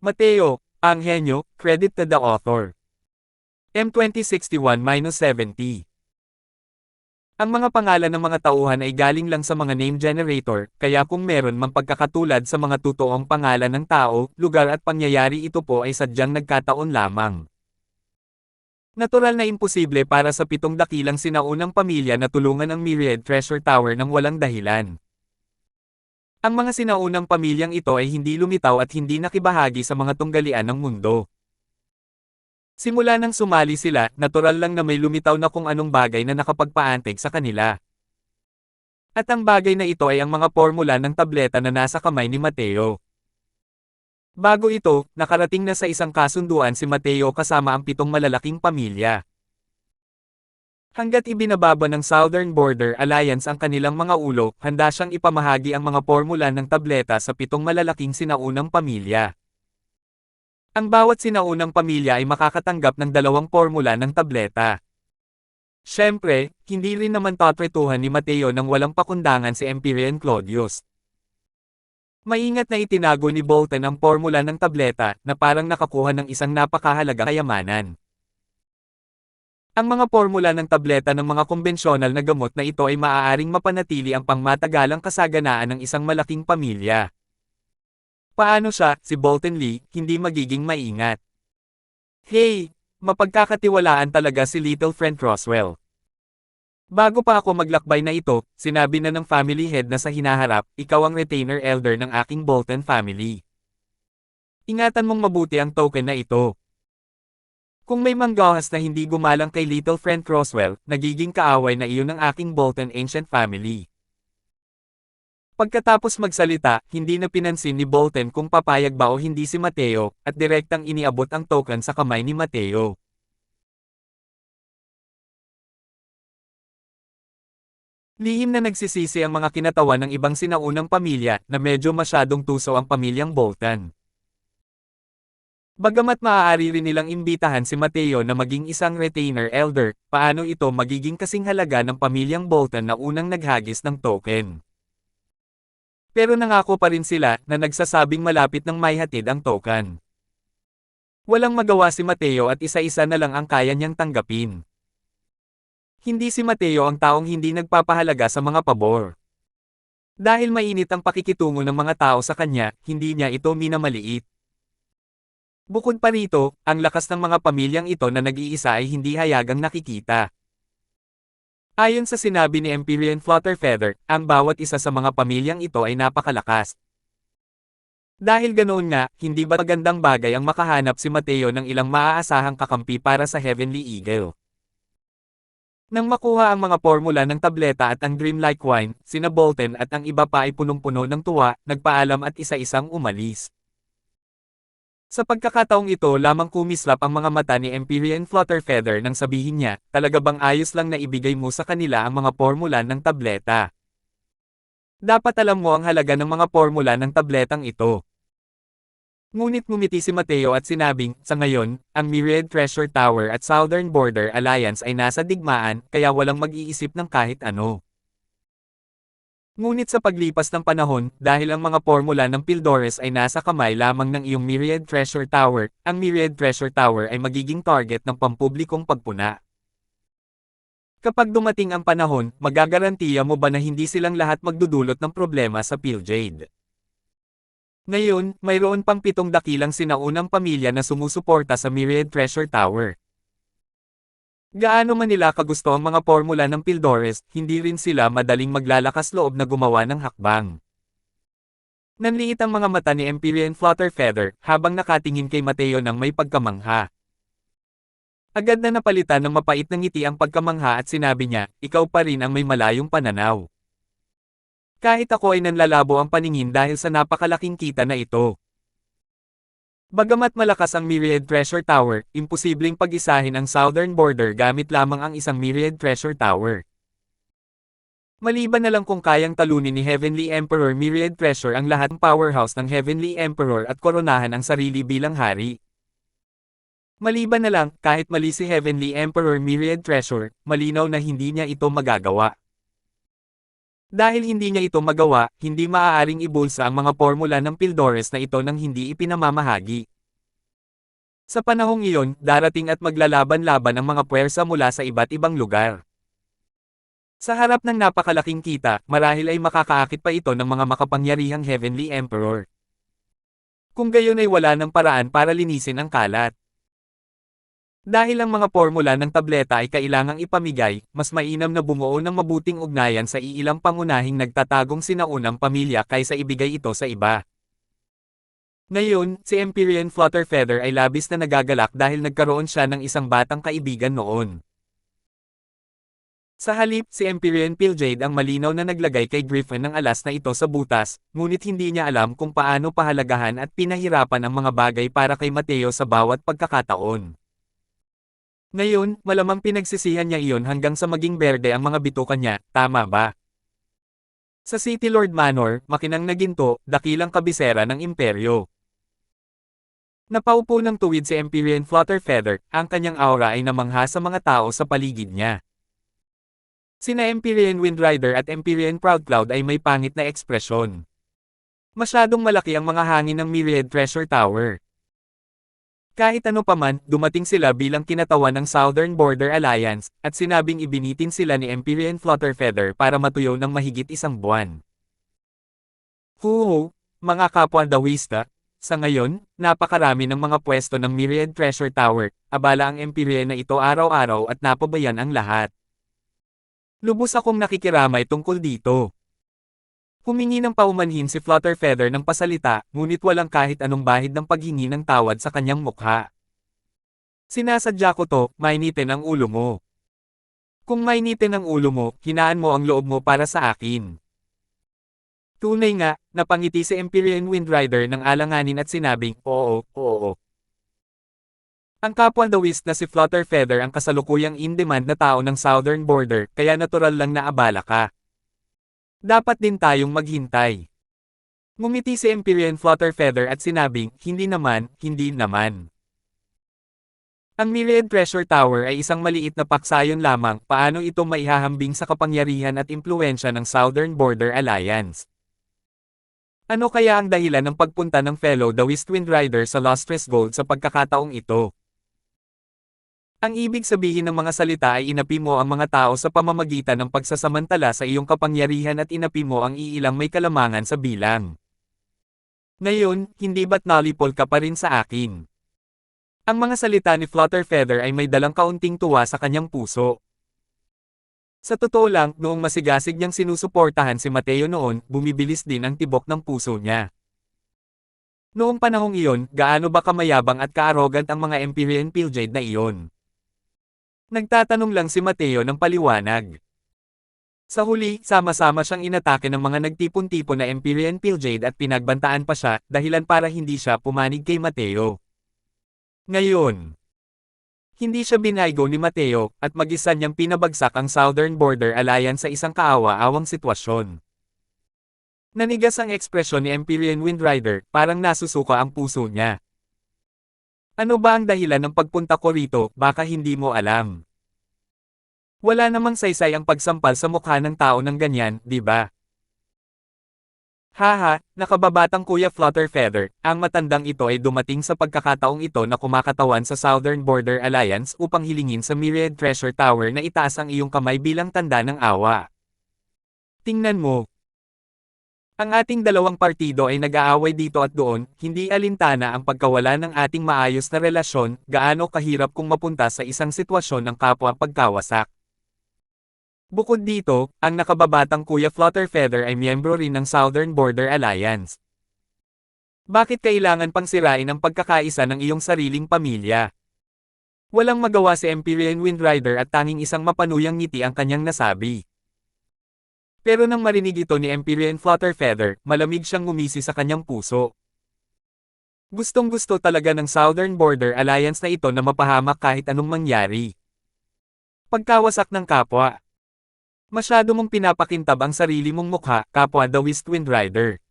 Mateo, ang henyo, credit to the author. M2061-70. Ang mga pangalan ng mga tauhan ay galing lang sa mga name generator, kaya kung meron mang pagkakatulad sa mga totoong pangalan ng tao, lugar at pangyayari, ito po ay sadyang nagkataon lamang. Natural na imposible para sa 7 dakilang sinaunang pamilya na tulungan ang Myriad Treasure Tower ng walang dahilan. Ang mga sinaunang pamilyang ito ay hindi lumitaw at hindi nakibahagi sa mga tunggalian ng mundo. Simula nang sumali sila, natural lang na may lumitaw na kung anong bagay na nakapagpaantig sa kanila. At ang bagay na ito ay ang mga formula ng tableta na nasa kamay ni Mateo. Bago ito, nakarating na sa isang kasunduan si Mateo kasama ang 7 malalaking pamilya. Hanggat ibinababa ng Southern Border Alliance ang kanilang mga ulo, handa siyang ipamahagi ang mga formula ng tableta sa 7 malalaking sinaunang pamilya. Ang bawat sinaunang pamilya ay makakatanggap ng 2 formula ng tableta. Siyempre, hindi rin naman tatretuhan ni Mateo nang walang pakundangan si Empyrean Claudius. Maingat na itinago ni Bolton ang formula ng tableta na parang nakakuha ng isang napakahalagang kayamanan. Ang mga formula ng tableta ng mga kumbensyonal na gamot na ito ay maaaring mapanatili ang pangmatagalang kasaganaan ng isang malaking pamilya. Paano siya, si Bolton Lee, hindi magiging maingat? Hey, mapagkakatiwalaan talaga si Little Friend Roswell. Bago pa ako maglakbay na ito, sinabi na ng family head na sa hinaharap, ikaw ang retainer elder ng aking Bolton family. Ingatan mong mabuti ang token na ito. Kung may manggahas na hindi gumalang kay Little Friend Roswell, nagiging kaaway na iyon ng aking Bolton ancient family. Pagkatapos magsalita, hindi na pinansin ni Bolton kung papayag ba o hindi si Mateo, at direktang iniabot ang token sa kamay ni Mateo. Lihim na nagsisisi ang mga kinatawan ng ibang sinaunang pamilya na medyo masyadong tuso ang pamilyang Bolton. Bagamat maaari rin nilang imbitahan si Mateo na maging isang retainer elder, paano ito magiging kasing halaga ng pamilyang Bolton na unang naghagis ng token? Pero nangako pa rin sila na nagsasabing malapit ng maihatid ang token. Walang magawa si Mateo at isa-isa na lang ang kaya niyang tanggapin. Hindi si Mateo ang taong hindi nagpapahalaga sa mga pabor. Dahil mainit ang pakikitungo ng mga tao sa kanya, hindi niya ito minamaliit. Bukod pa rito, ang lakas ng mga pamilyang ito na nag-iisa ay hindi hayagang nakikita. Ayon sa sinabi ni Empyrean Flutterfeather, ang bawat isa sa mga pamilyang ito ay napakalakas. Dahil ganoon nga, hindi ba magandang bagay ang makahanap si Mateo ng ilang maaasahang kakampi para sa Heavenly Eagle? Nang makuha ang mga formula ng tableta at ang dreamlike wine, sina Bolton at ang iba pa ay punong-puno ng tuwa, nagpaalam at isa-isang umalis. Sa pagkakataong ito lamang kumislap ang mga mata ni Empyrean Flutterfeather nang sabihin niya, talaga bang ayos lang na ibigay mo sa kanila ang mga formula ng tableta? Dapat alam mo ang halaga ng mga formula ng tabletang ito. Ngunit ngumiti si Mateo at sinabing, sa ngayon, ang Myriad Treasure Tower at Southern Border Alliance ay nasa digmaan, kaya walang mag-iisip ng kahit ano. Ngunit sa paglipas ng panahon, dahil ang mga formula ng Pildores ay nasa kamay lamang ng iyong Myriad Treasure Tower, ang Myriad Treasure Tower ay magiging target ng pampublikong pagpuna. Kapag dumating ang panahon, magagarantiya mo ba na hindi silang lahat magdudulot ng problema sa Piljade? Ngayon, mayroon pang 7 dakilang sinaunang pamilya na sumusuporta sa Myriad Treasure Tower. Gaano man nila kagusto ang mga formula ng Pildores, hindi rin sila madaling maglalakas loob na gumawa ng hakbang. Nanliit ang mga mata ni Empyrean Flutterfeather habang nakatingin kay Mateo ng may pagkamangha. Agad na napalitan ng mapait na ngiti ang pagkamangha at sinabi niya, ikaw pa rin ang may malayong pananaw. Kahit ako ay nanlalabo ang paningin dahil sa napakalaking kita na ito. Bagamat malakas ang Myriad Treasure Tower, imposibleng pag-isahin ang Southern Border gamit lamang ang isang Myriad Treasure Tower. Maliban na lang kung kayang talunin ni Heavenly Emperor Myriad Treasure ang lahat ng powerhouse ng Heavenly Emperor at koronahan ang sarili bilang hari. Maliban na lang, kahit mali si Heavenly Emperor Myriad Treasure, malinaw na hindi niya ito magagawa. Dahil hindi niya ito magawa, hindi maaaring ibulsa ang mga formula ng Pildores na ito nang hindi ipinamamahagi. Sa panahong iyon, darating at maglalaban-laban ang mga puwersa mula sa iba't ibang lugar. Sa harap ng napakalaking kita, marahil ay makakaakit pa ito ng mga makapangyarihang Heavenly Emperor. Kung gayon ay wala ng paraan para linisin ang kalat. Dahil ang mga formula ng tableta ay kailangang ipamigay, mas mainam na bumuo ng mabuting ugnayan sa iilang pangunahing nagtatagong sinaunang pamilya kaysa ibigay ito sa iba. Ngayon, si Empyrean Flutterfeather ay labis na nagagalak dahil nagkaroon siya ng isang batang kaibigan noon. Sa halip, si Empyrean Pilljade ang malinaw na naglagay kay Griffin ng alas na ito sa butas, ngunit hindi niya alam kung paano pahalagahan at pinahirapan ang mga bagay para kay Mateo sa bawat pagkakataon. Ngayon, malamang pinagsisihan niya iyon hanggang sa maging berde ang mga bituka niya, tama ba? Sa City Lord Manor, makinang na ginto, dakilang kabisera ng imperyo. Napaupo ng tuwid si Empyrean Flutterfeather, ang kanyang aura ay namangha sa mga tao sa paligid niya. Sina Empyrean Windrider at Empyrean Proudcloud ay may pangit na ekspresyon. Masyadong malaki ang mga hangin ng Myriad Treasure Tower. Kahit ano paman, dumating sila bilang kinatawan ng Southern Border Alliance, at sinabing ibinitin sila ni Empyrean Flutterfeather para matuyo ng mahigit isang buwan. Huho, mga kapwa Dawista, sa ngayon, napakarami ng mga pwesto ng Myriad Treasure Tower, abala ang Empyrean na ito araw-araw at napabayan ang lahat. Lubos akong nakikiramay tungkol dito. Humingi ng paumanhin si Flutterfeather ng pasalita, ngunit walang kahit anong bahid ng paghingi ng tawad sa kanyang mukha. Sinasadya ko to, mainitin ang ulo mo. Kung mainitin ang ulo mo, hinaan mo ang loob mo para sa akin. Tunay nga, napangiti si Empyrean Windrider ng alanganin at sinabing, oo, oo. Ang kapwa Dawist na si Flutterfeather ang kasalukuyang in-demand na tao ng Southern Border, kaya natural lang na abala ka. Dapat din tayong maghintay. Ngumiti si Empyrean Flutterfeather at sinabing, hindi naman, hindi naman. Ang Myriad Treasure Tower ay isang maliit na paksayon lamang, paano ito maihahambing sa kapangyarihan at impluwensya ng Southern Border Alliance. Ano kaya ang dahilan ng pagpunta ng fellow Dawist Windrider sa Lustrous Gold sa pagkakataong ito? Ang ibig sabihin ng mga salita ay inapi mo ang mga tao sa pamamagitan ng pagsasamantala sa iyong kapangyarihan at inapi mo ang iilang may kalamangan sa bilang. Ngayon, hindi ba't nalipol ka pa rin sa akin? Ang mga salita ni Flutterfeather ay may dalang kaunting tuwa sa kanyang puso. Sa totoo lang, noong masigasig niyang sinusuportahan si Mateo noon, bumibilis din ang tibok ng puso niya. Noong panahong iyon, gaano ba kamayabang at ka-arrogant ang mga Empyrean Pilljade na iyon? Nagtatanong lang si Mateo ng paliwanag. Sa huli, sama-sama siyang inatake ng mga nagtipon-tipon na Empyrean Pilljade at pinagbantaan pa siya, dahilan para hindi siya pumanig kay Mateo. Ngayon, hindi siya binaygo ni Mateo, at mag-isa niyang pinabagsak ang Southern Border Alliance sa isang kaawa-awang sitwasyon. Nanigas ang ekspresyon ni Empyrean Windrider, parang nasusuka ang puso niya. Ano ba ang dahilan ng pagpunta ko rito, baka hindi mo alam? Wala namang saysay ang pagsampal sa mukha ng tao ng ganyan, di ba? Haha, nakababatang Kuya Flutterfeather, ang matandang ito ay dumating sa pagkakataong ito na kumakatawan sa Southern Border Alliance upang hilingin sa Myriad Treasure Tower na itaas ang iyong kamay bilang tanda ng awa. Tingnan mo. Ang ating dalawang partido ay nag-aaway dito at doon, hindi alintana ang pagkawala ng ating maayos na relasyon, gaano kahirap kung mapunta sa isang sitwasyon ng kapwa pagkawasak. Bukod dito, ang nakababatang Kuya Flutterfeather ay miyembro rin ng Southern Border Alliance. Bakit kailangan pang sirain ang pagkakaisa ng iyong sariling pamilya? Walang magawa si Empyrean Windrider at tanging isang mapanuyang ngiti ang kanyang nasabi. Pero nang marinig ito ni Empyrean Flutterfeather, malamig siyang ngumisi sa kanyang puso. Gustong-gusto talaga ng Southern Border Alliance na ito na mapahamak kahit anong mangyari. Pagkawasak ng kapwa. Masyado mong pinapakintab ang sarili mong mukha, kapwa Dawist Windrider.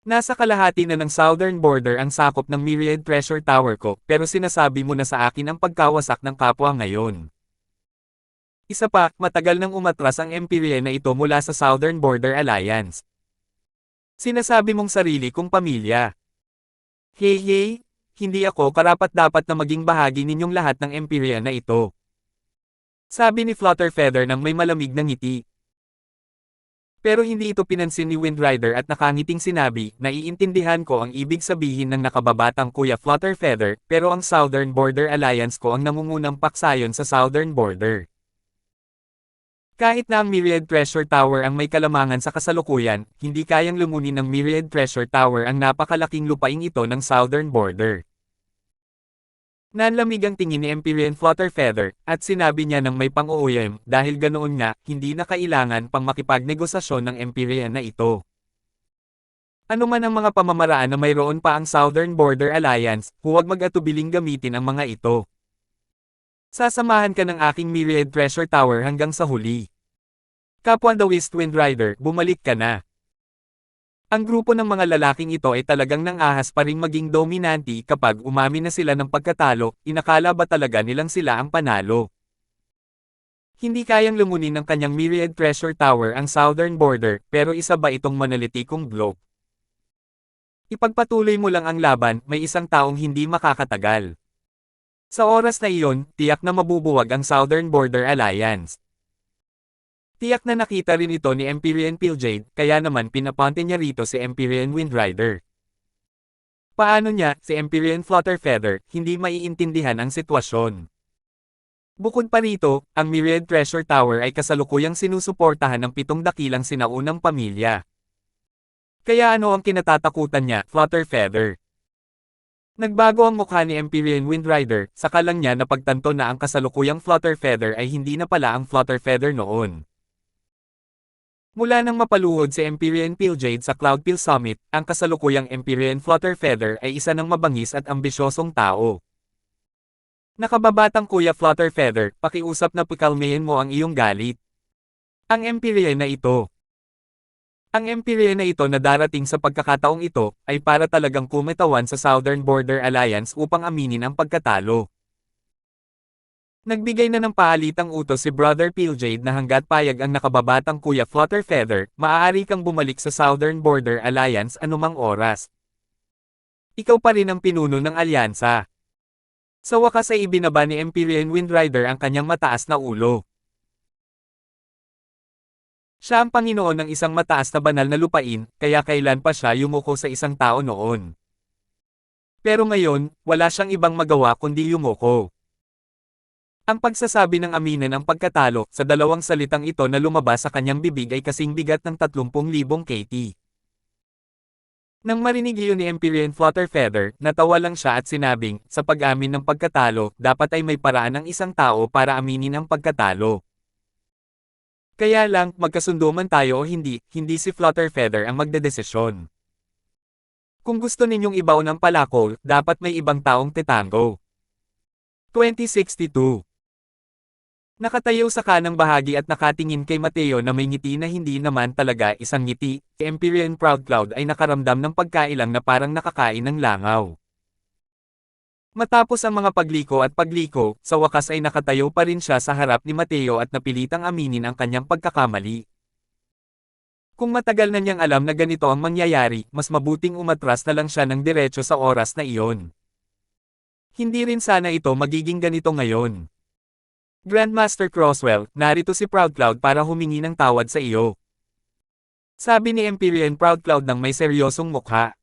Nasa kalahati na ng Southern Border ang sakop ng Myriad Treasure Tower ko, pero sinasabi mo na sa akin ang pagkawasak ng kapwa ngayon. Isa pa, matagal nang umatras ang Empyrean na ito mula sa Southern Border Alliance. Sinasabi mong sarili kong pamilya. Hey, hindi ako karapat-dapat na maging bahagi ninyong lahat ng Empyrean na ito. Sabi ni Flutterfeather nang may malamig na ngiti. Pero hindi ito pinansin ni Windrider at nakangiting sinabi, naiintindihan ko ang ibig sabihin ng nakababatang Kuya Flutterfeather, pero ang Southern Border Alliance ko ang nangungunang paksayon sa Southern Border. Kahit na ang Myriad Treasure Tower ang may kalamangan sa kasalukuyan, hindi kayang lumunin ng Myriad Treasure Tower ang napakalaking lupaing ito ng Southern Border. Nanlamig ang tingin ni Empyrean Flutterfeather, at sinabi niya ng may pang-uuyam, dahil ganoon nga, hindi na kailangan pang makipagnegosasyon ng Empyrean na ito. Ano man ang mga pamamaraan na mayroon pa ang Southern Border Alliance, huwag mag-atubiling gamitin ang mga ito. Sasamahan ka ng aking Myriad Treasure Tower hanggang sa huli. Kapwa the West Wind Rider, bumalik ka na. Ang grupo ng mga lalaking ito ay talagang nang-ahas pa ring maging dominante kapag umamin na sila ng pagkatalo, inakala ba talaga nilang sila ang panalo? Hindi kayang lumunin ng kanyang Myriad Treasure Tower ang Southern Border, pero isa ba itong monolitikong globe? Ipagpatuloy mo lang ang laban, may isang taong hindi makakatagal. Sa oras na iyon, tiyak na mabubuwag ang Southern Border Alliance. Tiyak na nakita rin ito ni Empyrean Pilljade, kaya naman pinapunte niya rito si Empyrean Windrider. Paano niya, si Empyrean Flutterfeather, hindi maiintindihan ang sitwasyon? Bukod pa rito, ang Myriad Treasure Tower ay kasalukuyang sinusuportahan ng 7 dakilang sinaunang pamilya. Kaya ano ang kinatatakutan niya, Flutterfeather? Nagbago ang mukha ni Empyrean Windrider, saka lang niya napagtanto na ang kasalukuyang Flutterfeather ay hindi na pala ang Flutterfeather noon. Mula nang mapaluhod si Empyrean Pilljade sa Cloudpeel Summit, ang kasalukuyang Empyrean Flutterfeather ay isa ng mabangis at ambisyosong tao. Nakababatang Kuya Flutterfeather, pakiusap na pakalmahin mo ang iyong galit. Ang Empyrean na ito. Ang Empyrean na ito na darating sa pagkakataong ito, ay para talagang kumitawan sa Southern Border Alliance upang aminin ang pagkatalo. Nagbigay na ng paalitang utos si Brother Pilljade na hanggat payag ang nakababatang Kuya Flutterfeather, maaari kang bumalik sa Southern Border Alliance anumang oras. Ikaw pa rin ang pinuno ng alyansa. Sa wakas ay ibinaba ni Empyrean Windrider ang kanyang mataas na ulo. Siya ang Panginoon ng isang mataas na banal na lupain, kaya kailan pa siya yumuko sa isang tao noon. Pero ngayon, wala siyang ibang magawa kundi yumuko. Ang pagsasabi ng aminin ang pagkatalo sa dalawang salitang ito na lumabas sa kanyang bibig ay kasing bigat ng 30,000 KT. Nang marinig iyon ni Empyrean Flutterfeather, natawa lang siya at sinabing, sa pag-amin ng pagkatalo, dapat ay may paraan ng isang tao para aminin ang pagkatalo. Kaya lang, magkasundo man tayo o hindi, hindi si Flutterfeather ang magdedesisyon. Kung gusto ninyong ibaon ang palakol, dapat may ibang taong tetango. 2062. Nakatayo sa kanang bahagi at nakatingin kay Mateo na may ngiti na hindi naman talaga isang ngiti, si Empyrean Proudcloud ay nakaramdam ng pagkailang na parang nakakain ng langaw. Matapos ang mga pagliko, sa wakas ay nakatayo pa rin siya sa harap ni Mateo at napilitang aminin ang kanyang pagkakamali. Kung matagal na niyang alam na ganito ang mangyayari, mas mabuting umatras na lang siya ng diretso sa oras na iyon. Hindi rin sana ito magiging ganito ngayon. Grandmaster Crosswell, narito si Proudcloud para humingi ng tawad sa iyo. Sabi ni Empyrean Proudcloud ng may seryosong mukha.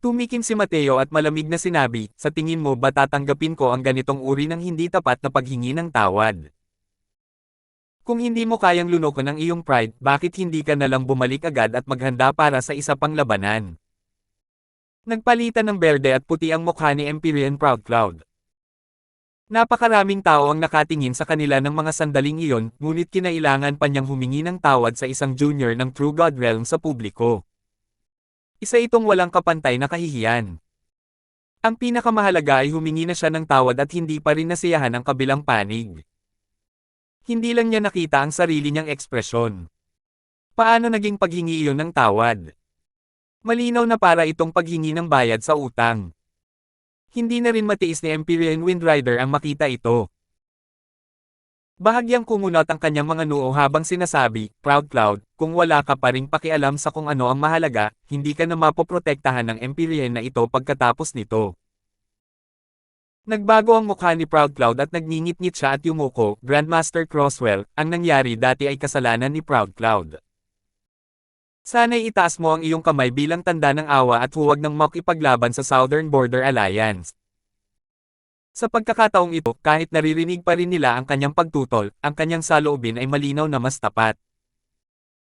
Tumikim si Mateo at malamig na sinabi, sa tingin mo ba tatanggapin ko ang ganitong uri ng hindi tapat na paghingi ng tawad? Kung hindi mo kayang lunukin ang iyong pride, bakit hindi ka nalang bumalik agad at maghanda para sa isa pang labanan? Nagpalitan ng berde at puti ang mukha ni Empyrean Proudcloud. Napakaraming tao ang nakatingin sa kanila ng mga sandaling iyon, ngunit kinailangan pa niyang humingi ng tawad sa isang junior ng True God Realm sa publiko. Isa itong walang kapantay na kahihiyan. Ang pinakamahalaga ay humingi na siya ng tawad at hindi pa rin nasiyahan ang kabilang panig. Hindi lang niya nakita ang sarili niyang ekspresyon. Paano naging paghingi iyon ng tawad? Malinaw na para itong paghingi ng bayad sa utang. Hindi na rin matiis ni Empyrean Windrider ang makita ito. Bahagyang kumunot ang kanyang mga noo habang sinasabi, Proud Cloud, kung wala ka pa ring pakialam sa kung ano ang mahalaga, hindi ka na mapoprotektahan ng Empyrean na ito pagkatapos nito. Nagbago ang mukha ni Proud Cloud at nagngingit-ngit siya at yumuko, Grandmaster Crosswell, ang nangyari dati ay kasalanan ni Proud Cloud. Sana'y itaas mo ang iyong kamay bilang tanda ng awa at huwag nang makipaglaban sa Southern Border Alliance. Sa pagkakataong ito, kahit naririnig pa rin nila ang kanyang pagtutol, ang kanyang saloobin ay malinaw na mas tapat.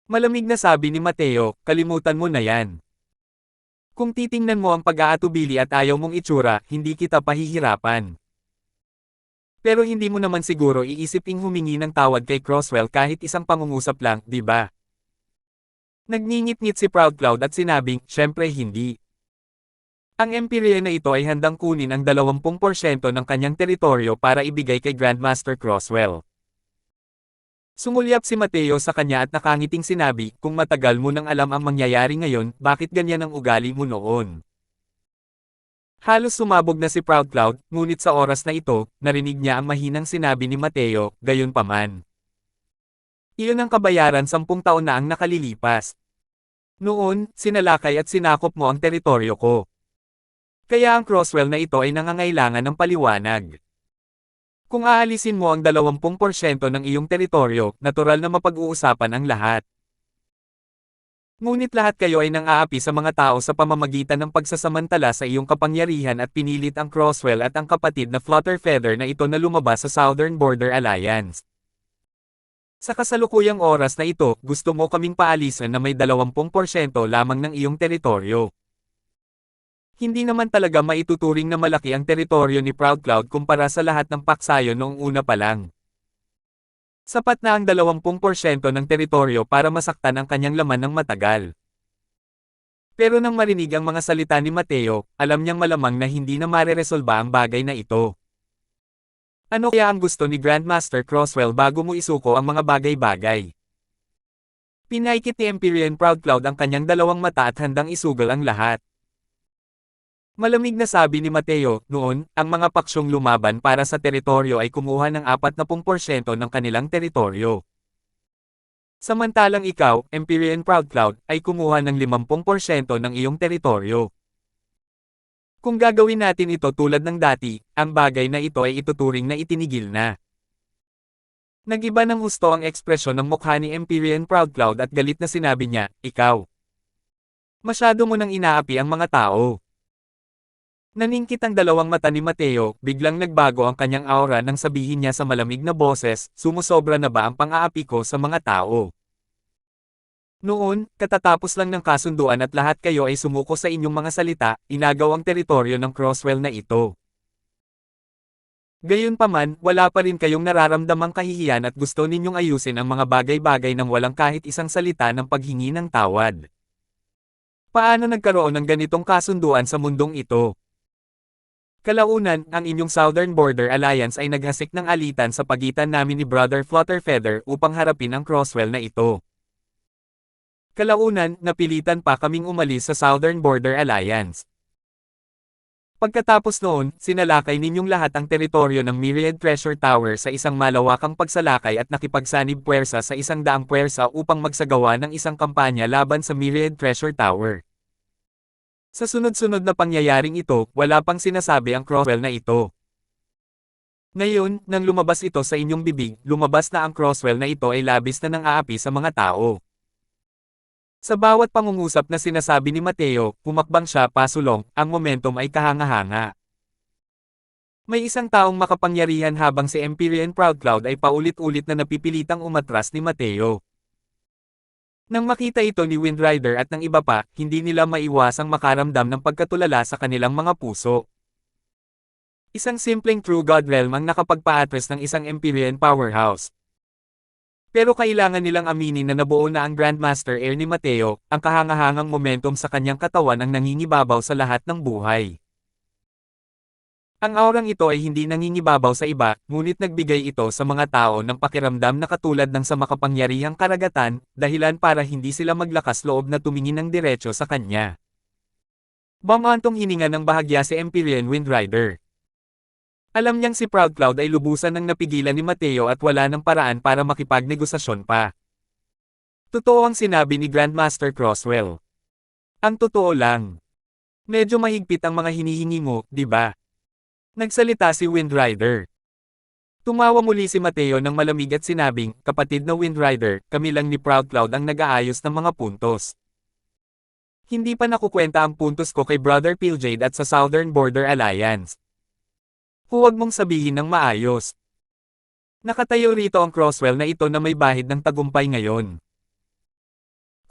Malamig na sabi ni Mateo, kalimutan mo na yan. Kung titingnan mo ang pag-aatubili at ayaw mong itsura, hindi kita pahihirapan. Pero hindi mo naman siguro iisiping humingi ng tawad kay Crosswell kahit isang pangungusap lang, di ba? Nagngingit-ngit si Proud Cloud at sinabing, syempre hindi. Ang Empyrean na ito ay handang kunin ang 20% ng kanyang teritoryo para ibigay kay Grandmaster Crosswell. Sumulyap si Mateo sa kanya at nakangiting sinabi, kung matagal mo nang alam ang mangyayari ngayon, bakit ganyan ang ugali mo noon? Halos sumabog na si Proud Cloud, ngunit sa oras na ito, narinig niya ang mahinang sinabi ni Mateo, gayunpaman. Iyon ang kabayaran 10 taon na ang nakalilipas. Noon, sinalakay at sinakop mo ang teritoryo ko. Kaya ang Crosswell na ito ay nangangailangan ng paliwanag. Kung aalisin mo ang 20% ng iyong teritoryo, natural na mapag-uusapan ang lahat. Ngunit lahat kayo ay nang-aapi sa mga tao sa pamamagitan ng pagsasamantala sa iyong kapangyarihan at pinilit ang Crosswell at ang kapatid na Flutterfeather na ito na lumabas sa Southern Border Alliance. Sa kasalukuyang oras na ito, gusto mo kaming paalisan na may 20% lamang ng iyong teritoryo. Hindi naman talaga maituturing na malaki ang teritoryo ni Proud Cloud kumpara sa lahat ng paksayo noong una pa lang. Sapat na ang 20% ng teritoryo para masaktan ang kanyang laman ng matagal. Pero nang marinig ang mga salita ni Mateo, alam niyang malamang na hindi na mareresolba ang bagay na ito. Ano kaya ang gusto ni Grandmaster Crosswell bago mo isuko ang mga bagay-bagay? Pinaikit ni Empyrean Proud Cloud ang kanyang dalawang mata at handang isugal ang lahat. Malamig na sabi ni Mateo, noon, ang mga paksyong lumaban para sa teritoryo ay kumuha ng 40% ng kanilang teritoryo. Samantalang ikaw, Empyrean Proud Cloud, ay kumuha ng 50% ng iyong teritoryo. Kung gagawin natin ito tulad ng dati, ang bagay na ito ay ituturing na itinigil na. Nag-iba ng husto ang ekspresyon ng mukha ni Empyrean Proud Cloud at galit na sinabi niya, ikaw. Masyado mo nang inaapi ang mga tao. Naningkit ang dalawang mata ni Mateo, biglang nagbago ang kanyang aura nang sabihin niya sa malamig na boses, sumusobra na ba ang pang-aapi ko sa mga tao? Noon, katatapos lang ng kasunduan at lahat kayo ay sumuko sa inyong mga salita, inagaw ang teritoryo ng Crosswell na ito. Gayunpaman, wala pa rin kayong nararamdamang kahihiyan at gusto ninyong ayusin ang mga bagay-bagay nang walang kahit isang salita ng paghingi ng tawad. Paano nagkaroon ng ganitong kasunduan sa mundong ito? Kalaunan, ang inyong Southern Border Alliance ay naghasik ng alitan sa pagitan namin ni Brother Flutterfeather upang harapin ang Crosswell na ito. Kalaunan, napilitan pa kaming umalis sa Southern Border Alliance. Pagkatapos noon, sinalakay ninyong lahat ang teritoryo ng Myriad Treasure Tower sa isang malawakang pagsalakay at nakipagsanib puwersa sa 100 puwersa upang magsagawa ng isang kampanya laban sa Myriad Treasure Tower. Sa sunod-sunod na pangyayaring ito, wala pang sinasabi ang Crosswell na ito. Ngayon, nang lumabas ito sa inyong bibig, lumabas na ang Crosswell na ito ay labis na nang-aapi sa mga tao. Sa bawat pangungusap na sinasabi ni Mateo, pumakbang siya pasulong, ang momentum ay kahanga-hanga. May isang taong makapangyarihan habang si Empyrean Proud Cloud ay paulit-ulit na napipilitang umatras ni Mateo. Nang makita ito ni Windrider at ng iba pa, hindi nila maiwasang makaramdam ng pagkatulala sa kanilang mga puso. Isang simpleng True God Realm ang nakapagpa-address ng isang Empyrean powerhouse. Pero kailangan nilang aminin na nabuo na ang Grandmaster Heir ni Mateo, ang kahangahangang momentum sa kanyang katawan ang nangingibabaw sa lahat ng buhay. Ang aurang ito ay hindi nangingibabaw sa iba, ngunit nagbigay ito sa mga tao ng pakiramdam na katulad ng sa makapangyarihang karagatan, dahilan para hindi sila maglakas loob na tumingin ng diretso sa kanya. Bumantong hininga ng bahagya si Empyrean Windrider. Alam niyang si Proud Cloud ay lubusan ng napigilan ni Mateo at wala ng paraan para makipagnegosasyon pa. Totoo ang sinabi ni Grandmaster Crosswell. Ang totoo lang. Medyo mahigpit ang mga hinihingi mo, di ba? Nagsalita si Windrider. Tumawa muli si Mateo ng malamig at sinabing, kapatid na Windrider, kami lang ni Proud Cloud ang nag-aayos ng mga puntos. Hindi pa nakukwenta ang puntos ko kay Brother Piljade at sa Southern Border Alliance. Huwag mong sabihin ng maayos. Nakatayo rito ang Crosswell na ito na may bahid ng tagumpay ngayon.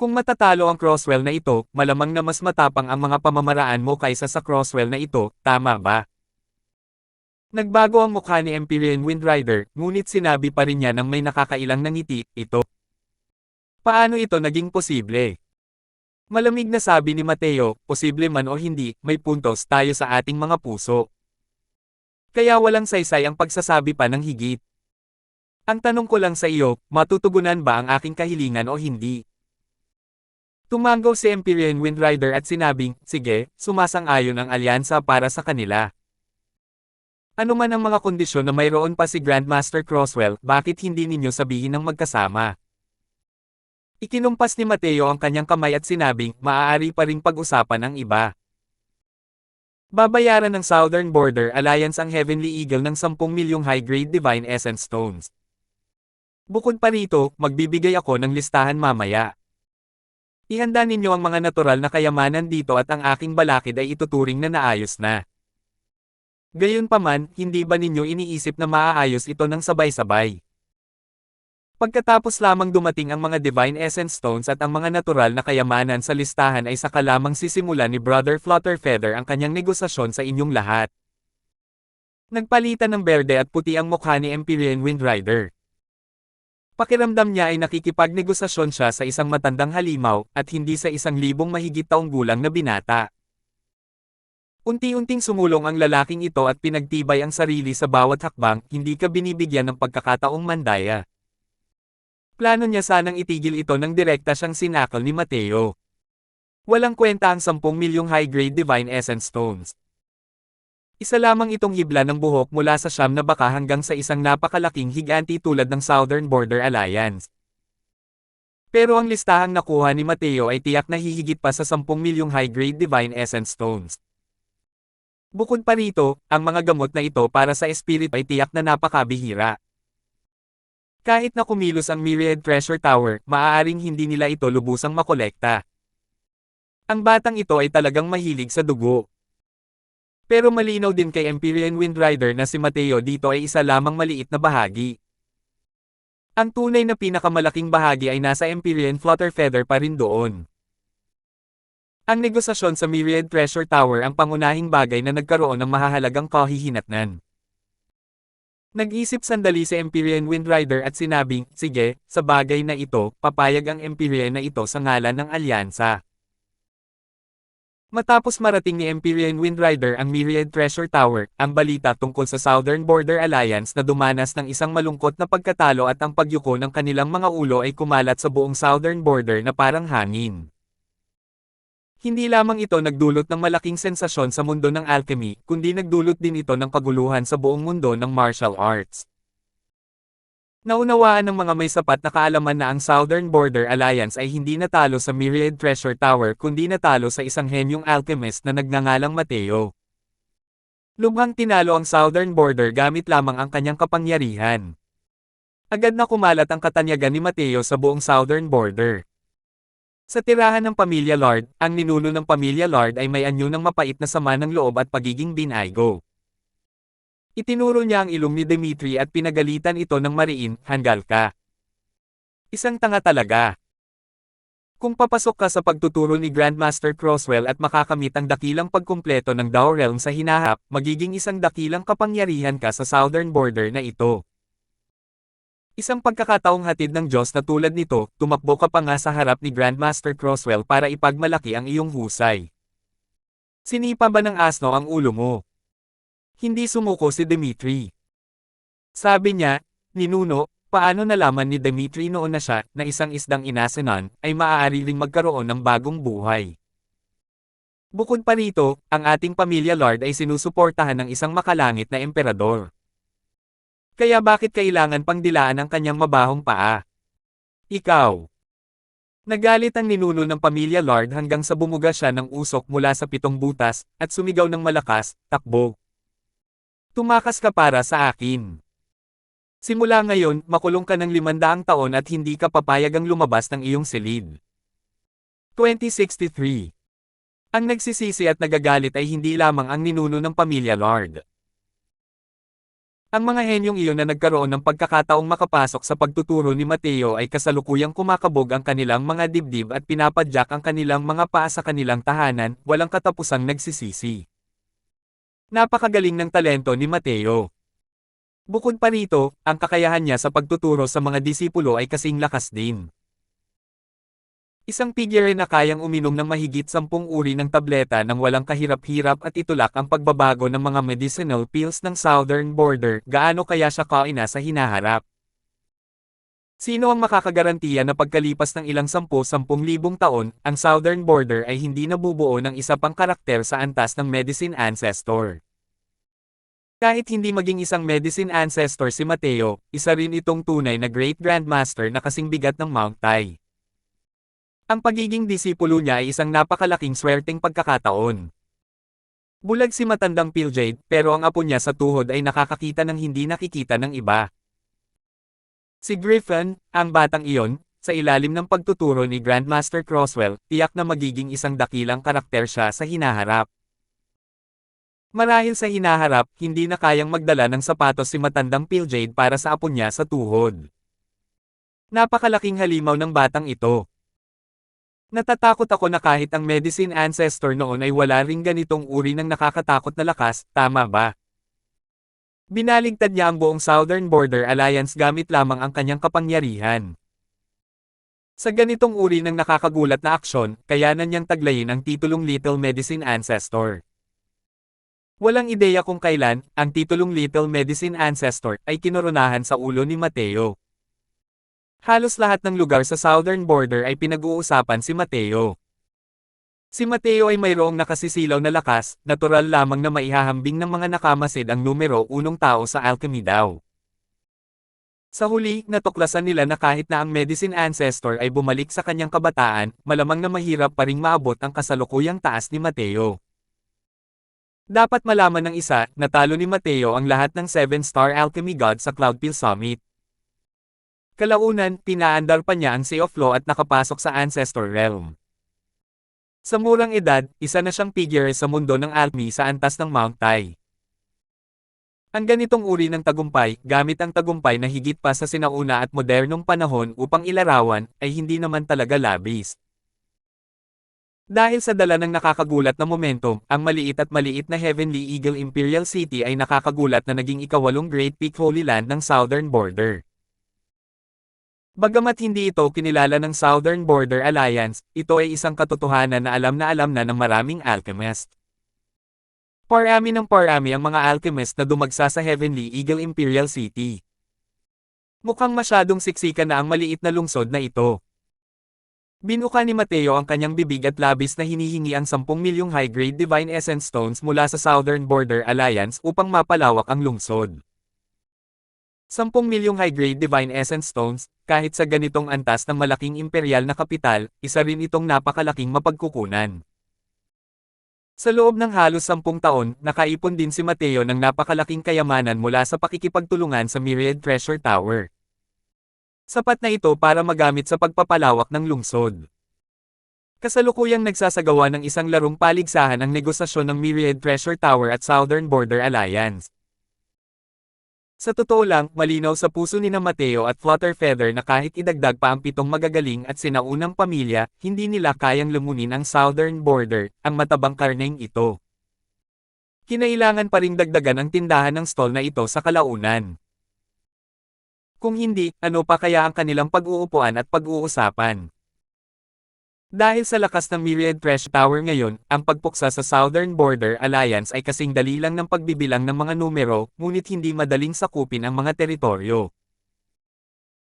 Kung matatalo ang Crosswell na ito, malamang na mas matapang ang mga pamamaraan mo kaysa sa Crosswell na ito, tama ba? Nagbago ang mukha ni Empyrean Windrider, ngunit sinabi pa rin niya ng may nakakailang na ngiti, ito. Paano ito naging posible? Malamig na sabi ni Mateo, posible man o hindi, may puntos tayo sa ating mga puso. Kaya walang saysay ang pagsasabi pa ng higit. Ang tanong ko lang sa iyo, matutugunan ba ang aking kahilingan o hindi? Tumango si Empyrean Windrider at sinabing, sige, sumasang-ayon ang alyansa para sa kanila. Ano man ang mga kondisyon na mayroon pa si Grandmaster Crosswell, bakit hindi ninyo sabihin ng magkasama? Ikinumpas ni Mateo ang kanyang kamay at sinabing, maaari pa ring pag-usapan ang iba. Babayaran ng Southern Border Alliance ang Heavenly Eagle ng 10 milyong high-grade Divine Essence Stones. Bukod pa rito, magbibigay ako ng listahan mamaya. Ihanda ninyo ang mga natural na kayamanan dito at ang aking balakid ay ituturing na naayos na. Gayunpaman, hindi ba ninyo iniisip na maaayos ito ng sabay-sabay? Pagkatapos lamang dumating ang mga Divine Essence Stones at ang mga natural na kayamanan sa listahan ay saka lamang sisimula ni Brother Flutterfeather ang kanyang negosasyon sa inyong lahat. Nagpalitan ng berde at puti ang mukha ni Empyrean Windrider. Pakiramdam niya ay nakikipagnegosasyon siya sa isang matandang halimaw, at hindi sa 1,000 mahigit taong gulang na binata. Unti-unting sumulong ang lalaking ito at pinagtibay ang sarili sa bawat hakbang, hindi ka binibigyan ng pagkakataong mandaya. Plano niya sanang itigil ito nang direkta siyang sinakal ni Mateo. Walang kwenta ang 10 milyong high-grade Divine Essence Stones. Isa lamang itong hibla ng buhok mula sa siyam na baka hanggang sa isang napakalaking higanti tulad ng Southern Border Alliance. Pero ang listahang nakuha ni Mateo ay tiyak na hihigit pa sa 10 milyong high-grade Divine Essence Stones. Bukod pa rito, ang mga gamot na ito para sa espiritu ay tiyak na napakabihira. Kahit na kumilos ang Myriad Treasure Tower, maaaring hindi nila ito lubusang makolekta. Ang batang ito ay talagang mahilig sa dugo. Pero malinaw din kay Empyrean Windrider na si Mateo dito ay isa lamang maliit na bahagi. Ang tunay na pinakamalaking bahagi ay nasa Empyrean Flutterfeather pa rin doon. Ang negosasyon sa Myriad Treasure Tower ang pangunahing bagay na nagkaroon ng mahahalagang kahihinatnan. Nag-isip sandali si Empyrean Windrider at sinabing, sige, sa bagay na ito, papayag ang Empyrean na ito sa ngalan ng alyansa. Matapos marating ni Empyrean Windrider ang Myriad Treasure Tower, ang balita tungkol sa Southern Border Alliance na dumanas ng isang malungkot na pagkatalo at ang pagyuko ng kanilang mga ulo ay kumalat sa buong Southern Border na parang hangin. Hindi lamang ito nagdulot ng malaking sensasyon sa mundo ng alchemy, kundi nagdulot din ito ng kaguluhan sa buong mundo ng martial arts. Naunawaan ng mga may sapat na kaalaman na ang Southern Border Alliance ay hindi natalo sa Myriad Treasure Tower kundi natalo sa isang henyong alchemist na nagngangalang Mateo. Lubhang tinalo ang Southern Border gamit lamang ang kanyang kapangyarihan. Agad na kumalat ang katanyagan ni Mateo sa buong Southern Border. Sa tirahan ng Pamilya Lord, ang ninuno ng Pamilya Lord ay may anyo ng mapait na sama ng loob at pagiging binaygo. Itinuro niya ang ilong ni Dimitri at pinagalitan ito ng mariin, hanggal ka. Isang tanga talaga. Kung papasok ka sa pagtuturo ni Grandmaster Crosswell at makakamit ang dakilang pagkumpleto ng Dao Realm sa hinahap, magiging isang dakilang kapangyarihan ka sa Southern Border na ito. Isang pagkakataong hatid ng Diyos na tulad nito, tumakbo ka pa nga sa harap ni Grandmaster Crosswell para ipagmalaki ang iyong husay. Sinipa ba ng asno ang ulo mo? Hindi sumuko si Dimitri. Sabi niya, ninuno, paano nalaman ni Dimitri noon na siya, na isang isdang inasenan, ay maaari ring magkaroon ng bagong buhay. Bukod pa rito, ang ating pamilya Lord ay sinusuportahan ng isang makalangit na emperador. Kaya bakit kailangan pang dilaan ang kanyang mabahong paa? Ikaw. Nagalit ang ninuno ng pamilya Lord hanggang sa bumuga siya ng usok mula sa 7 butas, at sumigaw ng malakas, "Takbo! Tumakas ka para sa akin! Simula ngayon, makulong ka ng 500 taon at hindi ka papayagang lumabas ng iyong silid." 2063. Ang nagsisisi at nagagalit ay hindi lamang ang ninuno ng pamilya Lord. Ang mga henyong iyon na nagkaroon ng pagkakataong makapasok sa pagtuturo ni Mateo ay kasalukuyang kumakabog ang kanilang mga dibdib at pinapadyak ang kanilang mga paa sa kanilang tahanan, walang katapusang nagsisisi. Napakagaling ng talento ni Mateo. Bukod pa rito, ang kakayahan niya sa pagtuturo sa mga disipulo ay kasing lakas din. Isang figure na kayang uminom ng mahigit 10 uri ng tableta nang walang kahirap-hirap at itulak ang pagbabago ng mga medicinal pills ng Southern Border, gaano kaya siya kaina sa hinaharap? Sino ang makakagarantiya na pagkalipas ng ilang 10,000 taon, ang Southern Border ay hindi nabubuo ng isa pang karakter sa antas ng medicine ancestor? Kahit hindi maging isang medicine ancestor si Mateo, isa rin itong tunay na Great Grandmaster na kasing bigat ng Mount Tai. Ang pagiging disipulo niya ay isang napakalaking swerteng pagkakataon. Bulag si matandang Piljade, pero ang apo niya sa tuhod ay nakakakita ng hindi nakikita ng iba. Si Griffin, ang batang iyon, sa ilalim ng pagtuturo ni Grandmaster Crosswell, tiyak na magiging isang dakilang karakter siya sa hinaharap. Marahil sa hinaharap, hindi na kayang magdala ng sapatos si matandang Piljade para sa apo niya sa tuhod. Napakalaking halimaw ng batang ito. Natatakot ako na kahit ang medicine ancestor noon ay wala ring ganitong uri ng nakakatakot na lakas, tama ba? Binaligtad niya ang buong Southern Border Alliance gamit lamang ang kanyang kapangyarihan. Sa ganitong uri ng nakakagulat na aksyon, kayanan niyang taglayin ang titulong Little Medicine Ancestor. Walang ideya kung kailan, ang titulong Little Medicine Ancestor ay kinoronahan sa ulo ni Mateo. Halos lahat ng lugar sa Southern Border ay pinag-uusapan si Mateo. Si Mateo ay mayroong nakasisilaw na lakas, natural lamang na maihahambing ng mga nakamasid ang numero 1 tao sa alchemy daw. Sa huli, natuklasan nila na kahit na ang medicine ancestor ay bumalik sa kanyang kabataan, malamang na mahirap pa ring maabot ang kasalukuyang taas ni Mateo. Dapat malaman ng isa, natalo ni Mateo ang lahat ng 7-star alchemy god sa Cloudpeel Summit. Kalaunan, pinaandar pa niya ang Sea of Law at nakapasok sa Ancestor Realm. Sa murang edad, isa na siyang figure sa mundo ng alchemy sa antas ng Mount Tai. Ang ganitong uri ng tagumpay, gamit ang tagumpay na higit pa sa sinauna at modernong panahon upang ilarawan, ay hindi naman talaga labis. Dahil sa dala ng nakakagulat na momentum, ang maliit na Heavenly Eagle Imperial City ay nakakagulat na naging ika-8 Great Peak Holy Land ng Southern Border. Bagamat hindi ito kinilala ng Southern Border Alliance, ito ay isang katotohanan na alam na ng maraming alchemist. Parami ang mga alchemist na dumagsa sa Heavenly Eagle Imperial City. Mukhang masyadong siksikan na ang maliit na lungsod na ito. Binuka ni Mateo ang kanyang bibig at labis na hinihingi ang 10 milyong high-grade Divine Essence Stones mula sa Southern Border Alliance upang mapalawak ang lungsod. 10 milyong high-grade Divine Essence Stones, kahit sa ganitong antas ng malaking imperial na kapital, isa rin itong napakalaking mapagkukunan. Sa loob ng halos 10 taon, nakaipon din si Mateo ng napakalaking kayamanan mula sa pakikipagtulungan sa Myriad Treasure Tower. Sapat na ito para magamit sa pagpapalawak ng lungsod. Kasalukuyang nagsasagawa ng isang larong paligsahan ang negosasyon ng Myriad Treasure Tower at Southern Border Alliance. Sa totoo lang, malinaw sa puso ni na Mateo at Flutterfeather na kahit idagdag pa ang 7 magagaling at sinaunang pamilya, hindi nila kayang lumunin ang Southern Border, ang matabang karneng ito. Kinailangan pa ring dagdagan ang tindahan ng stall na ito sa kalaunan. Kung hindi, ano pa kaya ang kanilang pag-uupuan at pag-uusapan? Dahil sa lakas ng Myriad Treasure Tower ngayon, ang pagpuksa sa Southern Border Alliance ay kasing dali lang ng pagbibilang ng mga numero, ngunit hindi madaling sakupin ang mga teritoryo.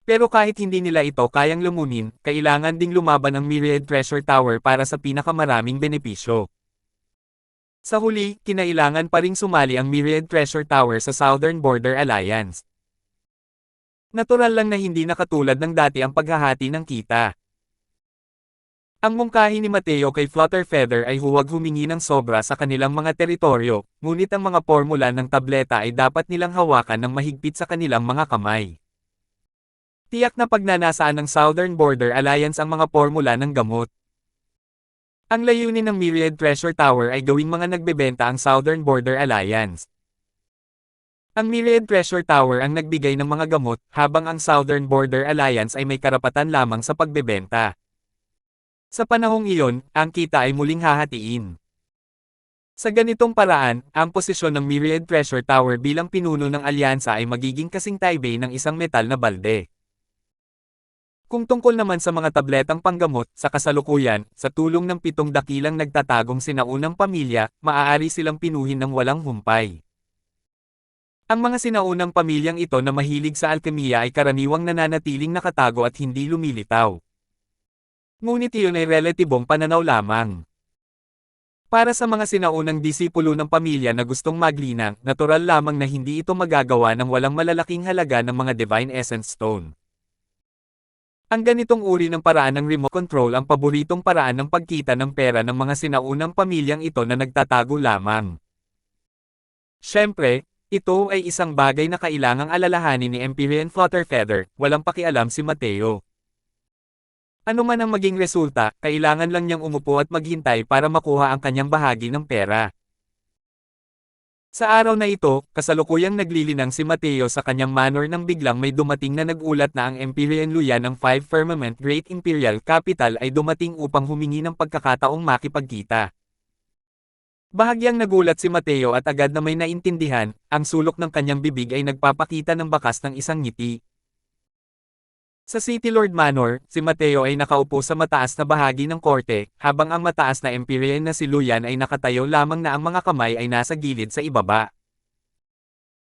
Pero kahit hindi nila ito kayang lumunin, kailangan ding lumaban ang Myriad Treasure Tower para sa pinakamaraming benepisyo. Sa huli, kinailangan pa ring sumali ang Myriad Treasure Tower sa Southern Border Alliance. Natural lang na hindi na katulad ng dati ang paghahati ng kita. Ang mungkahi ni Mateo kay Flutterfeather ay huwag humingi ng sobra sa kanilang mga teritoryo, ngunit ang mga formula ng tableta ay dapat nilang hawakan ng mahigpit sa kanilang mga kamay. Tiyak na pagnanasaan ng Southern Border Alliance ang mga formula ng gamot. Ang layunin ng Myriad Treasure Tower ay gawing mga nagbebenta ang Southern Border Alliance. Ang Myriad Treasure Tower ang nagbigay ng mga gamot, habang ang Southern Border Alliance ay may karapatan lamang sa pagbebenta. Sa panahong iyon, ang kita ay muling hahatiin. Sa ganitong paraan, ang posisyon ng Myriad Treasure Tower bilang pinuno ng alyansa ay magiging kasing taibay ng isang metal na balde. Kung tungkol naman sa mga tabletang panggamot, sa kasalukuyan, sa tulong ng 7 dakilang nagtatagong sinaunang pamilya, maaari silang pinuhin ng walang humpay. Ang mga sinaunang pamilyang ito na mahilig sa alkemiya ay karaniwang nananatiling nakatago at hindi lumilitaw. Ngunit iyon ay relatibong pananaw lamang. Para sa mga sinaunang disipulo ng pamilya na gustong maglinang, natural lamang na hindi ito magagawa ng walang malalaking halaga ng mga Divine Essence Stone. Ang ganitong uri ng paraan ng remote control ang paboritong paraan ng pagkita ng pera ng mga sinaunang pamilyang ito na nagtatago lamang. Siyempre, ito ay isang bagay na kailangang alalahanin ni Empyrean Flutterfeather, walang pakialam si Mateo. Ano man ang maging resulta, kailangan lang niyang umupo at maghintay para makuha ang kanyang bahagi ng pera. Sa araw na ito, kasalukuyang naglilinang si Mateo sa kanyang manor nang biglang may dumating na nagulat na ang Empyrean Luyan ng 5 Firmament Great Imperial Capital ay dumating upang humingi ng pagkakataong makipagkita. Bahagyang nagulat si Mateo at agad na may naintindihan, ang sulok ng kanyang bibig ay nagpapakita ng bakas ng isang ngiti. Sa City Lord Manor, si Mateo ay nakaupo sa mataas na bahagi ng korte, habang ang mataas na Empyrean na si Luyan ay nakatayo lamang na ang mga kamay ay nasa gilid sa ibaba.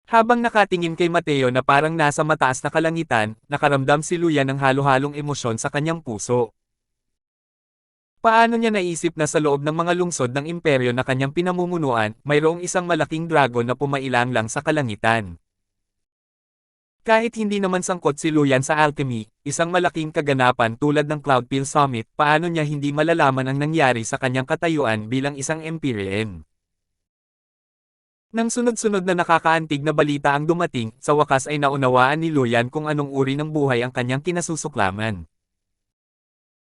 Habang nakatingin kay Mateo na parang nasa mataas na kalangitan, nakaramdam si Luyan ng halo-halong emosyon sa kanyang puso. Paano niya naisip na sa loob ng mga lungsod ng imperyo na kanyang pinamumunuan, mayroong isang malaking dragon na pumailang lang sa kalangitan? Kahit hindi naman sangkot si Luyan sa alchemy, isang malaking kaganapan tulad ng Cloudpeel Summit, paano niya hindi malalaman ang nangyari sa kanyang katayuan bilang isang Empyrean? Nang sunod-sunod na nakakaantig na balita ang dumating, sa wakas ay naunawaan ni Luyan kung anong uri ng buhay ang kanyang kinasusuklaman.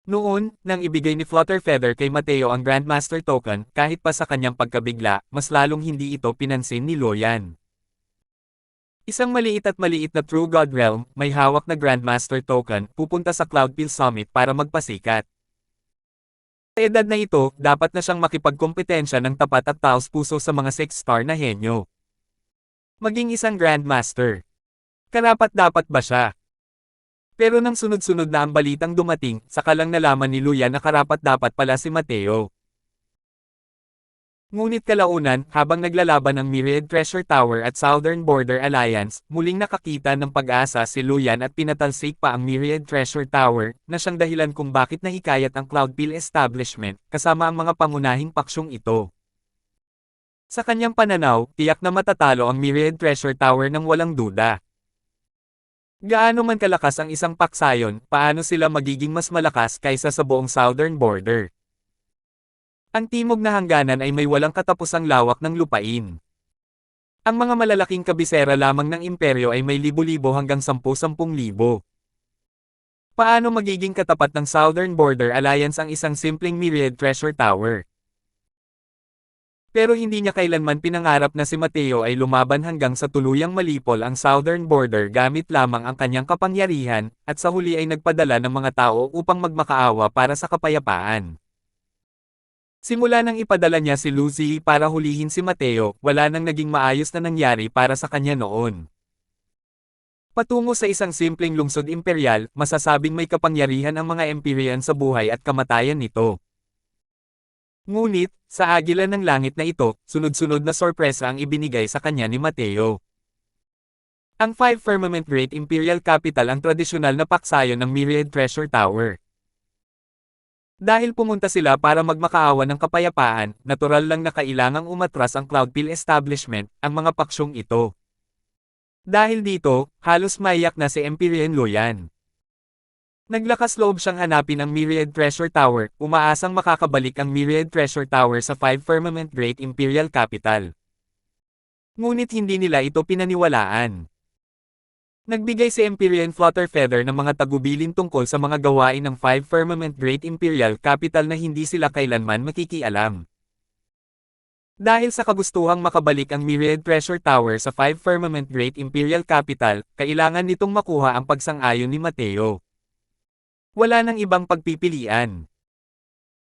Noon, nang ibigay ni Flutterfeather kay Mateo ang Grandmaster Token, kahit pa sa kanyang pagkabigla, mas lalong hindi ito pinansin ni Luyan. Isang maliit na True God Realm, may hawak na Grandmaster Token, pupunta sa Cloudpeel Summit para magpasikat. Sa edad na ito, dapat na siyang makipagkompetensya ng tapat at taos-puso sa mga 6-star na henyo. Maging isang Grandmaster. Karapat-dapat ba siya? Pero nang sunod-sunod na ang balitang dumating, saka lang nalaman ni Luyan na karapat-dapat pala si Mateo. Ngunit kalaunan, habang naglalaban ang Myriad Treasure Tower at Southern Border Alliance, muling nakakita ng pag-asa si Luyan at pinatalsik pa ang Myriad Treasure Tower, na siyang dahilan kung bakit nahikayat ang Cloudpeel establishment, kasama ang mga pangunahing paksyong ito. Sa kanyang pananaw, tiyak na matatalo ang Myriad Treasure Tower ng walang duda. Gaano man kalakas ang isang paksayon, paano sila magiging mas malakas kaysa sa buong Southern Border? Ang timog na hangganan ay may walang katapusang lawak ng lupain. Ang mga malalaking kabisera lamang ng imperyo ay may libo-libo hanggang 10,000. Paano magiging katapat ng Southern Border Alliance ang isang simpleng Myriad Treasure Tower? Pero hindi niya kailanman pinangarap na si Mateo ay lumaban hanggang sa tuluyang malipol ang Southern Border gamit lamang ang kanyang kapangyarihan, at sa huli ay nagpadala ng mga tao upang magmakaawa para sa kapayapaan. Simula nang ipadala niya si Lucy para hulihin si Mateo, wala nang naging maayos na nangyari para sa kanya noon. Patungo sa isang simpleng lungsod imperial, masasabing may kapangyarihan ang mga Empyrean sa buhay at kamatayan nito. Ngunit, sa agila ng langit na ito, sunod-sunod na sorpresa ang ibinigay sa kanya ni Mateo. Ang 5 Firmament Great Imperial Capital ang tradisyonal na paksayon ng Myriad Treasure Tower. Dahil pumunta sila para magmakaawa ng kapayapaan, natural lang na kailangang umatras ang Cloudfield establishment, ang mga paksyong ito. Dahil dito, halos maiyak na si Empyrean Luyan. Naglakas loob siyang hanapin ang Myriad Treasure Tower, umaasang makakabalik ang Myriad Treasure Tower sa 5 Firmament Great Imperial Capital. Ngunit hindi nila ito pinaniwalaan. Nagbigay si Empyrean Flutterfeather ng mga tagubilin tungkol sa mga gawain ng 5 Firmament Great Imperial Capital na hindi sila kailanman makikialam. Dahil sa kagustuhang makabalik ang Myriad Treasure Tower sa 5 Firmament Great Imperial Capital, kailangan nitong makuha ang pagsang-ayon ni Mateo. Wala nang ibang pagpipilian.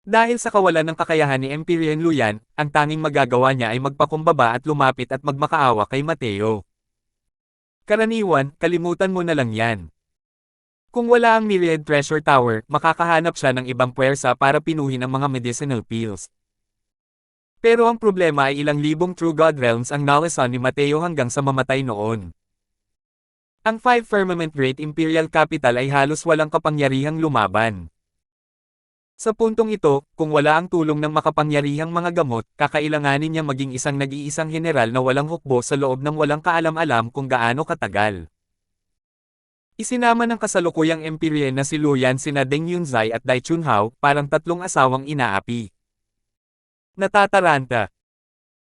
Dahil sa kawalan ng kakayahan ni Empyrean Luyan, ang tanging magagawa niya ay magpakumbaba at lumapit at magmakaawa kay Mateo. Karaniwan, kalimutan mo na lang yan. Kung wala ang Myriad Treasure Tower, makakahanap siya ng ibang puwersa para pinuhin ang mga medicinal pills. Pero ang problema ay ilang libong True God Realms ang nalasan ni Mateo hanggang sa mamatay noon. Ang 5 Firmament Great Imperial Capital ay halos walang kapangyarihang lumaban. Sa puntong ito, kung wala ang tulong ng makapangyarihang mga gamot, kakailanganin niya maging isang nag-iisang general na walang hukbo sa loob ng walang kaalam-alam kung gaano katagal. Isinama ng kasalukuyang Empyrean na si Luyan sina Deng Yunzai at Dai Chunhao, parang tatlong asawang inaapi. Natataranta.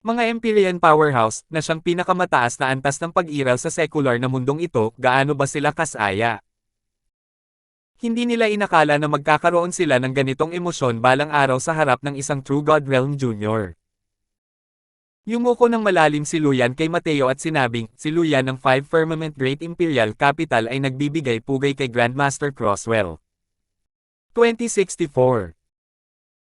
Mga Empyrean powerhouse, na siyang pinakamataas na antas ng pag-iral sa secular na mundong ito, gaano ba sila kasaya? Hindi nila inakala na magkakaroon sila ng ganitong emosyon balang araw sa harap ng isang True God Realm Jr. Yumuko ng malalim si Luyan kay Mateo at sinabing, si Luyan ng 5 Firmament Great Imperial Capital ay nagbibigay pugay kay Grandmaster Crosswell. 2064.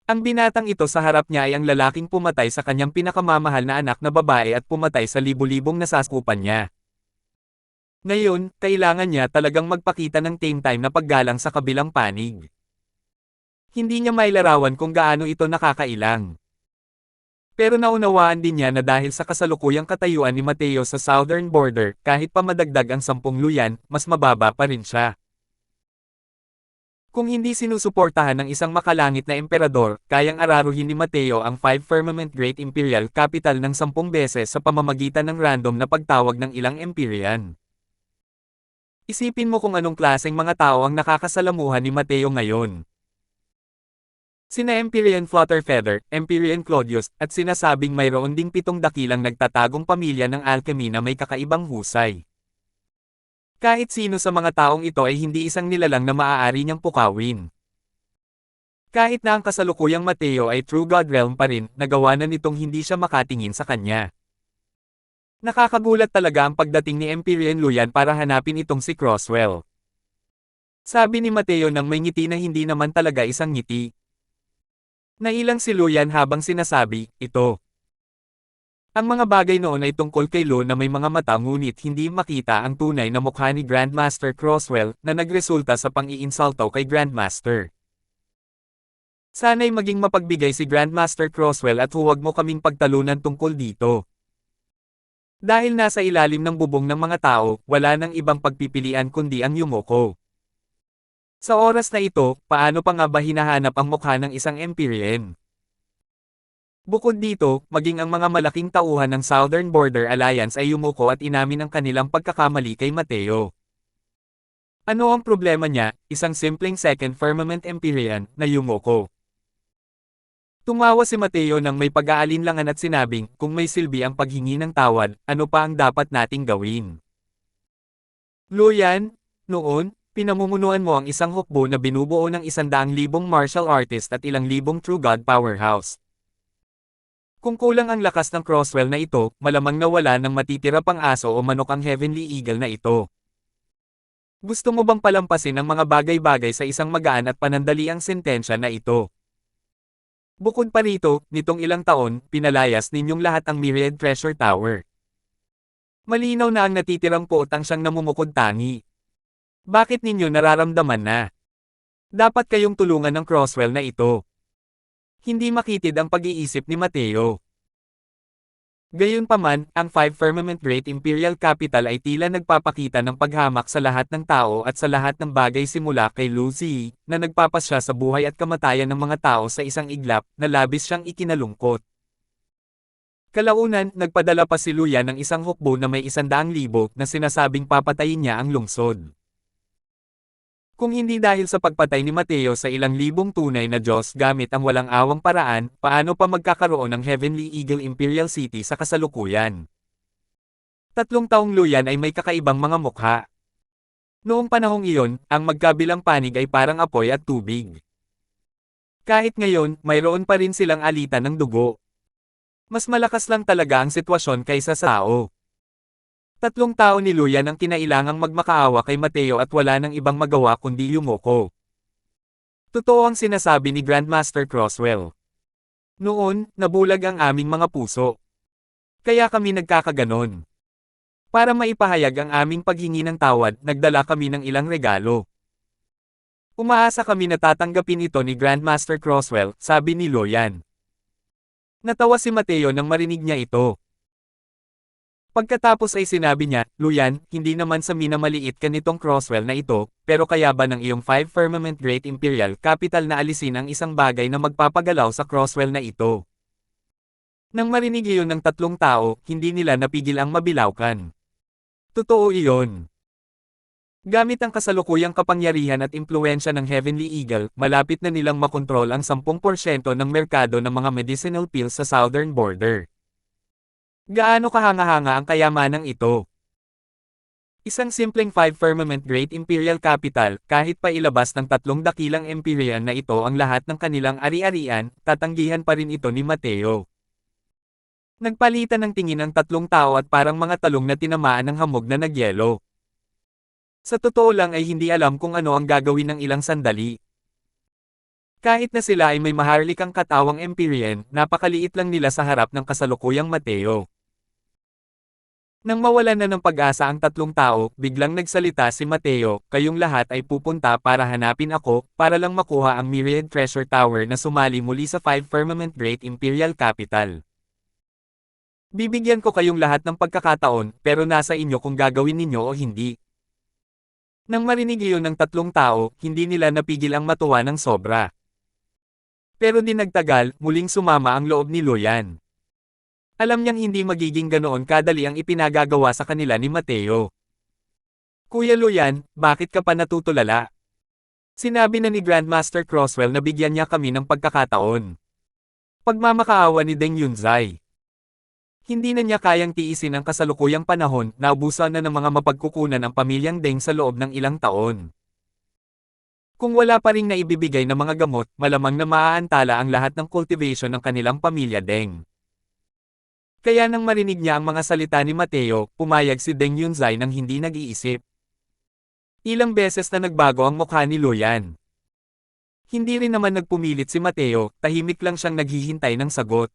Ang binatang ito sa harap niya ay ang lalaking pumatay sa kanyang pinakamamahal na anak na babae at pumatay sa libu-libong nasasakupan niya. Ngayon, kailangan niya talagang magpakita ng tame time na paggalang sa kabilang panig. Hindi niya mailarawan kung gaano ito nakakailang. Pero naunawaan din niya na dahil sa kasalukuyang katayuan ni Mateo sa southern border, kahit pa madagdag ang 10 luyan, mas mababa pa rin siya. Kung hindi sinusuportahan ng isang makalangit na emperador, kayang araruhin ni Mateo ang 5 Firmament Great Imperial Capital ng 10 beses sa pamamagitan ng random na pagtawag ng ilang Empyrean. Isipin mo kung anong klaseng mga tao ang nakakasalamuhan ni Mateo ngayon. Sina Empyrean Flutterfeather, Empyrean Claudius, at sinasabing mayroon ding 7 dakilang nagtatagong pamilya ng alchemy na may kakaibang husay. Kahit sino sa mga taong ito ay hindi isang nilalang na maaari niyang pukawin. Kahit na ang kasalukuyang Mateo ay True God Realm pa rin, nagawa na nitong hindi siya makatingin sa kanya. Nakakagulat talaga ang pagdating ni Empyrean Luyan para hanapin itong si Crosswell. Sabi ni Mateo nang may ngiti na hindi naman talaga isang ngiti. Nailang si Luyan habang sinasabi, ito. Ang mga bagay noon ay tungkol kay Lu na may mga mata ngunit hindi makita ang tunay na mukha ni Grandmaster Crosswell na nagresulta sa pang-iinsulto kay Grandmaster. Sana'y maging mapagbigay si Grandmaster Crosswell at huwag mo kaming pagtalunan tungkol dito. Dahil nasa ilalim ng bubong ng mga tao, wala nang ibang pagpipilian kundi ang yumuko. Sa oras na ito, paano pa nga ba hinahanap ang mukha ng isang Empyrean? Bukod dito, maging ang mga malaking tauhan ng Southern Border Alliance ay yumuko at inamin ang kanilang pagkakamali kay Mateo. Ano ang problema niya, isang simpleng Second Firmament Empyrean, na yumuko? Tumawa si Mateo nang may pag-aalinlangan at sinabing, kung may silbi ang paghingi ng tawad, ano pa ang dapat nating gawin? Luyan, noon, pinamumunuan mo ang isang hukbo na binubuo ng 100,000 martial artist at ilang libong True God powerhouse. Kung kulang ang lakas ng Crosswell na ito, malamang nawala ng matitira pang aso o manok ang Heavenly Eagle na ito. Gusto mo bang palampasin ang mga bagay-bagay sa isang magaan at panandaliang sentensya na ito? Bukod pa rito, nitong ilang taon, pinalayas ninyong lahat ang Myriad Treasure Tower. Malinaw na ang natitirang pootang siyang namumukod tangi. Bakit ninyo nararamdaman na dapat kayong tulungan ng Crosswell na ito? Hindi makitid ang pag-iisip ni Mateo. Gayunpaman, ang Five Firmament Great Imperial Capital ay tila nagpapakita ng paghamak sa lahat ng tao at sa lahat ng bagay simula kay Lu Zi, na nagpapasya sa buhay at kamatayan ng mga tao sa isang iglap, na labis siyang ikinalungkot. Kalaunan, nagpadala pa si Luyan ng isang hukbo na may 100,000 na sinasabing papatayin niya ang lungsod. Kung hindi dahil sa pagpatay ni Mateo sa ilang libong tunay na Diyos gamit ang walang awang paraan, paano pa magkakaroon ng Heavenly Eagle Imperial City sa kasalukuyan? 3 taong Luyan ay may kakaibang mga mukha. Noong panahong iyon, ang magkabilang panig ay parang apoy at tubig. Kahit ngayon, mayroon pa rin silang alitan ng dugo. Mas malakas lang talaga ang sitwasyon kaysa sa tao. 3 tao ni Luyan ang kinailangang magmakaawa kay Mateo at wala nang ibang magawa kundi yumoko. Totoo ang sinasabi ni Grandmaster Crosswell. Noon, nabulag ang aming mga puso. Kaya kami nagkakaganon. Para maipahayag ang aming paghingi ng tawad, nagdala kami ng ilang regalo. Umaasa kami na tatanggapin ito ni Grandmaster Crosswell, sabi ni Luyan. Natawa si Mateo nang marinig niya ito. Pagkatapos ay sinabi niya, Luyan, hindi naman sa minamaliit ka nitong Crosswell na ito, pero kaya ba ng iyong Five Firmament Great Imperial Capital na alisin ang isang bagay na magpapagalaw sa Crosswell na ito? Nang marinig iyon ng 3 tao, hindi nila napigil ang mabilawkan. Totoo iyon. Gamit ang kasalukuyang kapangyarihan at impluwensya ng Heavenly Eagle, malapit na nilang makontrol ang 10% ng merkado ng mga medicinal pills sa southern border. Gaano kahanga-hanga ang kayamanang ito? Isang simpleng Five Firmament Great Imperial Capital, kahit pa ilabas ng 3 dakilang empyrean na ito ang lahat ng kanilang ari-arian, tatanggihan pa rin ito ni Mateo. Nagpalitan ng tingin ang 3 tao at parang mga talong na tinamaan ng hamog na nagyelo. Sa totoo lang ay hindi alam kung ano ang gagawin ng ilang sandali. Kahit na sila ay may maharlikang katawang empyrean, napakaliit lang nila sa harap ng kasalukuyang Mateo. Nang mawalan na ng pag-asa ang 3 tao, biglang nagsalita si Mateo, kayong lahat ay pupunta para hanapin ako, para lang makuha ang Myriad Treasure Tower na sumali muli sa Five Firmament Great Imperial Capital. Bibigyan ko kayong lahat ng pagkakataon, pero nasa inyo kung gagawin ninyo o hindi. Nang marinig iyon ng 3 tao, hindi nila napigil ang matuwa ng sobra. Pero di nagtagal, muling sumama ang loob ni Luyan. Alam niyang hindi magiging ganoon kadali ang ipinagagawa sa kanila ni Mateo. Kuya Luyan, bakit ka pa natutulala? Sinabi na ni Grandmaster Crosswell na bigyan niya kami ng pagkakataon. Pagmamakaawa ni Deng Yunzai. Hindi na niya kayang tiisin ang kasalukuyang panahon, naubusan na ng mga mapagkukunan ang pamilyang Deng sa loob ng ilang taon. Kung wala pa ring naibibigay na mga gamot, malamang na maaantala ang lahat ng cultivation ng kanilang pamilya Deng. Kaya nang marinig niya ang mga salita ni Mateo, pumayag si Deng Yunzai nang hindi nag-iisip. Ilang beses na nagbago ang mukha ni Luyan. Hindi rin naman nagpumilit si Mateo, tahimik lang siyang naghihintay ng sagot.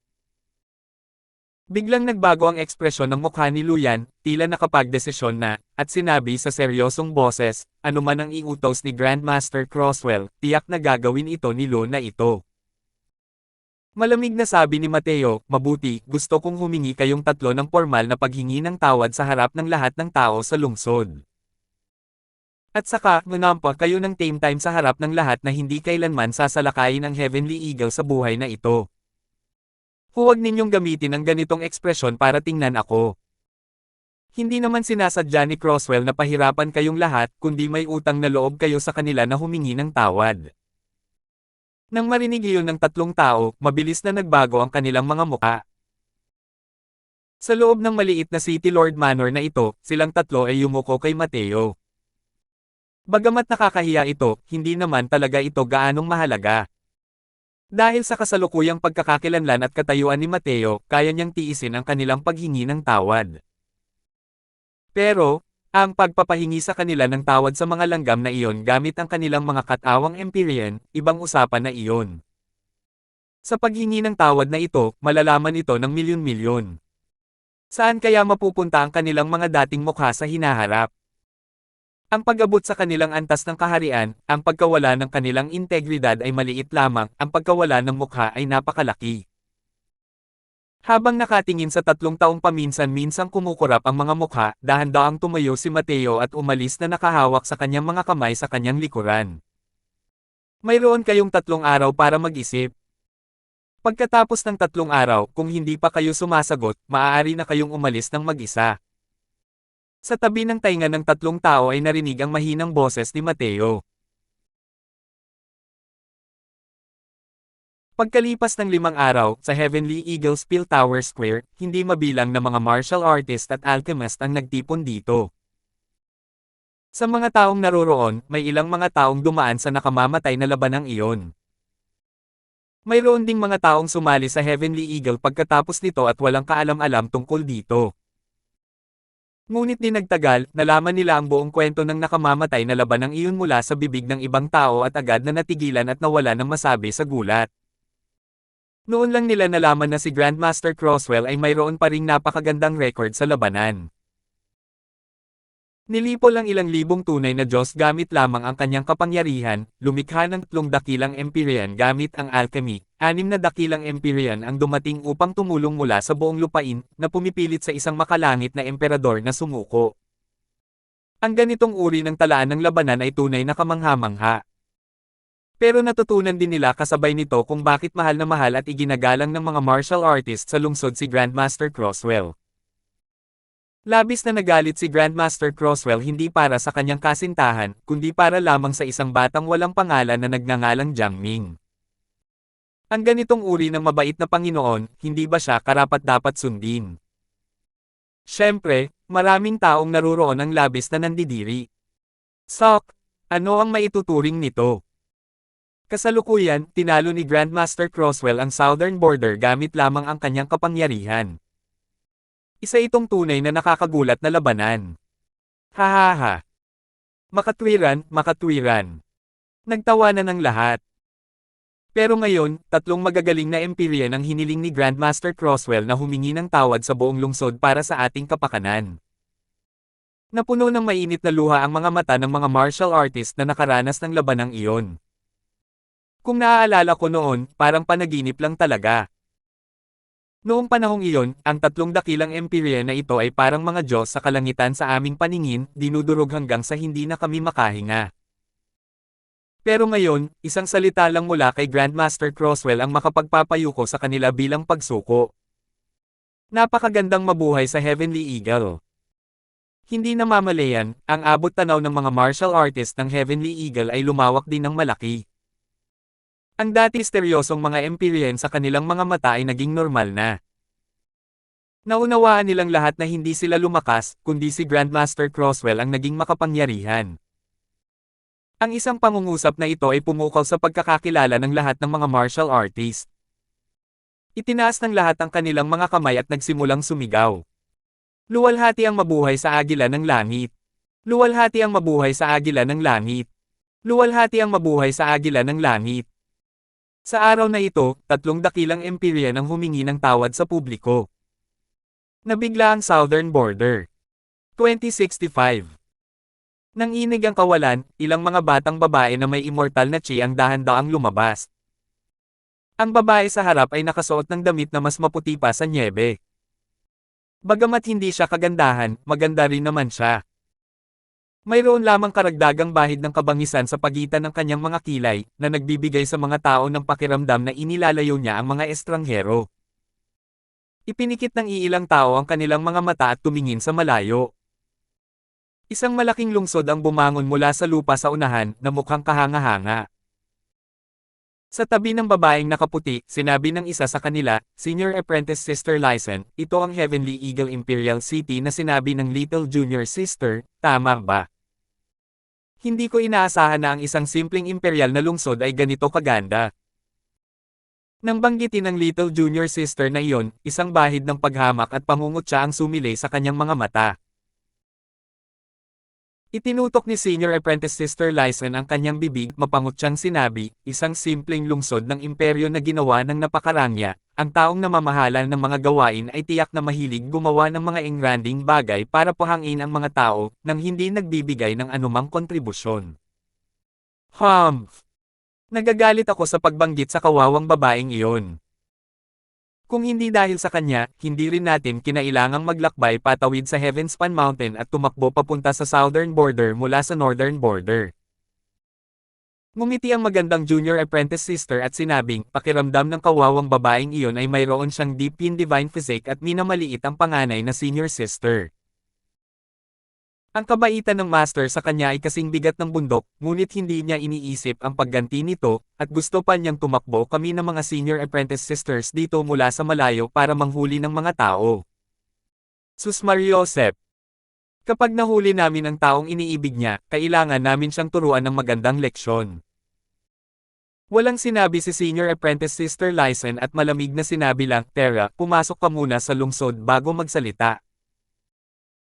Biglang nagbago ang ekspresyon ng mukha ni Luyan, tila nakapagdesisyon na, at sinabi sa seryosong boses, anuman ang iutos ni Grandmaster Crosswell, tiyak na gagawin ito ni Lu na ito. Malamig na sabi ni Mateo, mabuti, gusto kong humingi kayong 3 ng formal na paghingi ng tawad sa harap ng lahat ng tao sa lungsod. At saka, manampa kayo ng tame time sa harap ng lahat na hindi kailanman sasalakayin ang Heavenly Eagle sa buhay na ito. Huwag ninyong gamitin ang ganitong ekspresyon para tingnan ako. Hindi naman sinasadya ni Crosswell na pahirapan kayong lahat, kundi may utang na loob kayo sa kanila na humingi ng tawad. Nang marinig iyon ng 3 tao, mabilis na nagbago ang kanilang mga mukha. Sa loob ng maliit na City Lord Manor na ito, silang 3 ay yumuko kay Mateo. Bagamat nakakahiya ito, hindi naman talaga ito gaanong mahalaga. Dahil sa kasalukuyang pagkakakilanlan at katayuan ni Mateo, kaya niyang tiisin ang kanilang paghingi ng tawad. Pero, ang pagpapahingi sa kanila ng tawad sa mga langgam na iyon gamit ang kanilang mga katawang empyrean, ibang usapan na iyon. Sa paghingi ng tawad na ito, malalaman ito ng milyon-milyon. Saan kaya mapupunta ang kanilang mga dating mukha sa hinaharap? Ang pag-abot sa kanilang antas ng kaharian, ang pagkawala ng kanilang integridad ay maliit lamang, ang pagkawala ng mukha ay napakalaki. Habang nakatingin sa 3 taong paminsan-minsang kumukurap ang mga mukha, dahan-daang tumayo si Mateo at umalis na nakahawak sa kanyang mga kamay sa kanyang likuran. Mayroon kayong 3 araw para mag-isip. Pagkatapos ng 3 araw, kung hindi pa kayo sumasagot, maaari na kayong umalis ng mag-isa. Sa tabi ng tainga ng 3 tao ay narinig ang mahinang boses ni Mateo. Pagkalipas ng 5 araw, sa Heavenly Eagles Peel Tower Square, hindi mabilang na mga martial artist at alchemist ang nagtipon dito. Sa mga taong naroroon, may ilang mga taong dumaan sa nakamamatay na labanang iyon. Mayroon ding mga taong sumali sa Heavenly Eagle pagkatapos nito at walang kaalam-alam tungkol dito. Ngunit di nagtagal, nalaman nila ang buong kwento ng nakamamatay na labanang iyon mula sa bibig ng ibang tao at agad na natigilan at nawala ng masabi sa gulat. Noon lang nila nalaman na si Grandmaster Crosswell ay mayroon pa ring napakagandang record sa labanan. Nilipol ang ilang libong tunay na Diyos gamit lamang ang kanyang kapangyarihan, lumikha ng 3 dakilang Empyrean gamit ang alchemy, 6 na dakilang Empyrean ang dumating upang tumulong mula sa buong lupain, na pumipilit sa isang makalangit na emperador na sumuko. Ang ganitong uri ng talaan ng labanan ay tunay na kamangha-mangha. Pero natutunan din nila kasabay nito kung bakit mahal na mahal at iginagalang ng mga martial artists sa lungsod si Grandmaster Crosswell. Labis na nagalit si Grandmaster Crosswell hindi para sa kanyang kasintahan, kundi para lamang sa isang batang walang pangalan na nagngangalang Jiang Ming. Ang ganitong uri ng mabait na Panginoon, hindi ba siya karapat-dapat sundin? Siyempre, maraming taong naruroon ang labis na nandidiri. Sok, ano ang maituturing nito? Kasalukuyan, tinalo ni Grandmaster Crosswell ang Southern Border gamit lamang ang kanyang kapangyarihan. Isa itong tunay na nakakagulat na labanan. Hahaha. Makatwiran, makatwiran. Nagtawanan ng lahat. Pero ngayon, 3 magagaling na Empyrean ang hiniling ni Grandmaster Crosswell na humingi ng tawad sa buong lungsod para sa ating kapakanan. Napuno ng mainit na luha ang mga mata ng mga martial artist na nakaranas ng labanang iyon. Kung naaalala ko noon, parang panaginip lang talaga. Noong panahong iyon, ang 3 dakilang Empyrean na ito ay parang mga Diyos sa kalangitan sa aming paningin, dinudurog hanggang sa hindi na kami makahinga. Pero ngayon, isang salita lang mula kay Grandmaster Crosswell ang makapagpapayuko sa kanila bilang pagsuko. Napakagandang mabuhay sa Heavenly Eagle. Hindi namamalayan, ang abot tanaw ng mga martial artist ng Heavenly Eagle ay lumawak din ng malaki. Ang dati misteryosong mga Empyrean sa kanilang mga mata ay naging normal na. Naunawaan nilang lahat na hindi sila lumakas, kundi si Grandmaster Crosswell ang naging makapangyarihan. Ang isang pangungusap na ito ay pumukal sa pagkakakilala ng lahat ng mga martial artist. Itinaas ng lahat ang kanilang mga kamay at nagsimulang sumigaw. Luwalhati ang mabuhay sa agila ng langit. Luwalhati ang mabuhay sa agila ng langit. Luwalhati ang mabuhay sa agila ng langit. Sa araw na ito, 3 dakilang Empyrean ang humingi ng tawad sa publiko. Nabigla ang Southern Border. 2065. Nanginig ang kawalan, ilang mga batang babae na may immortal na chi ang dahan-daang lumabas. Ang babae sa harap ay nakasuot ng damit na mas maputi pa sa nyebe. Bagamat hindi siya kagandahan, maganda rin naman siya. Mayroon lamang karagdagang bahid ng kabangisan sa pagitan ng kanyang mga kilay, na nagbibigay sa mga tao ng pakiramdam na inilalayo niya ang mga estranghero. Ipinikit ng iilang tao ang kanilang mga mata at tumingin sa malayo. Isang malaking lungsod ang bumangon mula sa lupa sa unahan, na mukhang kahanga-hanga. Sa tabi ng babaeng nakaputi, sinabi ng isa sa kanila, Senior Apprentice Sister Lyson, ito ang Heavenly Eagle Imperial City na sinabi ng Little Junior Sister, tama ba? Hindi ko inaasahan na ang isang simpleng imperial na lungsod ay ganito kaganda. Nang banggitin ng Little Junior Sister na iyon, isang bahid ng paghamak at pangungutya ang sumilay sa kanyang mga mata. Itinutok ni Senior Apprentice Sister Lyson ang kanyang bibig, mapangutyang sinabi, isang simpleng lungsod ng imperyo na ginawa ng napakarangya, ang taong namamahala ng mga gawain ay tiyak na mahilig gumawa ng mga engranding bagay para pahangin ang mga tao, nang hindi nagbibigay ng anumang kontribusyon. Nagagalit ako sa pagbanggit sa kawawang babaeng iyon. Kung hindi dahil sa kanya, hindi rin natin kinailangang maglakbay patawid sa Heavenspan Mountain at tumakbo papunta sa southern border mula sa northern border. Ngumiti ang magandang junior apprentice sister at sinabing, pakiramdam ng kawawang babaeng iyon ay mayroon siyang deep in divine physique at minamaliit ang panganay na senior sister. Ang kabaitan ng master sa kanya ay kasing bigat ng bundok, ngunit hindi niya iniisip ang pagganti nito, at gusto pa niyang tumakbo kami ng mga senior apprentice sisters dito mula sa malayo para manghuli ng mga tao. Sus Mariosep. Kapag nahuli namin ang taong iniibig niya, kailangan namin siyang turuan ng magandang leksyon. Walang sinabi si Senior Apprentice Sister Lysen at malamig na sinabi lang, Tara, pumasok ka muna sa lungsod bago magsalita.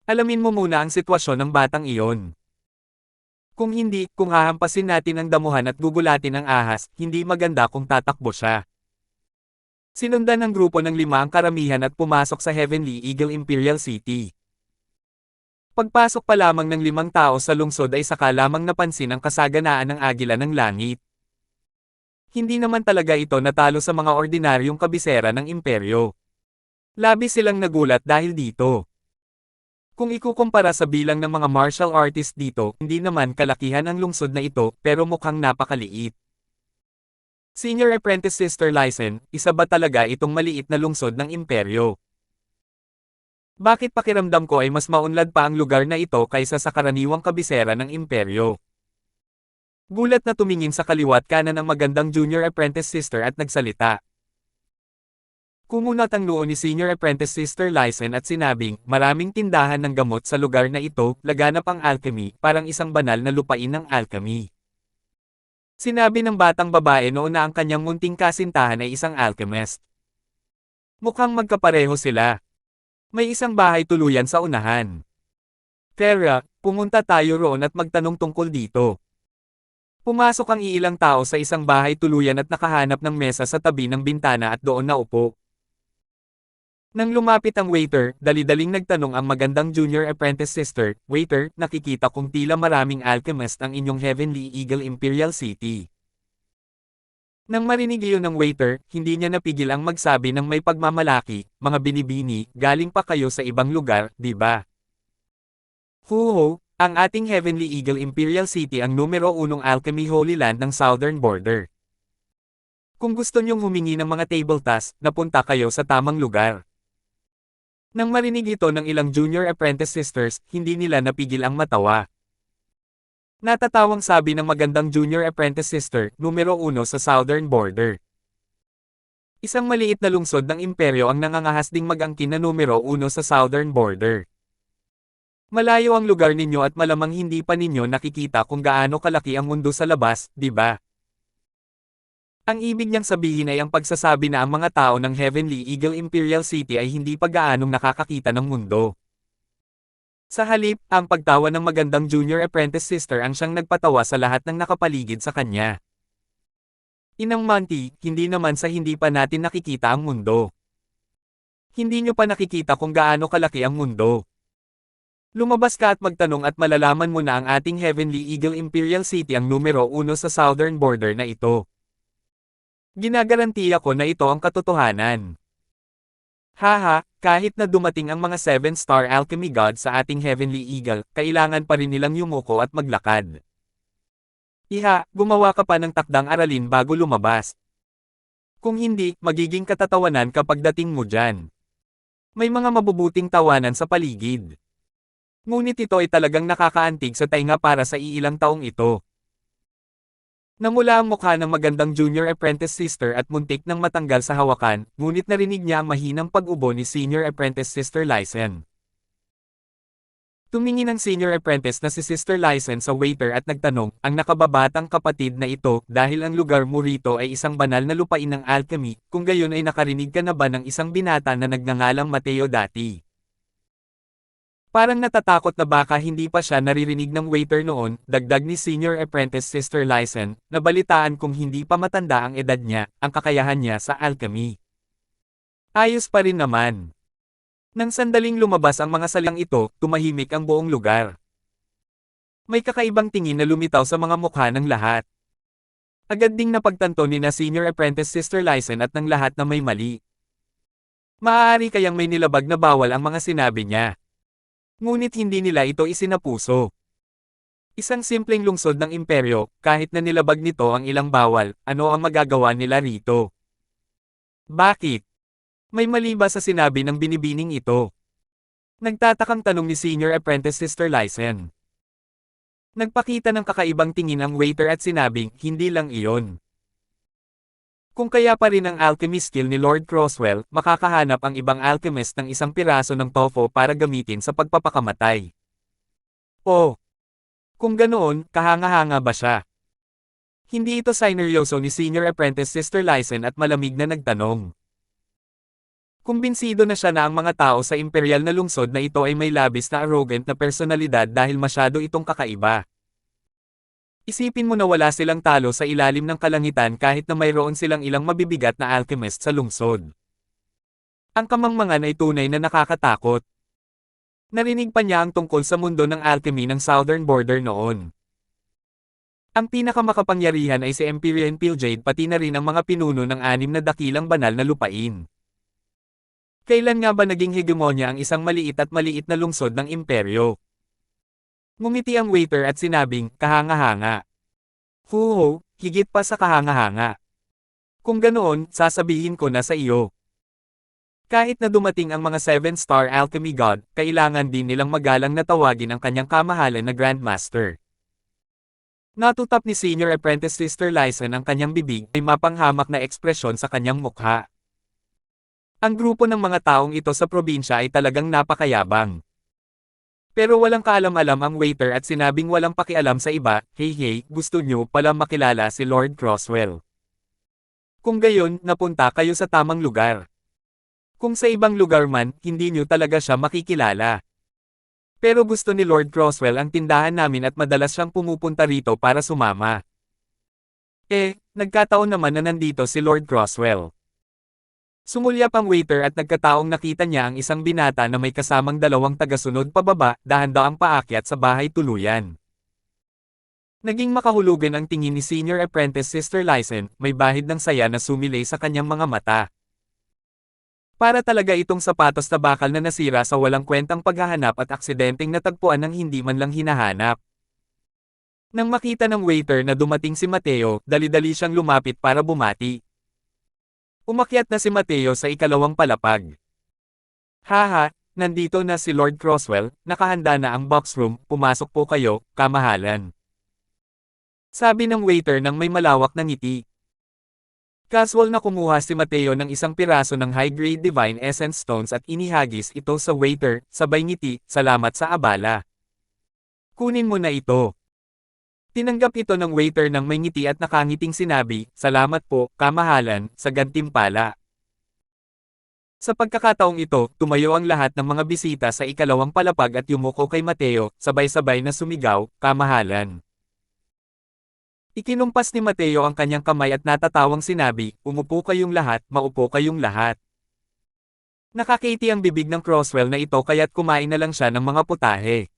Alamin mo muna ang sitwasyon ng batang iyon. Kung hindi, kung hahampasin natin ang damuhan at gugulatin ang ahas, hindi maganda kung tatakbo siya. Sinundan ng grupo ng 5 ang karamihan at pumasok sa Heavenly Eagle Imperial City. Pagpasok pa lamang ng 5 tao sa lungsod ay saka lamang napansin ang kasaganaan ng agila ng langit. Hindi naman talaga ito natalo sa mga ordinaryong kabisera ng imperyo. Labis silang nagulat dahil dito. Kung ikukumpara sa bilang ng mga martial artist dito, hindi naman kalakihan ang lungsod na ito, pero mukhang napakaliit. Senior Apprentice Sister Lysen, isa ba talaga itong maliit na lungsod ng imperyo? Bakit pakiramdam ko ay mas maunlad pa ang lugar na ito kaysa sa karaniwang kabisera ng imperyo? Gulat na tumingin sa kaliwat kanan ang magandang junior apprentice sister at nagsalita. Kumunat ang noo ni senior apprentice sister Lysen at sinabing, maraming tindahan ng gamot sa lugar na ito, laganap ang alchemy, parang isang banal na lupain ng alchemy. Sinabi ng batang babae noon na ang kanyang munting kasintahan ay isang alchemist. Mukhang magkapareho sila. May isang bahay tuluyan sa unahan. Tara, pumunta tayo roon at magtanong tungkol dito. Pumasok ang iilang tao sa isang bahay tuluyan at nakahanap ng mesa sa tabi ng bintana at doon naupo. Nang lumapit ang waiter, dali-daling nagtanong ang magandang junior apprentice sister, Waiter, nakikita kong tila maraming alchemist ang inyong Heavenly Eagle Imperial City. Nang marinig iyon ng waiter, hindi niya napigil ang magsabi ng may pagmamalaki, mga binibini, galing pa kayo sa ibang lugar, di ba? Huho, ang ating Heavenly Eagle Imperial City ang numero 1 alchemy holy land ng southern border. Kung gusto niyong humingi ng mga table tasks, napunta kayo sa tamang lugar. Nang marinig ito ng ilang junior apprentice sisters, hindi nila napigil ang matawa. Natatawang sabi ng magandang junior apprentice sister, numero 1 sa southern border. Isang maliit na lungsod ng imperyo ang nangangahas ding mag-angkin na numero 1 sa southern border. Malayo ang lugar ninyo at malamang hindi pa ninyo nakikita kung gaano kalaki ang mundo sa labas, di ba? Ang ibig niyang sabihin ay ang pagsasabi na ang mga tao ng Heavenly Eagle Imperial City ay hindi pa gaanong nakakakita ng mundo. Sa halip, ang pagtawa ng magandang junior apprentice sister ang siyang nagpatawa sa lahat ng nakapaligid sa kanya. Inang Monty, hindi naman sa hindi pa natin nakikita ang mundo. Hindi nyo pa nakikita kung gaano kalaki ang mundo. Lumabas ka at magtanong at malalaman mo na ang ating Heavenly Eagle Imperial City ang numero 1 sa southern border na ito. Ginagarantiya ko na ito ang katotohanan. Haha, kahit na dumating ang mga 7-star alchemy god sa ating Heavenly Eagle, kailangan pa rin nilang yumuko at maglakad. Iha, gumawa ka pa ng takdang aralin bago lumabas. Kung hindi, magiging katatawanan kapag dating mo dyan. May mga mabubuting tawanan sa paligid. Ngunit ito ay talagang nakakaantig sa tainga para sa iilang taong ito. Namula ang mukha ng magandang junior apprentice sister at muntik nang matanggal sa hawakan, ngunit narinig niya ang mahinang pag-ubo ni senior apprentice sister Lysen. Tumingin ang senior apprentice na si Sister Lysen sa waiter at nagtanong, ang nakababatang kapatid na ito, dahil ang lugar mo rito ay isang banal na lupain ng alchemy, kung gayon ay nakarinig ka na ba ng isang binata na nagngangalang Mateo dati? Parang natatakot na baka hindi pa siya naririnig ng waiter noon, dagdag ni senior apprentice sister Lysen, nabalitaan kung hindi pa matanda ang edad niya, ang kakayahan niya sa alchemy. Ayos pa rin naman. Nang sandaling lumabas ang mga salitang ito, tumahimik ang buong lugar. May kakaibang tingin na lumitaw sa mga mukha ng lahat. Agad ding napagtanto ni na senior apprentice sister Lysen at ng lahat na may mali. Maaari kayang may nilabag na bawal ang mga sinabi niya. Ngunit hindi nila ito isinapuso. Isang simpleng lungsod ng imperyo, kahit na nilabag nito ang ilang bawal, ano ang magagawa nila rito? Bakit? May mali ba sa sinabi ng binibining ito? Nagtatakang tanong ni Senior Apprentice Sister Lysen. Nagpakita ng kakaibang tingin ang waiter at sinabing, hindi lang iyon. Kung kaya pa rin ang alchemy skill ni Lord Crosswell, makakahanap ang ibang alchemist ng isang piraso ng tofu para gamitin sa pagpapakamatay. Oh! Kung ganoon, kahanga-hanga ba siya? Hindi ito sineryoso ni Senior Apprentice Sister Lysen at malamig na nagtanong. Kumbinsido na siya na ang mga tao sa imperial na lungsod na ito ay may labis na arrogant na personalidad dahil masyado itong kakaiba. Isipin mo na wala silang talo sa ilalim ng kalangitan kahit na mayroon silang ilang mabibigat na alchemist sa lungsod. Ang kamangmangan ay tunay na nakakatakot. Narinig pa niya ang tungkol sa mundo ng alchemy ng Southern Border noon. Ang pinakamakapangyarihan ay si Empyrean Piljade pati na rin ang mga pinuno ng 6 na dakilang banal na lupain. Kailan nga ba naging hegemonya ang isang maliit na lungsod ng imperyo? Ngumiti ang waiter at sinabing, kahanga-hanga. Huho, higit pa sa kahanga-hanga. Kung ganoon, sasabihin ko na sa iyo. Kahit na dumating ang mga 7-star alchemy god, kailangan din nilang magalang na tawagin ang kanyang kamahalan na Grandmaster. Natutap ni Senior Apprentice Sister Lysen ang kanyang bibig ay mapanghamak na ekspresyon sa kanyang mukha. Ang grupo ng mga taong ito sa probinsya ay talagang napakayabang. Pero walang kaalam-alam ang waiter at sinabing walang pakialam sa iba, hey, gusto nyo pala makilala si Lord Crosswell. Kung gayon, napunta kayo sa tamang lugar. Kung sa ibang lugar man, hindi nyo talaga siya makikilala. Pero gusto ni Lord Crosswell ang tindahan namin at madalas siyang pumupunta rito para sumama. Nagkataon naman na nandito si Lord Crosswell. Sumulyap ang waiter at nagkataong nakita niya ang isang binata na may kasamang 2 tagasunod pababa, dahan-daang paakyat sa bahay tuluyan. Naging makahulugan ang tingin ni Senior Apprentice Sister Lysen, may bahid ng saya na sumilay sa kanyang mga mata. Para talaga itong sapatos na bakal na nasira sa walang kwentang paghahanap at aksidenteng natagpuan ng hindi man lang hinahanap. Nang makita ng waiter na dumating si Mateo, dali-dali siyang lumapit para bumati. Umakyat na si Mateo sa ikalawang palapag. Haha, nandito na si Lord Crosswell, nakahanda na ang box room, pumasok po kayo, kamahalan. Sabi ng waiter nang may malawak na ngiti. Casual na kumuha si Mateo ng isang piraso ng high-grade Divine Essence Stones at inihagis ito sa waiter, sabay ngiti, salamat sa abala. Kunin mo na ito. Tinanggap ito ng waiter nang may ngiti at nakangiting sinabi, salamat po, kamahalan, sa gantimpala. Sa pagkakataong ito, tumayo ang lahat ng mga bisita sa ikalawang palapag at yumuko kay Mateo, sabay-sabay na sumigaw, kamahalan. Ikinumpas ni Mateo ang kanyang kamay at natatawang sinabi, umupo kayong lahat, maupo kayong lahat. Nakakiti ang bibig ng Crosswell na ito kaya't kumain na lang siya ng mga putahe.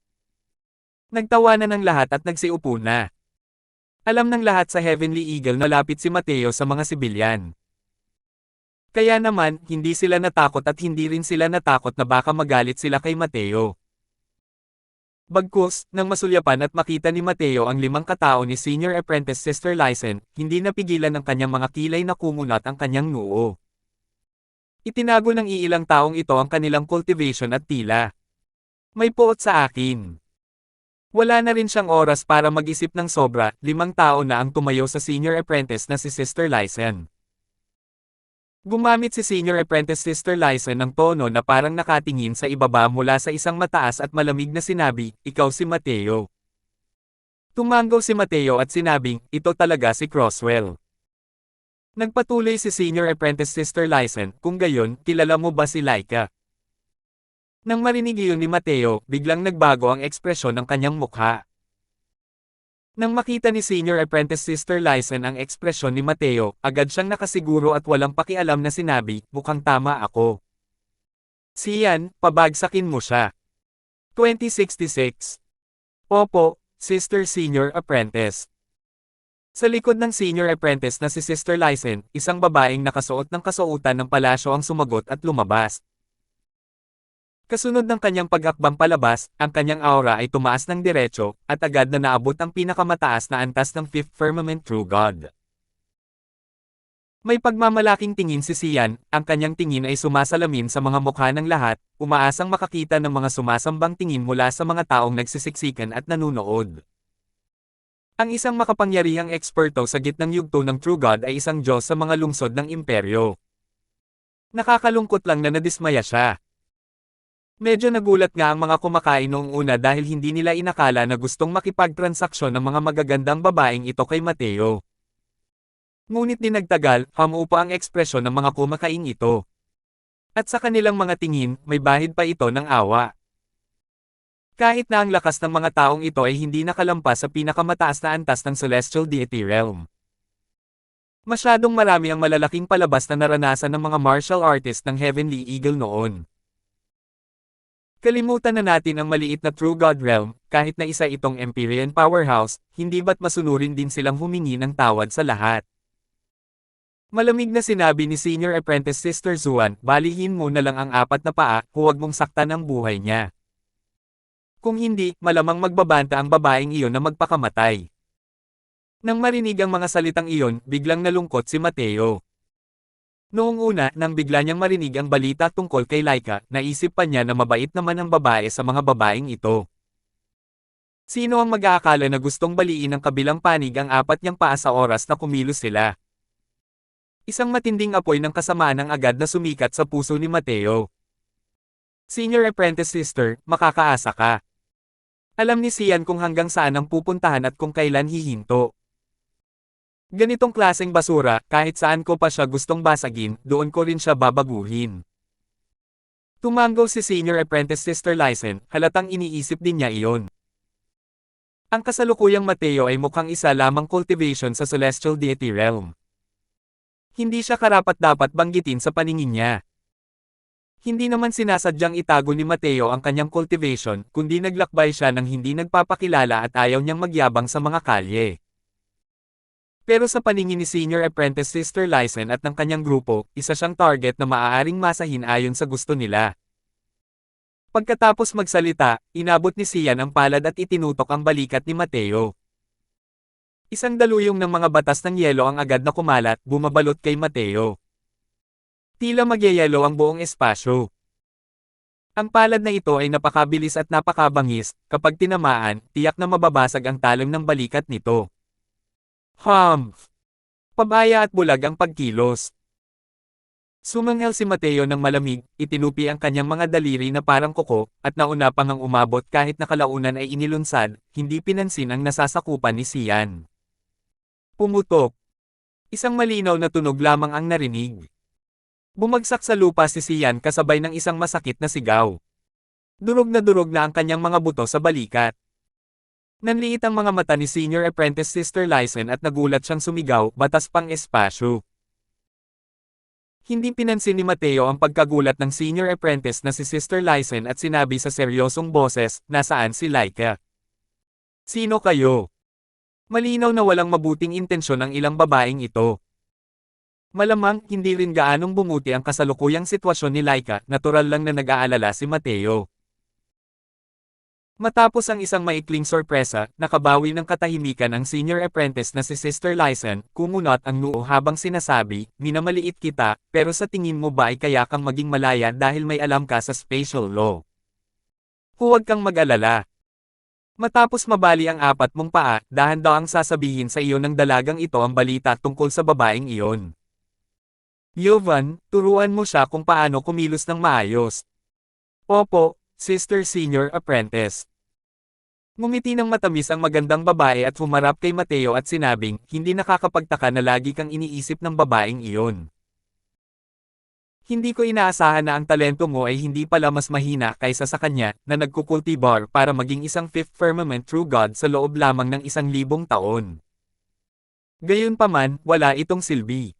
Nagtawanan ng lahat at nagsiupo na. Alam ng lahat sa Heavenly Eagle na lapit si Mateo sa mga sibilyan. Kaya naman, hindi sila natakot at hindi rin sila natakot na baka magalit sila kay Mateo. Bagkus, nang masulyapan at makita ni Mateo ang 5 katao ni Senior Apprentice Sister Lysen, hindi napigilan ng kanyang mga kilay na kumunat ang kanyang noo. Itinago ng iilang taong ito ang kanilang cultivation at tila. May puot sa akin. Wala na rin siyang oras para mag-isip ng sobra, 5 tao na ang tumayo sa Senior Apprentice na si Sister Lysen. Gumamit si Senior Apprentice Sister Lysen ng tono na parang nakatingin sa ibaba mula sa isang mataas at malamig na sinabi, ikaw si Mateo. Tumango si Mateo at sinabing, ito talaga si Crosswell. Nagpatuloy si Senior Apprentice Sister Lysen, kung gayon, kilala mo ba si Laika? Nang marinig iyon ni Mateo, biglang nagbago ang ekspresyon ng kanyang mukha. Nang makita ni Senior Apprentice Sister Lysen ang ekspresyon ni Mateo, agad siyang nakasiguro at walang pakialam na sinabi, mukhang tama ako. Siyan, pabagsakin mo siya. 2066. Opo, Sister Senior Apprentice. Sa likod ng senior apprentice na si Sister Lysen, isang babaeng nakasuot ng kasuotan ng palasyo ang sumagot at lumabas. Kasunod ng kanyang pag-akbang palabas, ang kanyang aura ay tumaas ng diretso, at agad na naabot ang pinakamataas na antas ng Fifth Firmament True God. May pagmamalaking tingin si Sian, ang kanyang tingin ay sumasalamin sa mga mukha ng lahat, umaasang makakita ng mga sumasambang tingin mula sa mga taong nagsisiksikan at nanunood. Ang isang makapangyarihang eksperto sa gitnang yugto ng True God ay isang Diyos sa mga lungsod ng imperyo. Nakakalungkot lang na nadismaya siya. Medyo nagulat nga ang mga kumakain noong una dahil hindi nila inakala na gustong makipagtransaksyon ng mga magagandang babaeng ito kay Mateo. Ngunit di nagtagal, hamupa ang ekspresyon ng mga kumakain ito. At sa kanilang mga tingin, may bahid pa ito ng awa. Kahit na ang lakas ng mga taong ito ay hindi nakalampas sa pinakamataas na antas ng Celestial Deity Realm. Masyadong marami ang malalaking palabas na naranasan ng mga martial artist ng Heavenly Eagle noon. Kalimutan na natin ang maliit na True God Realm, kahit na isa itong Empyrean powerhouse, hindi ba't masunurin din silang humingi ng tawad sa lahat. Malamig na sinabi ni Senior Apprentice Sister Zuan, balihin mo na lang ang apat na paa, huwag mong saktan ang buhay niya. Kung hindi, malamang magbabanta ang babaeng iyon na magpakamatay. Nang marinig ang mga salitang iyon, biglang nalungkot si Mateo. Noong una, nang bigla niyang marinig ang balita tungkol kay Laika, naisip pa niya na mabait naman ang babae sa mga babaeng ito. Sino ang mag-aakala na gustong baliin ng kabilang panig ang apat niyang paa sa oras na kumilos sila? Isang matinding apoy ng kasamaan ang agad na sumikat sa puso ni Mateo. Senior Apprentice Sister, makakaasa ka. Alam ni Sian kung hanggang saan ang pupuntahan at kung kailan hihinto. Ganitong klaseng basura, kahit saan ko pa siya gustong basagin, doon ko rin siya babaguhin. Tumango si Senior Apprentice Sister Lysen, halatang iniisip din niya iyon. Ang kasalukuyang Mateo ay mukhang isa lamang cultivation sa Celestial Deity Realm. Hindi siya karapat-dapat banggitin sa paningin niya. Hindi naman sinasadyang itago ni Mateo ang kanyang cultivation, kundi naglakbay siya ng hindi nagpapakilala at ayaw niyang magyabang sa mga kalye. Pero sa paningin ni Senior Apprentice Sister Lysen at ng kanyang grupo, isa siyang target na maaaring masahin ayon sa gusto nila. Pagkatapos magsalita, inabot ni Sian ang palad at itinutok ang balikat ni Mateo. Isang daluyong ng mga batas ng yelo ang agad na kumalat, bumabalot kay Mateo. Tila magyayelo ang buong espasyo. Ang palad na ito ay napakabilis at napakabangis, kapag tinamaan, tiyak na mababasag ang talim ng balikat nito. Humph! Pabaya at bulag ang pagkilos. Sumanghel si Mateo ng malamig, itinupi ang kanyang mga daliri na parang kuko, at nauna pang ang umabot kahit nakalaunan ay inilunsad, hindi pinansin ang nasasakupan ni Sian. Pumutok. Isang malinaw na tunog lamang ang narinig. Bumagsak sa lupa si Sian kasabay ng isang masakit na sigaw. Durog na ang kanyang mga buto sa balikat. Nanliit ang mga mata ni Senior Apprentice Sister Lysen at nagulat siyang sumigaw, batas pang espasyo. Hindi pinansin ni Mateo ang pagkagulat ng Senior Apprentice na si Sister Lysen at sinabi sa seryosong boses, nasaan si Laika? Sino kayo? Malinaw na walang mabuting intensyon ang ilang babaeng ito. Malamang, hindi rin gaanong bumuti ang kasalukuyang sitwasyon ni Laika, natural lang na nag-aalala si Mateo. Matapos ang isang maikling sorpresa, nakabawi ng katahimikan ang Senior Apprentice na si Sister Lysen, kumunot ang noo habang sinasabi, minamaliit kita, pero sa tingin mo ba ay kaya kang maging malaya dahil may alam ka sa spatial law? Huwag kang mag-alala. Matapos mabali ang apat mong paa, dahan-dahang sasabihin sa iyo ng dalagang ito ang balita tungkol sa babaeng iyon. Yovan, turuan mo siya kung paano kumilos ng maayos. Opo, Sister Senior Apprentice. Ngumiti ng matamis ang magandang babae at humarap kay Mateo at sinabing, hindi nakakapagtaka na lagi kang iniisip ng babaeng iyon. Hindi ko inaasahan na ang talento mo ay hindi pala mas mahina kaysa sa kanya, na nagkukultibar para maging isang Fifth Firmament True God sa loob lamang ng 1,000 taon. Gayunpaman, wala itong silbi.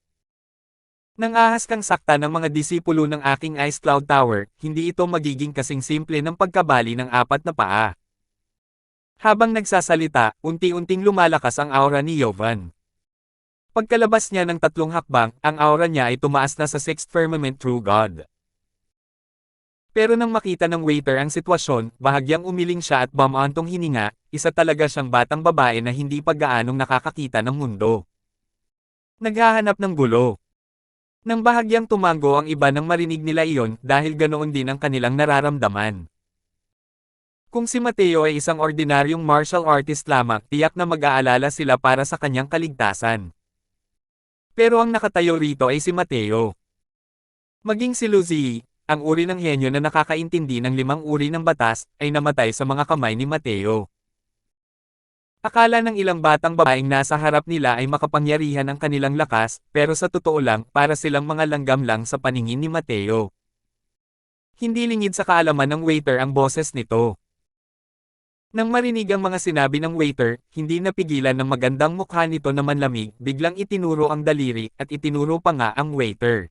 Nang ahas kang sakta ng mga disipulo ng aking Ice Cloud Tower, hindi ito magiging kasing simple ng pagkabali ng apat na paa. Habang nagsasalita, unti-unting lumalakas ang aura ni Yovan. Pagkalabas niya ng 3 hakbang, ang aura niya ay tumaas na sa 6th firmament true God. Pero nang makita ng waiter ang sitwasyon, bahagyang umiling siya at bumantong hininga, isa talaga siyang batang babae na hindi pa gaanong nakakakita ng mundo. Naghahanap ng gulo. Nang bahagyang tumango ang iba nang marinig nila iyon dahil ganoon din ang kanilang nararamdaman. Kung si Mateo ay isang ordinaryong martial artist lamang, tiyak na mag-aalala sila para sa kanyang kaligtasan. Pero ang nakatayo rito ay si Mateo. Maging si Lucy, ang uri ng henyo na nakakaintindi ng 5 uri ng batas, ay namatay sa mga kamay ni Mateo. Akala ng ilang batang babaeng nasa harap nila ay makapangyarihan ang kanilang lakas, pero sa totoo lang, para silang mga langgam lang sa paningin ni Mateo. Hindi lingid sa kaalaman ng waiter ang boses nito. Nang marinig ang mga sinabi ng waiter, hindi napigilan ng magandang mukha nito na manlamig, biglang itinuro ang daliri, at itinuro pa nga ang waiter.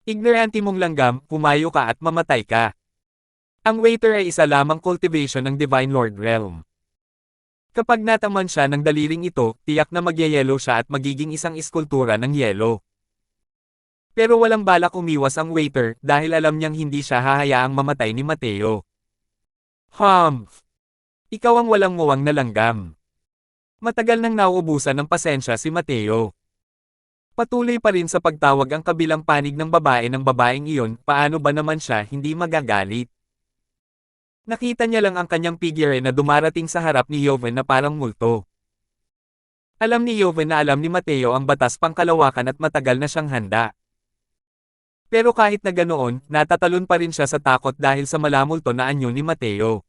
Ignorante mong langgam, pumayo ka at mamatay ka. Ang waiter ay isa lamang cultivation ng Divine Lord Realm. Kapag nataman siya ng daliring ito, tiyak na magyayelo siya at magiging isang iskultura ng yelo. Pero walang balak umiwas ang waiter dahil alam niyang hindi siya hahayaang mamatay ni Mateo. Humph! Ikaw ang walang muwang na langgam. Matagal nang nauubusan ng pasensya si Mateo. Patuloy pa rin sa pagtawag ang kabilang panig ng babaeng iyon, paano ba naman siya hindi magagalit? Nakita niya lang ang kanyang figure na dumarating sa harap ni Joven na parang multo. Alam ni Joven na alam ni Mateo ang batas pangkalawakan at matagal na siyang handa. Pero kahit na ganoon, natatalon pa rin siya sa takot dahil sa malamulto na anyo ni Mateo.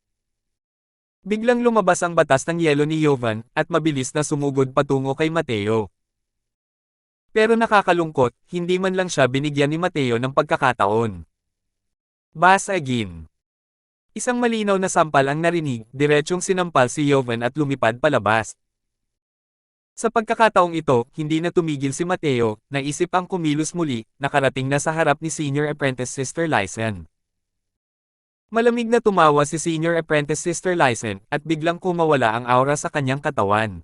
Biglang lumabas ang batas ng yelo ni Joven at mabilis na sumugod patungo kay Mateo. Pero nakakalungkot, hindi man lang siya binigyan ni Mateo ng pagkakataon. Bas again. Isang malinaw na sampal ang narinig, diretsyong sinampal si Joven at lumipad palabas. Sa pagkakataong ito, hindi na tumigil si Mateo, naisip ang kumilos muli, nakarating na sa harap ni Senior Apprentice Sister Lysen. Malamig na tumawa si Senior Apprentice Sister Lysen, at biglang kumawala ang aura sa kanyang katawan.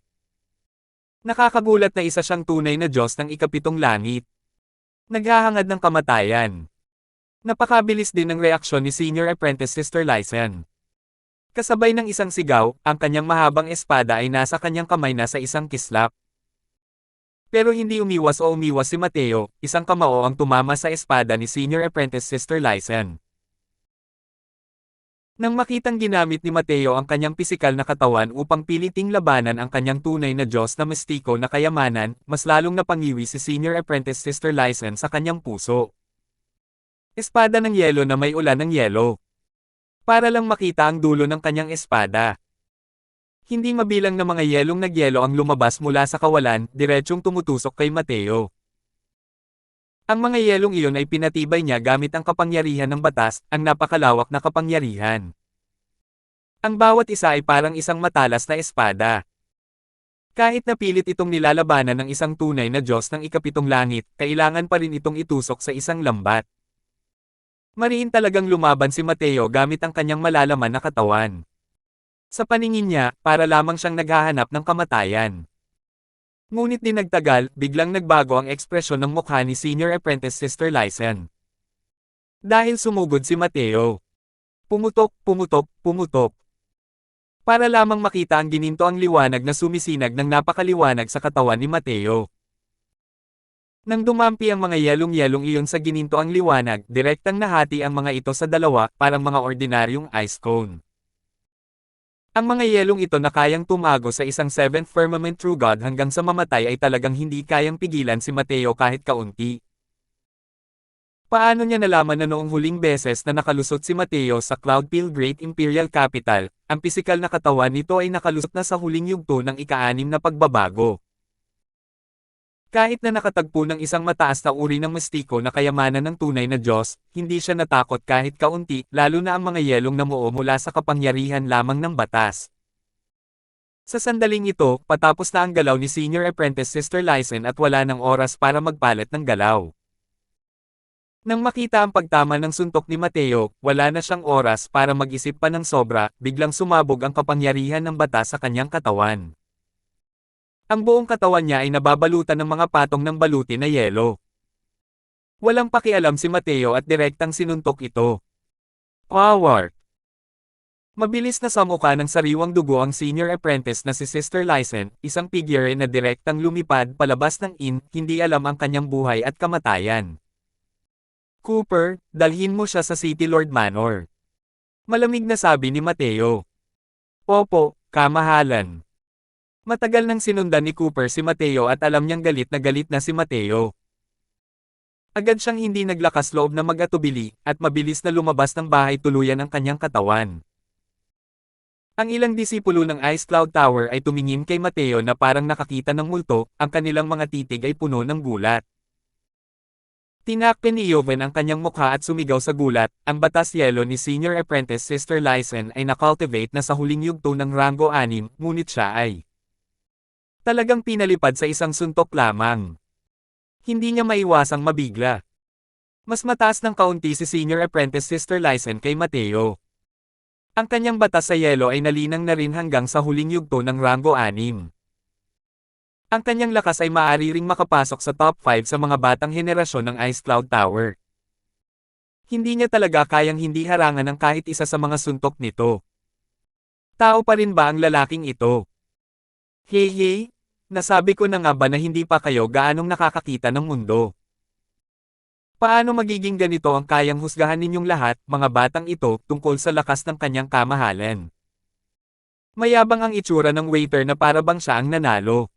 Nakakagulat na isa siyang tunay na Diyos ng ikapitong langit. Naghahangad ng kamatayan. Napakabilis din ng reaksyon ni Senior Apprentice Sister Lysen. Kasabay ng isang sigaw, ang kanyang mahabang espada ay nasa kanyang kamay na sa isang kislap. Pero hindi umiwas si Mateo, isang kamao ang tumama sa espada ni Senior Apprentice Sister Lysen. Nang makitang ginamit ni Mateo ang kanyang pisikal na katawan upang piliting labanan ang kanyang tunay na Diyos na mistiko na kayamanan, mas lalong napangiwi si Senior Apprentice Sister Lysen sa kanyang puso. Espada ng yelo na may ulan ng yelo. Para lang makita ang dulo ng kanyang espada. Hindi mabilang na mga yelong nagyelo ang lumabas mula sa kawalan, diretsyong tumutusok kay Mateo. Ang mga yelong iyon ay pinatibay niya gamit ang kapangyarihan ng batas, ang napakalawak na kapangyarihan. Ang bawat isa ay parang isang matalas na espada. Kahit napilit itong nilalabanan ng isang tunay na Diyos ng ikapitong langit, kailangan pa rin itong itusok sa isang lambat. Mariin talagang lumaban si Mateo gamit ang kanyang malalaman na katawan. Sa paningin niya, para lamang siyang naghahanap ng kamatayan. Ngunit di nagtagal, biglang nagbago ang ekspresyon ng mukha ni Senior Apprentice Sister Lysen. Dahil sumugod si Mateo. Pumutok, pumutok, pumutok. Para lamang makita ang gininto ang liwanag na sumisinag ng napakaliwanag sa katawan ni Mateo. Nang dumampi ang mga yelong-yelong iyon sa gininto ang liwanag, direktang nahati ang mga ito sa dalawa, parang mga ordinaryong ice cone. Ang mga yelong ito na kayang tumago sa isang 7th firmament true God hanggang sa mamatay ay talagang hindi kayang pigilan si Mateo kahit kaunti. Paano niya nalaman na noong huling beses na nakalusot si Mateo sa Cloudpeel Great Imperial Capital, ang pisikal na katawan nito ay nakalusot na sa huling yugto ng ika-6 na pagbabago? Kahit na nakatagpo ng isang mataas na uri ng mistiko na kayamanan ng tunay na Diyos, hindi siya natakot kahit kaunti, lalo na ang mga yelong namuo mula sa kapangyarihan lamang ng batas. Sa sandaling ito, patapos na ang galaw ni Senior Apprentice Sister Lysen at wala ng oras para magpalit ng galaw. Nang makita ang pagtama ng suntok ni Mateo, wala na siyang oras para mag-isip pa ng sobra, biglang sumabog ang kapangyarihan ng batas sa kanyang katawan. Ang buong katawan niya ay nababalutan ng mga patong ng baluti na yelo. Walang pakialam si Mateo at direktang sinuntok ito. Power! Mabilis na samuka ng sariwang dugo ang senior apprentice na si Sister Lysen, isang figure na direktang lumipad palabas ng inn, hindi alam ang kanyang buhay at kamatayan. Cooper, dalhin mo siya sa City Lord Manor. Malamig na sabi ni Mateo. Opo, kamahalan. Matagal nang sinundan ni Cooper si Mateo at alam niyang galit na si Mateo. Agad siyang hindi naglakas loob na mag-atubili, at mabilis na lumabas ng bahay tuluyan ang kanyang katawan. Ang ilang disipulo ng Ice Cloud Tower ay tumingin kay Mateo na parang nakakita ng multo, ang kanilang mga titig ay puno ng gulat. Tinakpan ni Joven ang kanyang mukha at sumigaw sa gulat, ang batas yelo ni Senior Apprentice Sister Lysen ay nakultivate na sa huling yugto ng Rango 6, ngunit siya ay talagang pinalipad sa isang suntok lamang. Hindi niya maiwasang mabigla. Mas mataas ng kaunti si Senior Apprentice Sister Lysen kay Mateo. Ang kanyang batas sa yelo ay nalinang na rin hanggang sa huling yugto ng Rango 6. Ang kanyang lakas ay maaari ring makapasok sa top 5 sa mga batang henerasyon ng Ice Cloud Tower. Hindi niya talaga kayang hindi harangan ng kahit isa sa mga suntok nito. Tao pa rin ba ang lalaking ito? Hey, nasabi ko na nga ba na hindi pa kayo gaanong nakakakita ng mundo? Paano magiging ganito ang kayang husgahan ninyong lahat, mga batang ito, tungkol sa lakas ng kanyang kamahalan? Mayabang ang itsura ng waiter na para bang siya ang nanalo.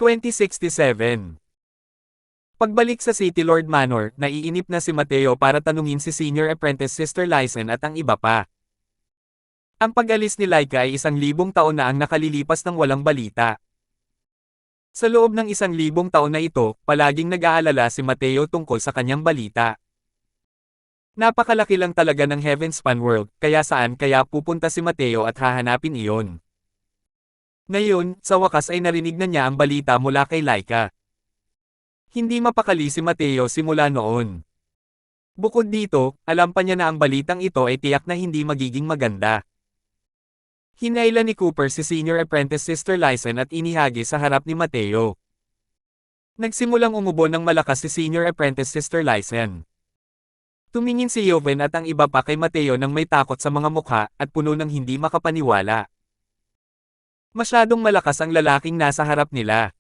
2067. Pagbalik sa City Lord Manor, naiinip na si Mateo para tanungin si Senior Apprentice Sister Lysen at ang iba pa. Ang pag-alis ni Laika ay 1,000 taon na ang nakalilipas ng walang balita. Sa loob ng 1,000 taon na ito, palaging nag-aalala si Mateo tungkol sa kanyang balita. Napakalaki lang talaga ng Heavenspan World, kaya saan kaya pupunta si Mateo at hahanapin iyon. Ngayon, sa wakas ay narinig na niya ang balita mula kay Laika. Hindi mapakali si Mateo simula noon. Bukod dito, alam pa niya na ang balitang ito ay tiyak na hindi magiging maganda. Hinailan ni Cooper si Senior Apprentice Sister Lysen at inihagi sa harap ni Mateo. Nagsimulang umubo ng malakas si Senior Apprentice Sister Lysen. Tumingin si Joven at ang iba pa kay Mateo nang may takot sa mga mukha at puno ng hindi makapaniwala. Masyadong malakas ang lalaking nasa harap nila.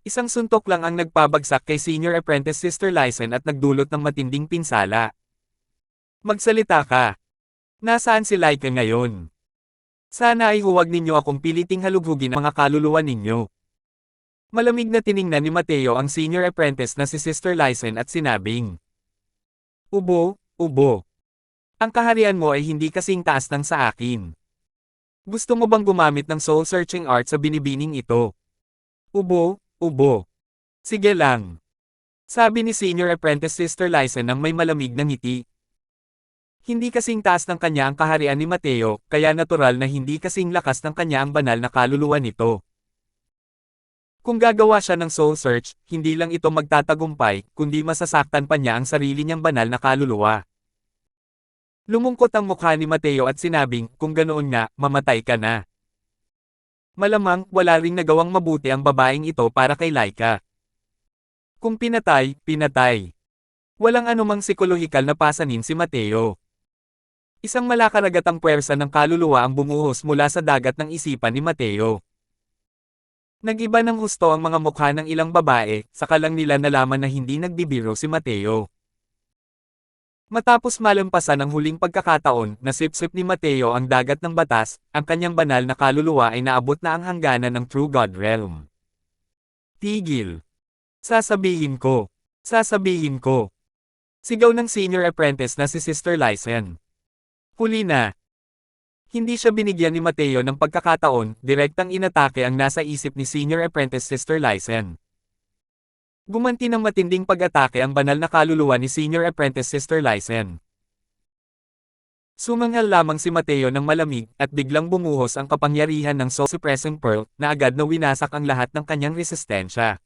Isang suntok lang ang nagpabagsak kay Senior Apprentice Sister Lysen at nagdulot ng matinding pinsala. Magsalita ka. Nasaan si Laika ngayon? Sana ay huwag ninyo akong piliting halughugin ang mga kaluluwa ninyo. Malamig na tiningnan ni Mateo ang Senior Apprentice na si Sister Lysen at sinabing, Ubo. Ang kaharian mo ay hindi kasing taas ng sa akin. Gusto mo bang gumamit ng soul-searching art sa binibining ito? Ubo. Sige lang. Sabi ni Senior Apprentice Sister Lysen nang may malamig na ngiti. Hindi kasing taas ng kanya ang kaharian ni Mateo, kaya natural na hindi kasing lakas ng kanya ang banal na kaluluwa nito. Kung gagawa siya ng soul search, hindi lang ito magtatagumpay, kundi masasaktan pa niya ang sarili niyang banal na kaluluwa. Lumungkot ang mukha ni Mateo at sinabing, kung ganoon nga, mamatay ka na. Malamang, wala ring nagawang mabuti ang babaeng ito para kay Laika. Kung pinatay. Walang anumang psikolohikal na pasanin si Mateo. Isang malakaragatang puwersa ng kaluluwa ang bumuhos mula sa dagat ng isipan ni Mateo. Nag-iba ng husto ang mga mukha ng ilang babae, saka lang nila nalaman na hindi nagbibiro si Mateo. Matapos malampasan ang huling pagkakataon, nasipsip ni Mateo ang dagat ng batas, ang kanyang banal na kaluluwa ay naabot na ang hangganan ng True God Realm. Tigil. Sasabihin ko. Sigaw ng Senior Apprentice na si Sister Lysen. Huli na. Hindi siya binigyan ni Mateo ng pagkakataon, direktang inatake ang nasa isip ni Senior Apprentice Sister Lysen. Gumanti ng matinding pag-atake ang banal na kaluluwa ni Senior Apprentice Sister Lysen. Sumangal lamang si Mateo ng malamig at biglang bumuhos ang kapangyarihan ng Soul Suppressing Pearl na agad na winasak ang lahat ng kanyang resistensya.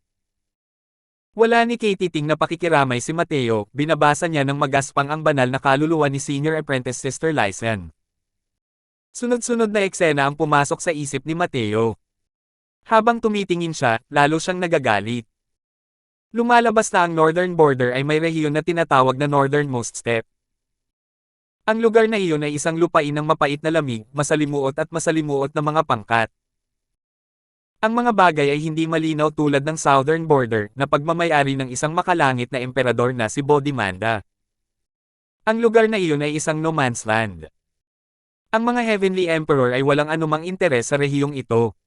Wala ni Katiting na pakikiramay si Mateo, binabasa niya ng magaspang ang banal na kaluluwa ni Senior Apprentice Sister Lysen. Sunod-sunod na eksena ang pumasok sa isip ni Mateo. Habang tumitingin siya, lalo siyang nagagalit. Lumalabas na ang northern border ay may rehiyon na tinatawag na northernmost steppe. Ang lugar na iyon ay isang lupain ng mapait na lamig, masalimuot na mga pangkat. Ang mga bagay ay hindi malinaw tulad ng southern border na pagmamayari ng isang makalangit na emperador na si Bodhimanda. Ang lugar na iyon ay isang no man's land. Ang mga Heavenly Emperor ay walang anumang interes sa rehiyong ito.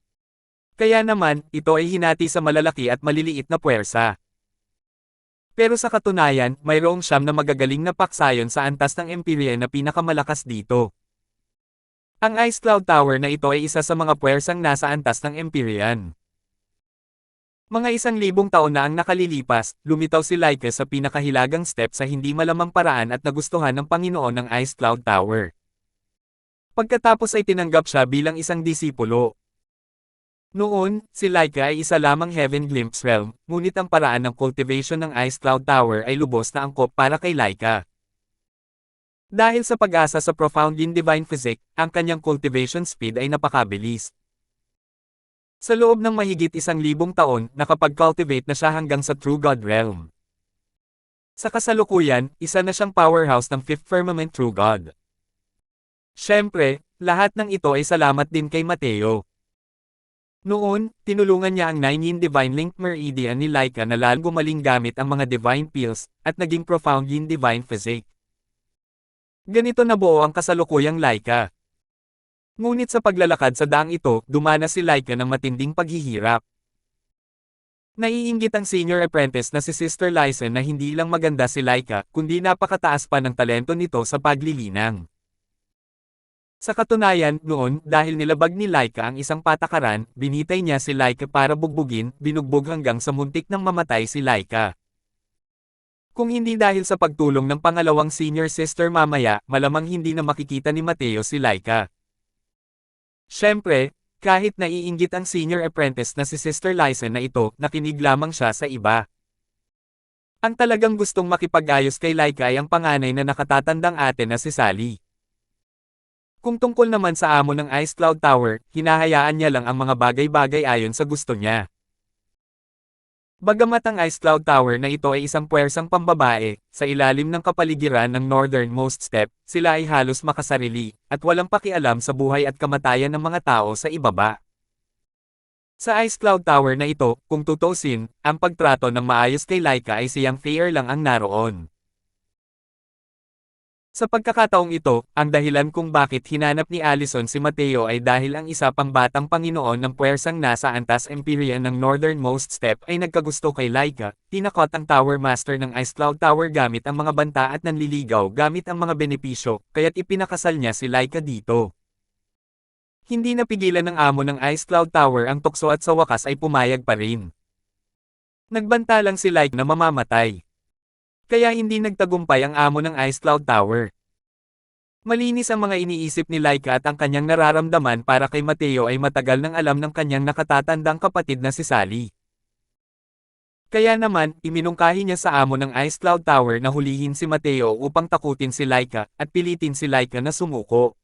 Kaya naman, ito ay hinati sa malalaki at maliliit na puwersa. Pero sa katunayan, mayroong siyam na magagaling na paksayon sa antas ng Empyrean na pinakamalakas dito. Ang Ice Cloud Tower na ito ay isa sa mga puwersang nasa antas ng Empyrean. Mga 1,000 taon na ang nakalilipas, lumitaw si Laika sa pinakahilagang step sa hindi malamang paraan at nagustuhan ng Panginoon ng Ice Cloud Tower. Pagkatapos ay tinanggap siya bilang isang disipulo. Noon, si Laika ay isa lamang Heaven Glimpse Realm, ngunit ang paraan ng cultivation ng Ice Cloud Tower ay lubos na angkop para kay Laika. Dahil sa pag-asa sa profoundly divine physics, ang kanyang cultivation speed ay napakabilis. Sa loob ng mahigit 1,000 taon, nakapag-cultivate na siya hanggang sa True God Realm. Sa kasalukuyan, isa na siyang powerhouse ng Fifth Firmament True God. Siyempre, lahat ng ito ay salamat din kay Mateo. Noon, tinulungan niya ang 9 Divine Link Meridian ni Laika na lalong gumaling gamit ang mga divine pills, at naging profoundly divine physique. Ganito nabuo ang kasalukuyang Laika. Ngunit sa paglalakad sa daang ito, dumanas si Laika ng matinding paghihirap. Naiinggit ang senior apprentice na si Sister Lysen na hindi lang maganda si Laika, kundi napakataas pa ng talento nito sa paglilinang. Sa katunayan, noon, dahil nilabag ni Laika ang isang patakaran, binitay niya si Laika para bugbugin, binugbog hanggang sa muntik nang mamatay si Laika. Kung hindi dahil sa pagtulong ng pangalawang senior sister mamaya, malamang hindi na makikita ni Mateo si Laika. Siyempre, kahit naiinggit ang senior apprentice na si Sister Lysen na ito, nakinig lamang siya sa iba. Ang talagang gustong makipag-ayos kay Laika ay ang panganay na nakatatandang ate na si Sally. Kung tungkol naman sa amo ng Ice Cloud Tower, hinahayaan niya lang ang mga bagay-bagay ayon sa gusto niya. Bagamat ang Ice Cloud Tower na ito ay isang puwersang pambabae, sa ilalim ng kapaligiran ng northernmost step, sila ay halos makasarili, at walang pakialam sa buhay at kamatayan ng mga tao sa ibaba. Sa Ice Cloud Tower na ito, kung tutusin, ang pagtrato ng maayos kay Laika ay siyang fair lang ang naroon. Sa pagkakataong ito, ang dahilan kung bakit hinanap ni Allison si Mateo ay dahil ang isa pang batang Panginoon ng puwersang nasa antas Empyrean ng northernmost step ay nagkagusto kay Laika, tinakot ang Tower Master ng Ice Cloud Tower gamit ang mga banta at nanliligaw gamit ang mga benepisyo, kaya't ipinakasal niya si Laika dito. Hindi napigilan ng amo ng Ice Cloud Tower ang tukso at sa wakas ay pumayag pa rin. Nagbanta lang si Laika na mamamatay. Kaya hindi nagtagumpay ang amo ng Ice Cloud Tower. Malinis ang mga iniisip ni Laika at ang kanyang nararamdaman para kay Mateo ay matagal nang alam ng kanyang nakatatandang kapatid na si Sally. Kaya naman, iminungkahi niya sa amo ng Ice Cloud Tower na hulihin si Mateo upang takutin si Laika at pilitin si Laika na sumuko.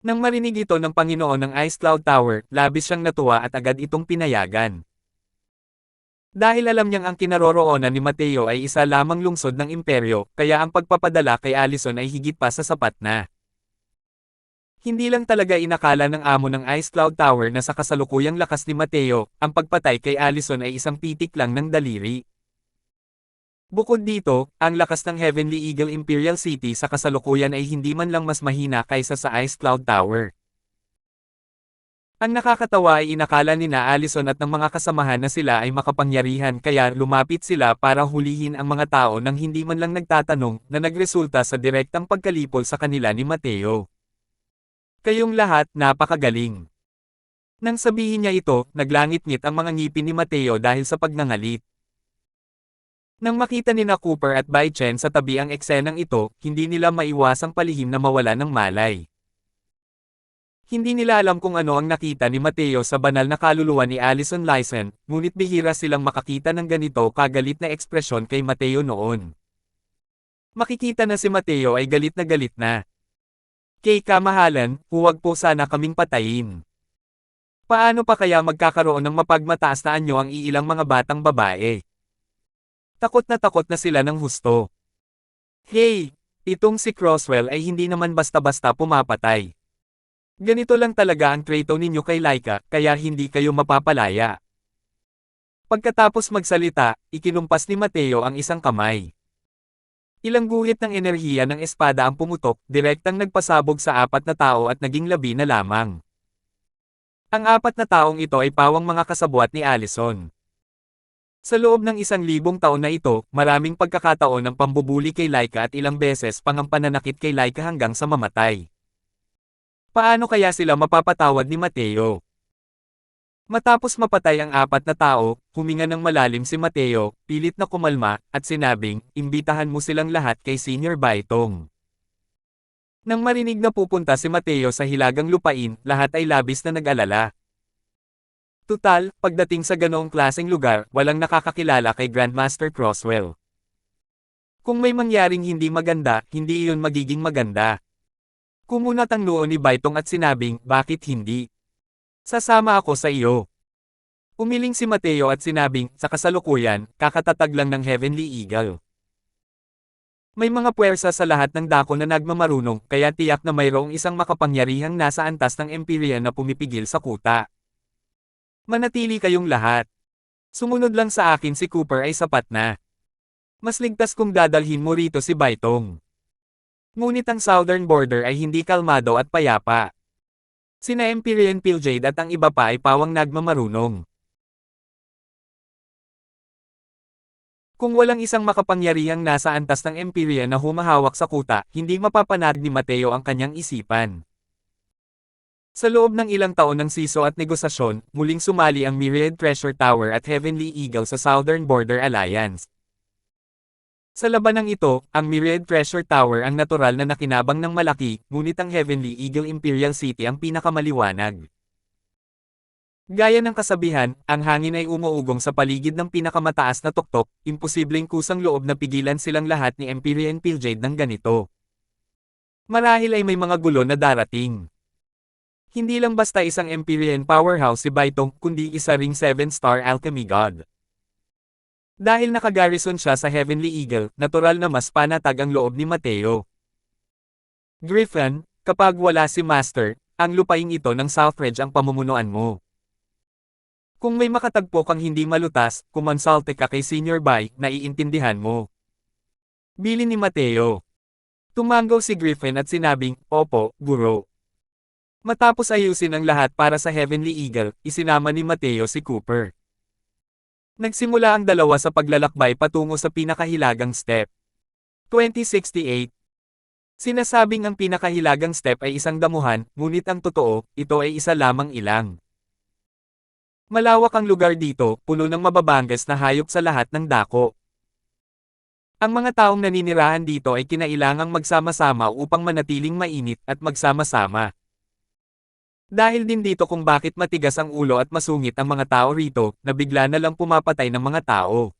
Nang marinig ito ng Panginoon ng Ice Cloud Tower, labis siyang natuwa at agad itong pinayagan. Dahil alam niyang ang kinaroroonan ni Mateo ay isa lamang lungsod ng imperyo, kaya ang pagpapadala kay Allison ay higit pa sa sapat na. Hindi lang talaga inakala ng amo ng Ice Cloud Tower na sa kasalukuyang lakas ni Mateo, ang pagpatay kay Allison ay isang pitik lang ng daliri. Bukod dito, ang lakas ng Heavenly Eagle Imperial City sa kasalukuyan ay hindi man lang mas mahina kaysa sa Ice Cloud Tower. Ang nakakatawa ay inakala ni na Allison at ng mga kasamahan na sila ay makapangyarihan kaya lumapit sila para hulihin ang mga tao nang hindi man lang nagtatanong na nagresulta sa direktang pagkalipol sa kanila ni Mateo. Kayong lahat napakagaling. Nang sabihin niya ito, naglangit-ngit ang mga ngipin ni Mateo dahil sa pagnangalit. Nang makita ni na Cooper at Bai Chen sa tabi ang eksenang ito, hindi nila maiwasang palihim na mawala ng malay. Hindi nila alam kung ano ang nakita ni Mateo sa banal na kaluluwa ni Allison Lysen, ngunit bihira silang makakita ng ganito kagalit na ekspresyon kay Mateo noon. Makikita na si Mateo ay galit na galit na. Kay kamahalan, huwag po sana kaming patayin. Paano pa kaya magkakaroon ng mapagmataas na anyo ang iilang mga batang babae? Takot na sila ng husto. Hey! Itong si Crosswell ay hindi naman basta-basta pumapatay. Ganito lang talaga ang trato ninyo kay Laika, kaya hindi kayo mapapalaya. Pagkatapos magsalita, ikinumpas ni Mateo ang isang kamay. Ilang guhit ng enerhiya ng espada ang pumutok, direktang nagpasabog sa apat na tao at naging 12 na lamang. Ang apat na taong ito ay pawang mga kasabwat ni Allison. Sa loob ng 1,000 taon na ito, maraming pagkakataon ng pambubuli kay Laika at ilang beses pang ang pananakit kay Laika hanggang sa mamatay. Paano kaya sila mapapatawad ni Mateo? Matapos mapatay ang apat na tao, huminga ng malalim si Mateo, pilit na kumalma, at sinabing, imbitahan mo silang lahat kay Senior Baitong. Nang marinig na pupunta si Mateo sa hilagang lupain, lahat ay labis na nag-alala. Tutal, pagdating sa ganoong klaseng lugar, walang nakakakilala kay Grandmaster Crosswell. Kung may mangyaring hindi maganda, hindi iyon magiging maganda. Kumunat ang noo ni Baitong at sinabing, bakit hindi? Sasama ako sa iyo. Umiling si Mateo at sinabing, sa kasalukuyan, kakatatag lang ng Heavenly Eagle. May mga puwersa sa lahat ng dako na nagmamarunong, kaya tiyak na mayroong isang makapangyarihang nasa antas ng Empyrean na pumipigil sa kuta. Manatili kayong lahat. Sumunod lang sa akin si Cooper ay sapat na. Mas ligtas kung dadalhin mo rito si Baitong. Ngunit ang southern border ay hindi kalmado at payapa. Sina Empyrean Pilljade at ang iba pa ay pawang nagmamarunong. Kung walang isang makapangyarihang nasa antas ng Empyrean na humahawak sa kuta, hindi mapapanatag ni Mateo ang kanyang isipan. Sa loob ng ilang taon ng siso at negosasyon, muling sumali ang Myriad Treasure Tower at Heavenly Eagle sa Southern Border Alliance. Sa labanang ito, ang Myriad Treasure Tower ang natural na nakinabang ng malaki, ngunit ang Heavenly Eagle Imperial City ang pinakamaliwanag. Gaya ng kasabihan, ang hangin ay umuugong sa paligid ng pinakamataas na tuktok, imposibleng kusang loob na pigilan silang lahat ni Empyrean Pilljade ng ganito. Marahil ay may mga gulo na darating. Hindi lang basta isang Empyrean powerhouse si Baitong, kundi isa ring 7-star alchemy god. Dahil nakagarrison siya sa Heavenly Eagle, natural na mas panatag ang loob ni Mateo. Griffin, kapag wala si Master, ang lupaing ito ng Southridge ang pamumunuan mo. Kung may makatagpo kang hindi malutas, kumonsulte ka kay Senior Bai, naiintindihan mo. Bilin ni Mateo. Tumanggaw si Griffin at sinabing, opo, guro. Matapos ayusin ang lahat para sa Heavenly Eagle, isinama ni Mateo si Cooper. Nagsimula ang dalawa sa paglalakbay patungo sa pinakahilagang step. 2068. Sinasabing ang pinakahilagang step ay isang damuhan, ngunit ang totoo, ito ay isa lamang ilang. Malawak ang lugar dito, puno ng mababangas na hayop sa lahat ng dako. Ang mga taong naninirahan dito ay kinailangang magsama-sama upang manatiling mainit at magsama-sama. Dahil din dito kung bakit matigas ang ulo at masungit ang mga tao rito, na bigla na lang pumapatay ng mga tao.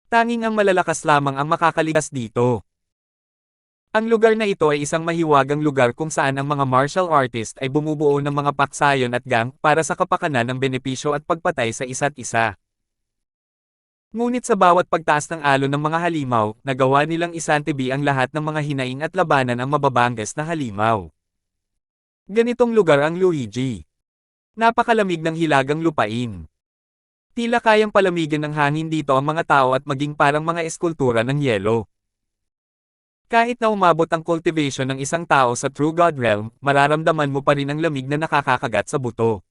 Tanging ang malalakas lamang ang makakaligas dito. Ang lugar na ito ay isang mahiwagang lugar kung saan ang mga martial artist ay bumubuo ng mga paksayon at gang para sa kapakanan ng benepisyo at pagpatay sa isa't isa. Ngunit sa bawat pagtaas ng alon ng mga halimaw, nagawa nilang isantibi ang lahat ng mga hinaing at labanan ang mababangas na halimaw. Ganitong lugar ang Luigi. Napakalamig ng hilagang lupain. Tila kayang palamigin ng hangin dito ang mga tao at maging parang mga eskultura ng yelo. Kahit na umabot ang cultivation ng isang tao sa True God Realm, mararamdaman mo pa rin ang lamig na nakakakagat sa buto.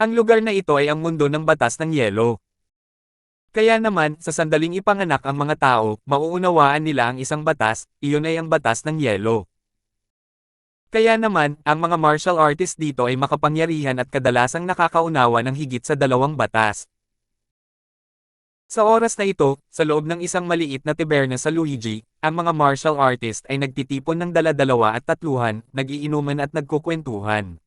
Ang lugar na ito ay ang mundo ng batas ng yelo. Kaya naman, sa sandaling ipanganak ang mga tao, mauunawaan nila ang isang batas, iyon ay ang batas ng yelo. Kaya naman, ang mga martial artists dito ay makapangyarihan at kadalasang nakakaunawa ng higit sa 2 batas. Sa oras na ito, sa loob ng isang maliit na taberna sa Luigi, ang mga martial artist ay nagtitipon ng dala-dalawa at tatluhan, nag-iinuman at nagkukwentuhan.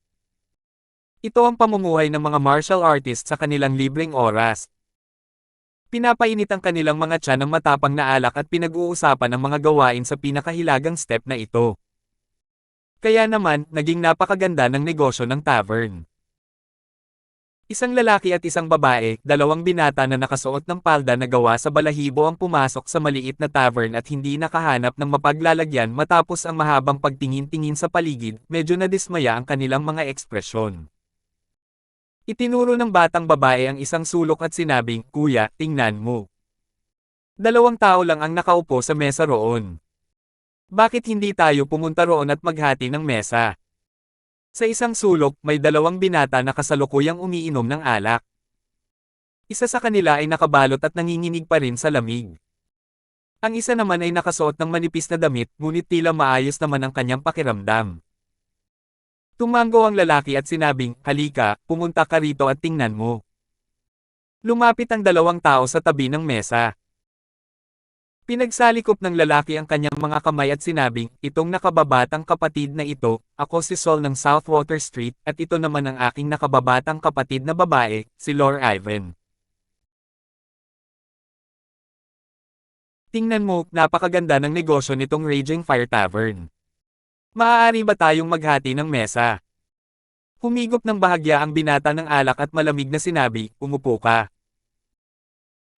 Ito ang pamumuhay ng mga martial artist sa kanilang libreng oras. Pinapainit ang kanilang mga tiyan ng matapang na alak at pinag-uusapan ang mga gawain sa pinakahilagang step na ito. Kaya naman, naging napakaganda ng negosyo ng tavern. Isang lalaki at isang babae, dalawang binata na nakasuot ng palda na gawa sa balahibo ang pumasok sa maliit na tavern at hindi nakahanap ng mapaglalagyan matapos ang mahabang pagtingin-tingin sa paligid, medyo nadismaya ang kanilang mga ekspresyon. Itinuro ng batang babae ang isang sulok at sinabing, "Kuya, tingnan mo. Dalawang tao lang ang nakaupo sa mesa roon. Bakit hindi tayo pumunta roon at maghati ng mesa?" Sa isang sulok, may dalawang binata na kasalukuyang umiinom ng alak. Isa sa kanila ay nakabalot at nanginginig pa rin sa lamig. Ang isa naman ay nakasuot ng manipis na damit, ngunit tila maayos naman ang kanyang pakiramdam. Tumango ang lalaki at sinabing, "Halika, pumunta ka rito at tingnan mo." Lumapit ang dalawang tao sa tabi ng mesa. Pinagsalikop ng lalaki ang kanyang mga kamay at sinabing, "Itong nakababatang kapatid na ito, ako si Sol ng Southwater Street, at ito naman ang aking nakababatang kapatid na babae, si Lord Ivan. Tingnan mo, napakaganda ng negosyo nitong Raging Fire Tavern. Maaari ba tayong maghati ng mesa?" Humigop ng bahagya ang binata ng alak at malamig na sinabi, "Umupo ka."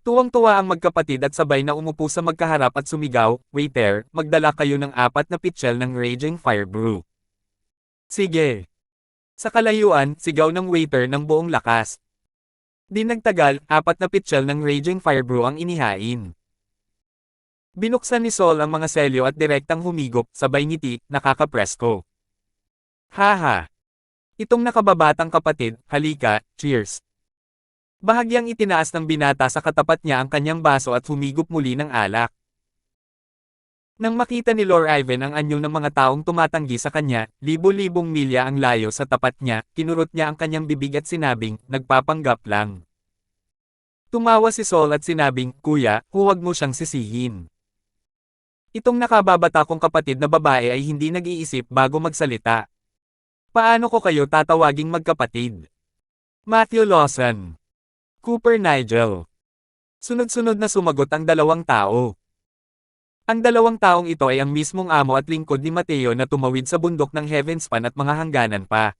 Tuwang-tuwa ang magkapatid at sabay na umupo sa magkaharap at sumigaw, "Waiter, magdala kayo ng 4 na pitsil ng Raging Fire Brew." "Sige." Sa kalayuan, sigaw ng waiter ng buong lakas. Di nagtagal, 4 na pitsil ng Raging Fire Brew ang inihain. Binuksan ni Sol ang mga selyo at direktang humigop, sabay ngiti, nakakapresko. "Haha. Itong nakababatang kapatid, halika, cheers." Bahagyang itinaas ng binata sa katapat niya ang kanyang baso at humigop muli ng alak. Nang makita ni Lord Ivan ang anyo ng mga taong tumatanggi sa kanya, libo-libong milya ang layo sa tapat niya, kinurot niya ang kanyang bibig at sinabing, "Nagpapanggap lang." Tumawa si Sol at sinabing, "Kuya, huwag mo siyang sisihin. Itong nakababata kong kapatid na babae ay hindi nag-iisip bago magsalita. Paano ko kayo tatawaging magkapatid?" Matthew Lawson. Cooper Nigel. Sunod-sunod na sumagot ang dalawang tao. Ang dalawang taong ito ay ang mismong amo at lingkod ni Mateo na tumawid sa bundok ng Heavenspan at mga hangganan pa.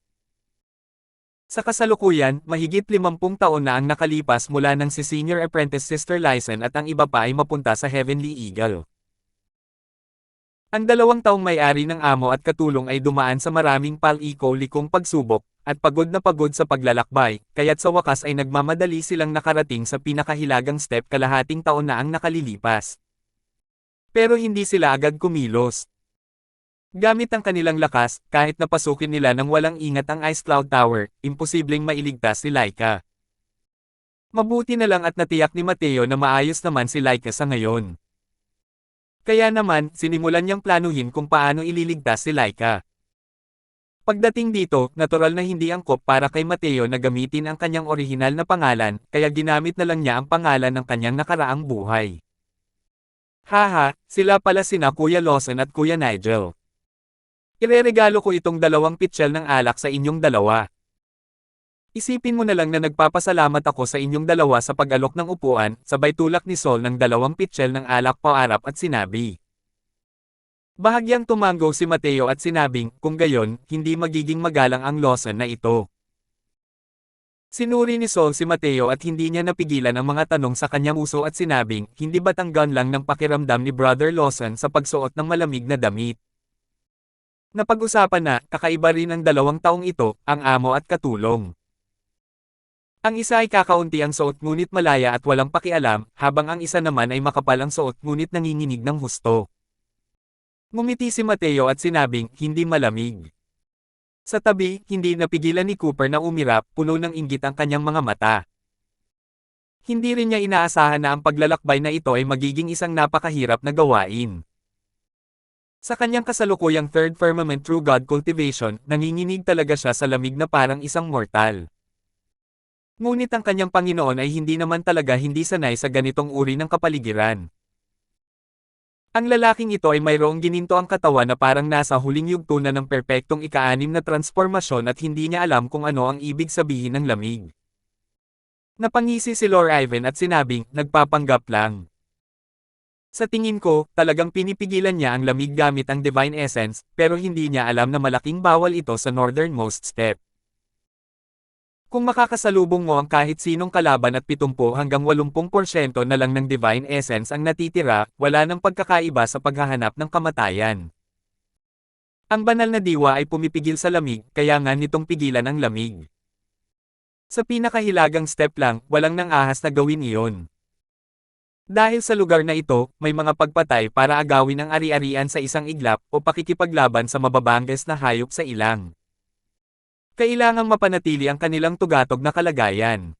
Sa kasalukuyan, mahigit 50 taon na ang nakalipas mula nang si Senior Apprentice Sister Lyson at ang iba pa ay mapunta sa Heavenly Eagle. Ang dalawang taong may-ari ng amo at katulong ay dumaan sa maraming pal-iko-likong pagsubok, at pagod na pagod sa paglalakbay, kaya't sa wakas ay nagmamadali silang nakarating sa pinakahilagang step kalahating taon na ang nakalilipas. Pero hindi sila agad kumilos. Gamit ang kanilang lakas, kahit napasukin nila ng walang ingat ang Ice Cloud Tower, imposibleng mailigtas si Laika. Mabuti na lang at natiyak ni Mateo na maayos naman si Laika sa ngayon. Kaya naman, sinimulan niyang planuhin kung paano ililigtas si Laika. Pagdating dito, natural na hindi angkop para kay Mateo na gamitin ang kanyang orihinal na pangalan, kaya ginamit na lang niya ang pangalan ng kanyang nakaraang buhay. "Haha, sila pala sina Kuya Lawson at Kuya Nigel. Ireregalo ko itong 2 pitsil ng alak sa inyong dalawa. Isipin mo na lang na nagpapasalamat ako sa inyong dalawa sa pag-alok ng upuan," sabay tulak ni Sol ng 2 pitsil ng alak paarap at sinabi. Bahagyang tumango si Mateo at sinabing, "Kung gayon, hindi magiging magalang ang Lawson na ito." Sinuri ni Sol si Mateo at hindi niya napigilan ang mga tanong sa kanyang uso at sinabing, "Hindi ba tanggan lang ng pakiramdam ni Brother Lawson sa pagsuot ng malamig na damit?" Napag-usapan na, kakaiba rin ang dalawang taong ito, ang amo at katulong. Ang isa ay kakaunti ang suot ngunit malaya at walang pakialam, habang ang isa naman ay makapal ang suot ngunit nanginginig ng husto. Ngumiti si Mateo at sinabing, "Hindi malamig." Sa tabi, hindi napigilan ni Cooper na umirap, puno ng inggit ang kanyang mga mata. Hindi rin niya inaasahan na ang paglalakbay na ito ay magiging isang napakahirap na gawain. Sa kanyang kasalukuyang Third Firmament True God Cultivation, nanginginig talaga siya sa lamig na parang isang mortal. Ngunit ang kanyang Panginoon ay hindi naman talaga hindi sanay sa ganitong uri ng kapaligiran. Ang lalaking ito ay mayroong gininto ang katawan na parang nasa huling yugto na ng perpektong ika-6 na transformasyon at hindi niya alam kung ano ang ibig sabihin ng lamig. Napangisi si Lord Ivan at sinabing, "Nagpapanggap lang." Sa tingin ko, talagang pinipigilan niya ang lamig gamit ang Divine Essence, pero hindi niya alam na malaking bawal ito sa northernmost step. Kung makakasalubong mo ang kahit sinong kalaban at 70 hanggang 80% na lang ng Divine Essence ang natitira, wala nang pagkakaiba sa paghahanap ng kamatayan. Ang banal na diwa ay pumipigil sa lamig, kaya nga nitong pigilan ang lamig. Sa pinakahilagang step lang, walang nang ahas na gawin iyon. Dahil sa lugar na ito, may mga pagpatay para agawin ang ari-arian sa isang iglap o pakikipaglaban sa mababangges na hayop sa ilang. Kailangang mapanatili ang kanilang tugatog na kalagayan.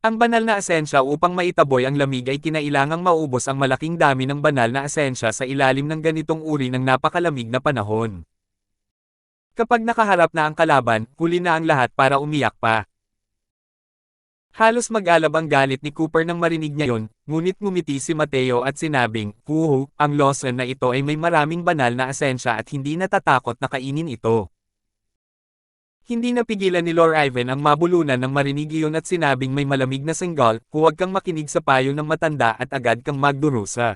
Ang banal na asensya upang maitaboy ang lamig ay kinailangang maubos ang malaking dami ng banal na asensya sa ilalim ng ganitong uri ng napakalamig na panahon. Kapag nakaharap na ang kalaban, huli na ang lahat para umiyak pa. Halos mag-alab ang galit ni Cooper nang marinig niya yon, ngunit ngumiti si Mateo at sinabing, "Huhu, ang Lawson na ito ay may maraming banal na asensya at hindi natatakot na kainin ito." Hindi napigilan ni Lord Ivan ang mabulunan nang marinig iyon at sinabing may malamig na senggal, "Huwag kang makinig sa payo ng matanda at agad kang magdurusa.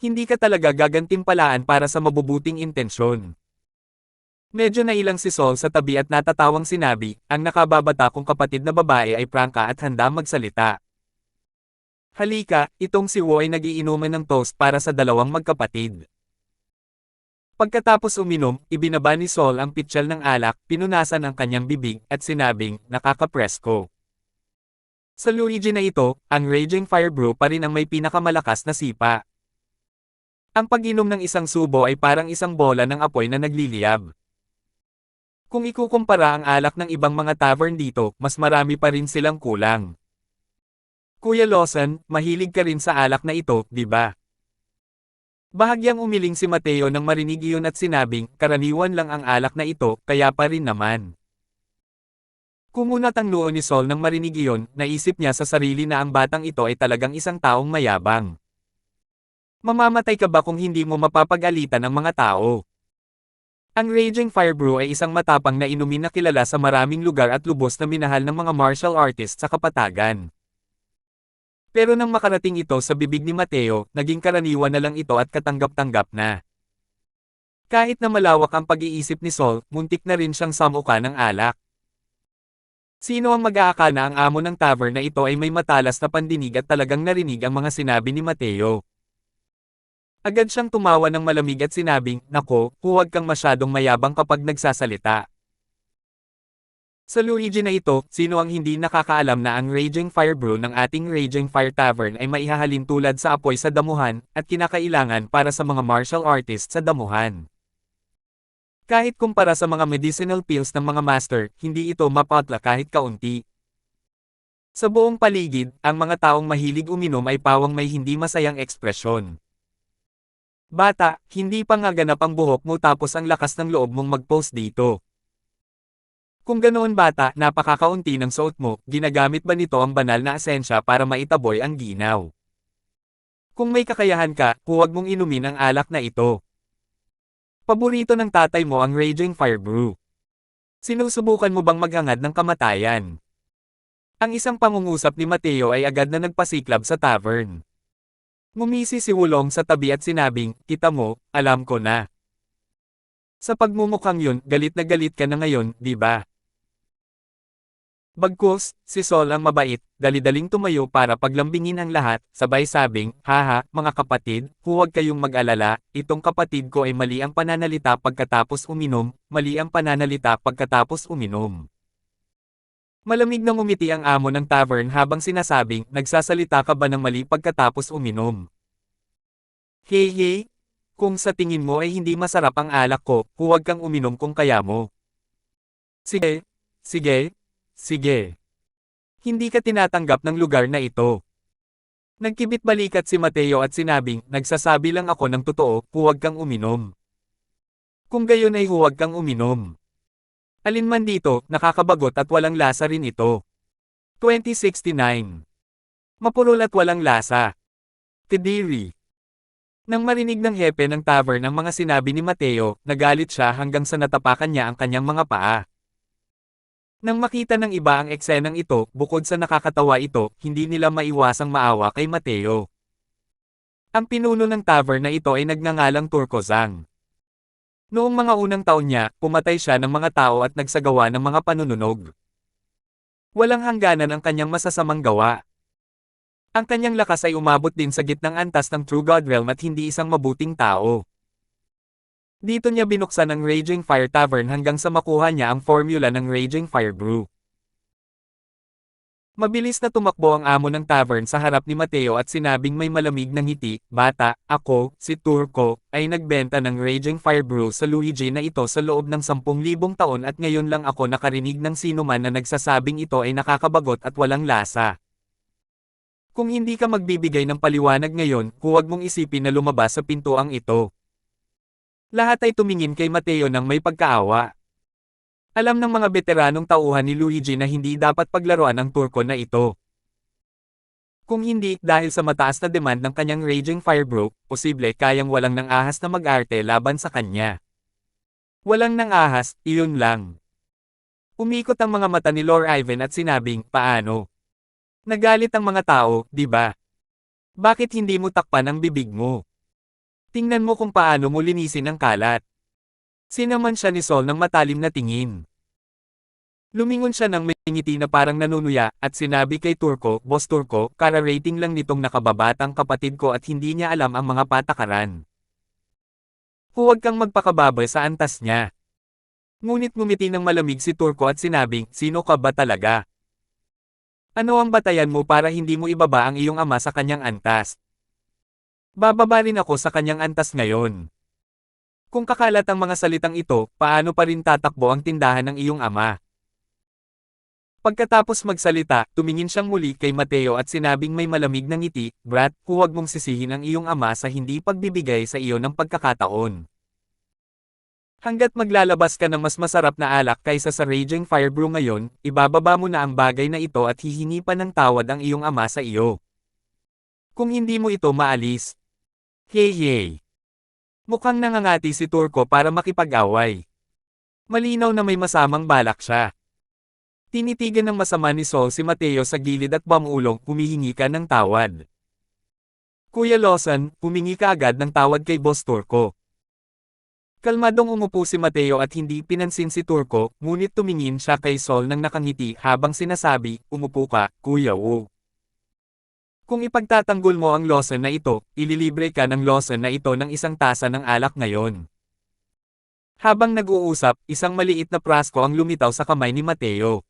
Hindi ka talaga gagantimpalaan para sa mabubuting intensyon." Medyo nailang si Saul sa tabi at natatawang sinabi, "Ang nakababata kong kapatid na babae ay prangka at handa magsalita. Halika, itong si Wu ay nagiinuman ng toast para sa dalawang magkapatid." Pagkatapos uminom, ibinaba ni Saul ang pitsyal ng alak, pinunasan ang kanyang bibig, at sinabing, "Nakakapresko." Sa Luigi na ito, ang Raging Fire Brew pa rin ang may pinakamalakas na sipa. Ang pag-inom ng isang subo ay parang isang bola ng apoy na nagliliyab. Kung ikukumpara ang alak ng ibang mga tavern dito, mas marami pa rin silang kulang. Kuya Lawson, mahilig ka rin sa alak na ito, di ba? Bahagyang umiling si Mateo nang marinig iyon at sinabing, "Karaniwan lang ang alak na ito, kaya pa rin naman." Kumunat ang noo ni Saul nang marinig iyon, naisip niya sa sarili na ang batang ito ay talagang isang taong mayabang. Mamamatay ka ba kung hindi mo mapapagalitan ang mga tao? Ang Raging Fire Brew ay isang matapang na inumin na kilala sa maraming lugar at lubos na minahal ng mga martial artists sa kapatagan. Pero nang makarating ito sa bibig ni Mateo, naging karaniwan na lang ito at katanggap-tanggap na. Kahit na malawak ang pag-iisip ni Saul, muntik na rin siyang samuka ng alak. Sino ang mag-aakala na ang amo ng tavern na ito ay may matalas na pandinig at talagang narinig ang mga sinabi ni Mateo? Agad siyang tumawa ng malamig at sinabing, "Nako, huwag kang masyadong mayabang kapag nagsasalita." Sa Luigi na ito, sino ang hindi nakakaalam na ang Raging Fire Brew ng ating Raging Fire Tavern ay maihahalin tulad sa apoy sa damuhan, at kinakailangan para sa mga martial artists sa damuhan. Kahit kumpara sa mga medicinal pills ng mga master, hindi ito mapatla kahit kaunti. Sa buong paligid, ang mga taong mahilig uminom ay pawang may hindi masayang ekspresyon. "Bata, hindi pa nga ganap ang buhok mo tapos ang lakas ng loob mong mag-post dito. Kung ganoon bata, napakakaunti ng suot mo, ginagamit ba nito ang banal na asensya para maitaboy ang ginaw? Kung may kakayahan ka, huwag mong inumin ang alak na ito. Paborito ng tatay mo ang Raging Fire Brew. Sinusubukan mo bang maghangad ng kamatayan?" Ang isang pangungusap ni Mateo ay agad na nagpasiklab sa tavern. Ngumisi si Wulong sa tabi at sinabing, "Kita mo, alam ko na. Sa pagmumukhang yun, galit na galit ka na ngayon, di ba?" Bagkus, si Saul ang mabait, dali-daling tumayo para paglambingin ang lahat, sabay sabing, "Haha, mga kapatid, huwag kayong mag-alala, itong kapatid ko ay mali ang pananalita pagkatapos uminom, mali ang pananalita pagkatapos uminom." Malamig na ngumiti ang amo ng tavern habang sinasabing, "Nagsasalita ka ba ng mali pagkatapos uminom? Hey, kung sa tingin mo ay hindi masarap ang alak ko, huwag kang uminom kung kaya mo. Sige, sige. Sige. Hindi ka tinatanggap ng lugar na ito." Nagkibit balikat si Mateo at sinabing, "Nagsasabi lang ako ng totoo, huwag kang uminom. Kung gayon ay huwag kang uminom. Alinman dito, nakakabagot at walang lasa rin ito." 2069. Mapurol at walang lasa. Kediri. Nang marinig ng hepe ng tavern ang mga sinabi ni Mateo, nagalit siya hanggang sa natapakan niya ang kanyang mga paa. Nang makita ng iba ang eksenang ito, bukod sa nakakatawa ito, hindi nila maiwasang maawa kay Mateo. Ang pinuno ng tavern na ito ay nagngangalang Turkozang. Noong mga unang taon niya, pumatay siya ng mga tao at nagsagawa ng mga panununog. Walang hangganan ang kanyang masasamang gawa. Ang kanyang lakas ay umabot din sa gitnang antas ng True God Realm at hindi isang mabuting tao. Dito niya binuksan ang Raging Fire Tavern hanggang sa makuha niya ang formula ng Raging Fire Brew. Mabilis na tumakbo ang amo ng tavern sa harap ni Mateo at sinabing may malamig na ngiti, "Bata, ako, si Turco, ay nagbenta ng Raging Fire Brew sa Luigi na ito sa loob ng 10,000 taon at ngayon lang ako nakarinig ng sino man na nagsasabing ito ay nakakabagot at walang lasa. Kung hindi ka magbibigay ng paliwanag ngayon, huwag mong isipin na lumabas sa pintuang ito." Lahat ay tumingin kay Mateo nang may pagkaawa. Alam ng mga veteranong tauhan ni Luigi na hindi dapat paglaruan ang Turco na ito. Kung hindi, dahil sa mataas na demand ng kanyang Raging Fire Brew, posible kayang walang nang ahas na mag-arte laban sa kanya. Walang nang ahas, iyon lang. Umikot ang mga mata ni Lord Ivan at sinabing, "Paano? Nagalit ang mga tao, di ba? Bakit hindi mo takpan ang bibig mo? Tingnan mo kung paano mo linisin ang kalat." Sinaman siya ni Sol ng matalim na tingin. Lumingon siya ng may ngiti na parang nanunuya, at sinabi kay Turco, "Boss Turco, kara-rating lang nitong nakababatang kapatid ko at hindi niya alam ang mga patakaran. Huwag kang magpakababa sa antas niya." Ngunit ngumiti ng malamig si Turco at sinabing, "Sino ka ba talaga? Ano ang batayan mo para hindi mo ibaba ang iyong ama sa kanyang antas? Bababa rin ako sa kanyang antas ngayon. Kung kakalat ang mga salitang ito, paano pa rin tatakbo ang tindahan ng iyong ama?" Pagkatapos magsalita, tumingin siyang muli kay Mateo at sinabing may malamig na ngiti, "Brat, huwag mong sisihin ang iyong ama sa hindi pagbibigay sa iyo ng pagkakataon. Hanggat maglalabas ka ng mas masarap na alak kaysa sa Raging Fire Brew ngayon, ibababa mo na ang bagay na ito at hihingi pa ng tawad ang iyong ama sa iyo. Kung hindi mo ito maalis." Hey hey. Mukhang nangangati si Turco para makipag-away. Malinaw na may masamang balak siya. Tinitigan ng masama ni Sol si Mateo sa gilid at bamulong, "Humihingi ka ng tawad. Kuya Lawson, humingi ka agad ng tawad kay Boss Turco." Kalmadong umupo si Mateo at hindi pinansin si Turco, ngunit tumingin siya kay Sol nang nakangiti habang sinasabi, "Umupo ka, Kuya Wu. Kung ipagtatanggol mo ang Lawson na ito, ililibre ka ng Lawson na ito ng isang tasa ng alak ngayon." Habang nag-uusap, isang maliit na prasko ang lumitaw sa kamay ni Mateo.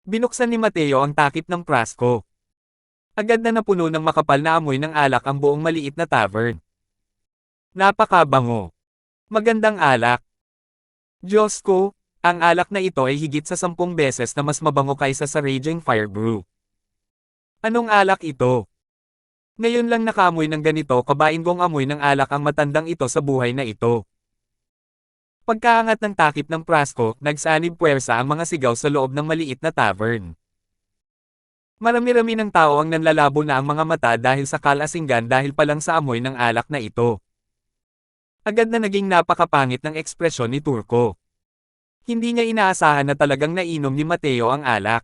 Binuksan ni Mateo ang takip ng prasko. Agad na napuno ng makapal na amoy ng alak ang buong maliit na tavern. Napakabango. Magandang alak. Diyos ko, ang alak na ito ay higit sa 10 beses na mas mabango kaysa sa Raging Fire Brew. Anong alak ito? Ngayon lang nakaamoy ng ganito kabainggong amoy ng alak ang matandang ito sa buhay na ito. Pagkaangat ng takip ng prasko, nagsanib puwersa ang mga sigaw sa loob ng maliit na tavern. Marami-rami ng tao ang nanlalabo na ang mga mata dahil sa kalasinggan dahil pa lang sa amoy ng alak na ito. Agad na naging napakapangit ng ekspresyon ni Turco. Hindi niya inaasahan na talagang nainom ni Mateo ang alak.